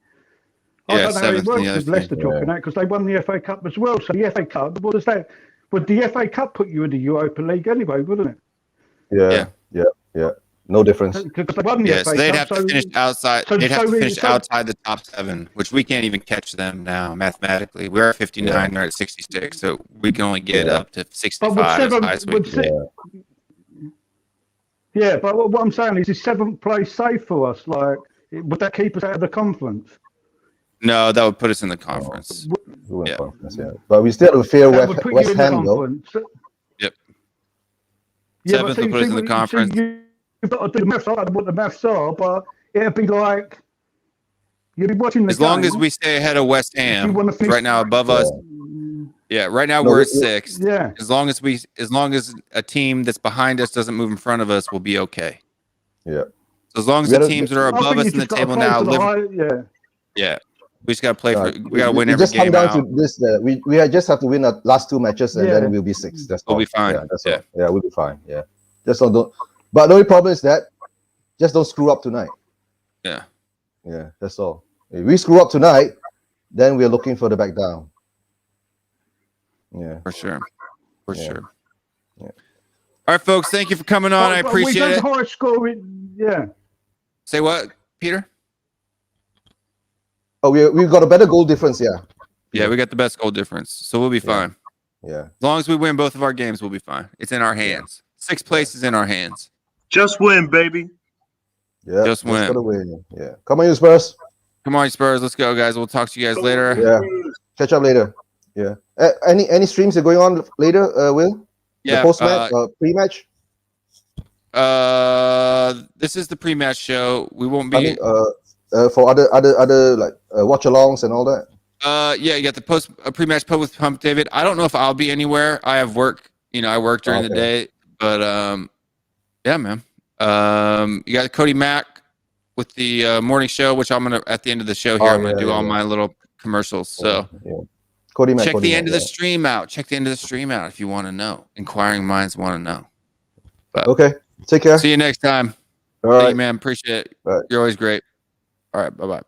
I don't know how it works with Leicester dropping out because they won the FA Cup as well. So the FA Cup, what does that? Would the FA Cup put you in the Europa League anyway, wouldn't it? Yeah. No difference. Because they won the FA So they'd Cup, have to finish outside. They'd have to finish outside the top 7, which we can't even catch them now mathematically. We're at 59, they're at 66, so we can only get up to 65 as high as we can. Yeah, but what I'm saying is 7th place safe for us? Like, would that keep us out of the conference? No, that would put us in the conference. But we still have to fear West Ham, though. Yep. 7th will put us in the conference. You've got to do the maths. I don't know what the maths are, but it'd be like you'll be watching the as long as we stay ahead of West Ham, right now above us. Yeah, right now we're at 6th. Yeah. As long as a team that's behind us doesn't move in front of us, we'll be okay. Yeah. So as long as the teams that are above us in the table now yeah. We just got to play for. We got to win every just game. Come down to this. We just have to win the last 2 matches, and then we'll be 6th. That's all. We'll be fine. Yeah, that's all. Yeah, we'll be fine. Yeah. Just don't. But the only problem is that just don't screw up tonight. Yeah. Yeah, that's all. If we screw up tonight, then we're looking for the back down. Yeah. For sure. Yeah. Yeah. All right, folks. Thank you for coming on. I appreciate it. High score. Say what, Peter? Oh, we've got a better goal difference, Yeah, we got the best goal difference, so we'll be fine. Yeah. As long as we win both of our games, we'll be fine. It's in our hands. 6th place is in our hands. Just win, baby. Yeah. Just win. Yeah. Come on, you Spurs. Come on, you Spurs. Let's go, guys. We'll talk to you guys later. Yeah. Catch up later. Yeah. Any streams are going on later, Will? Yeah. The post-match, pre-match? This is the pre-match show. We won't be for other like watch-alongs and all that. Yeah, you got the pre-match pub with Pump David. I don't know if I'll be anywhere. I have work. I work during the day. But yeah, man. You got Cody Mack with the morning show, which I'm gonna at the end of the show here. I'm gonna do all my little commercials. So Cody Mack, check the end of the stream out. Check the end of the stream out if you want to know. Inquiring minds want to know. But okay, take care. See you next time. All right, thank you, man. Appreciate it. Right. You're always great. All right, bye.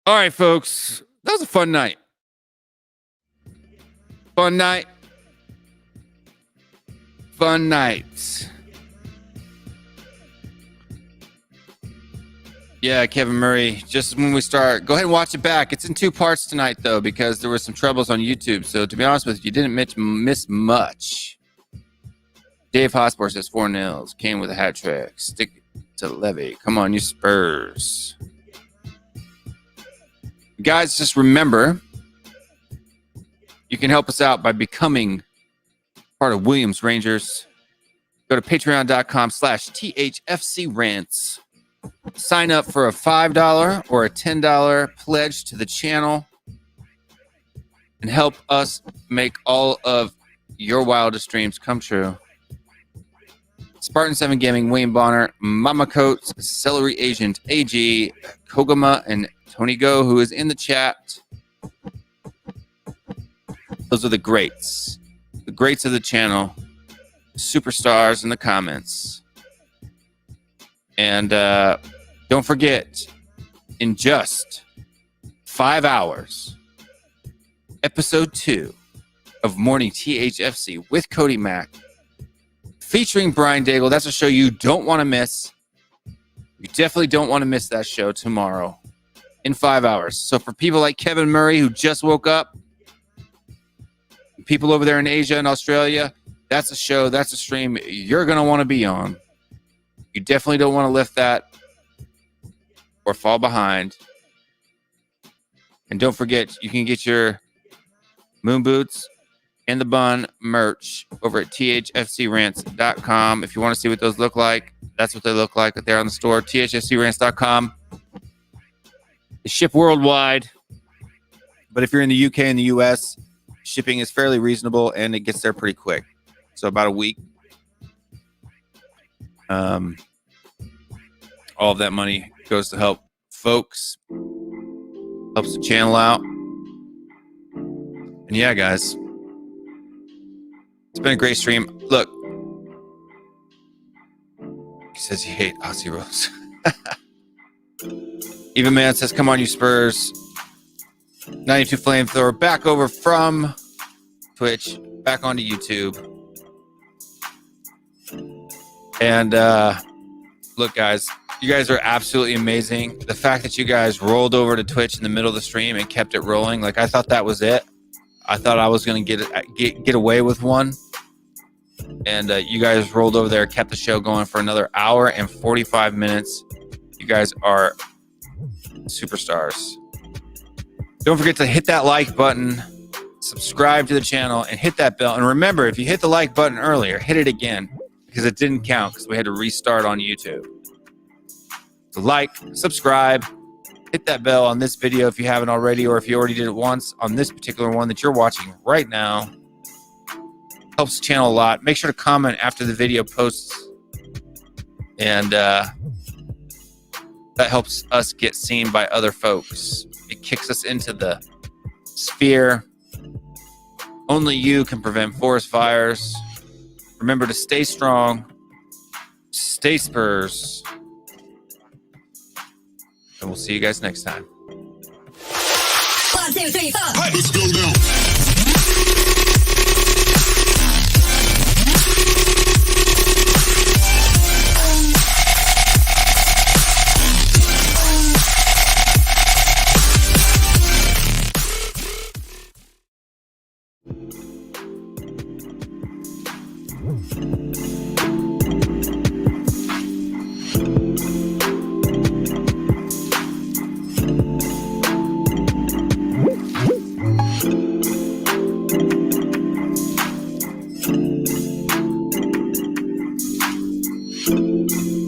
All right, folks. That was a fun night. Fun night. Yeah, Kevin Murray. Just when we start, go ahead and watch it back. It's in 2 parts tonight, though, because there were some troubles on YouTube. So, to be honest with you, you didn't miss much. Dave Hotspur says 4-0. Kane with a hat trick. Stick to Levy. Come on, you Spurs. Guys, just remember, you can help us out by becoming part of Williams Rangers. Go to patreon.com/THFCRants. Sign up for a $5 or a $10 pledge to the channel and help us make all of your wildest dreams come true. Spartan 7 Gaming, Wayne Bonner, Mama Coates, Celery Agent AG, Kogama, and Tony Go, who is in the chat. Those are the greats of the channel. Superstars in the comments. And don't forget, in just 5 hours, episode 2 of Morning THFC with Cody Mack, featuring Brian Daigle. That's a show you don't want to miss. You definitely don't want to miss that show tomorrow in 5 hours. So for people like Kevin Murray, who just woke up, people over there in Asia and Australia, that's a show, that's a stream you're going to want to be on. You definitely don't want to lift that or fall behind. And don't forget, you can get your moon boots and the bun merch over at thfcrants.com. If you want to see what those look like, that's what they look like. They're on the store, thfcrants.com. They ship worldwide. But if you're in the UK and the US, shipping is fairly reasonable and it gets there pretty quick. So about a week. All of that money goes to help folks, helps the channel out. And yeah, guys, it's been a great stream. Look, he says you hate Aussie Rose. Even Man says, come on, you Spurs. 92 Flamethrower back over from Twitch, back onto YouTube. And look, guys, you guys are absolutely amazing. The fact that you guys rolled over to Twitch in the middle of the stream and kept it rolling, like I thought that was it. I thought I was going to get away with one. And you guys rolled over there, kept the show going for another hour and 45 minutes. You guys are superstars. Don't forget to hit that like button, subscribe to the channel, and hit that bell. And remember, if you hit the like button earlier, hit it again because it didn't count because we had to restart on YouTube. So like, subscribe, hit that bell on this video if you haven't already, or if you already did it once on this particular one that you're watching right now. Helps the channel a lot. Make sure to comment after the video posts. And that helps us get seen by other folks. It kicks us into the sphere. Only you can prevent forest fires. Remember to stay strong, stay Spurs, and we'll see you guys next time. 1, 2, 3, 4. Let's go now.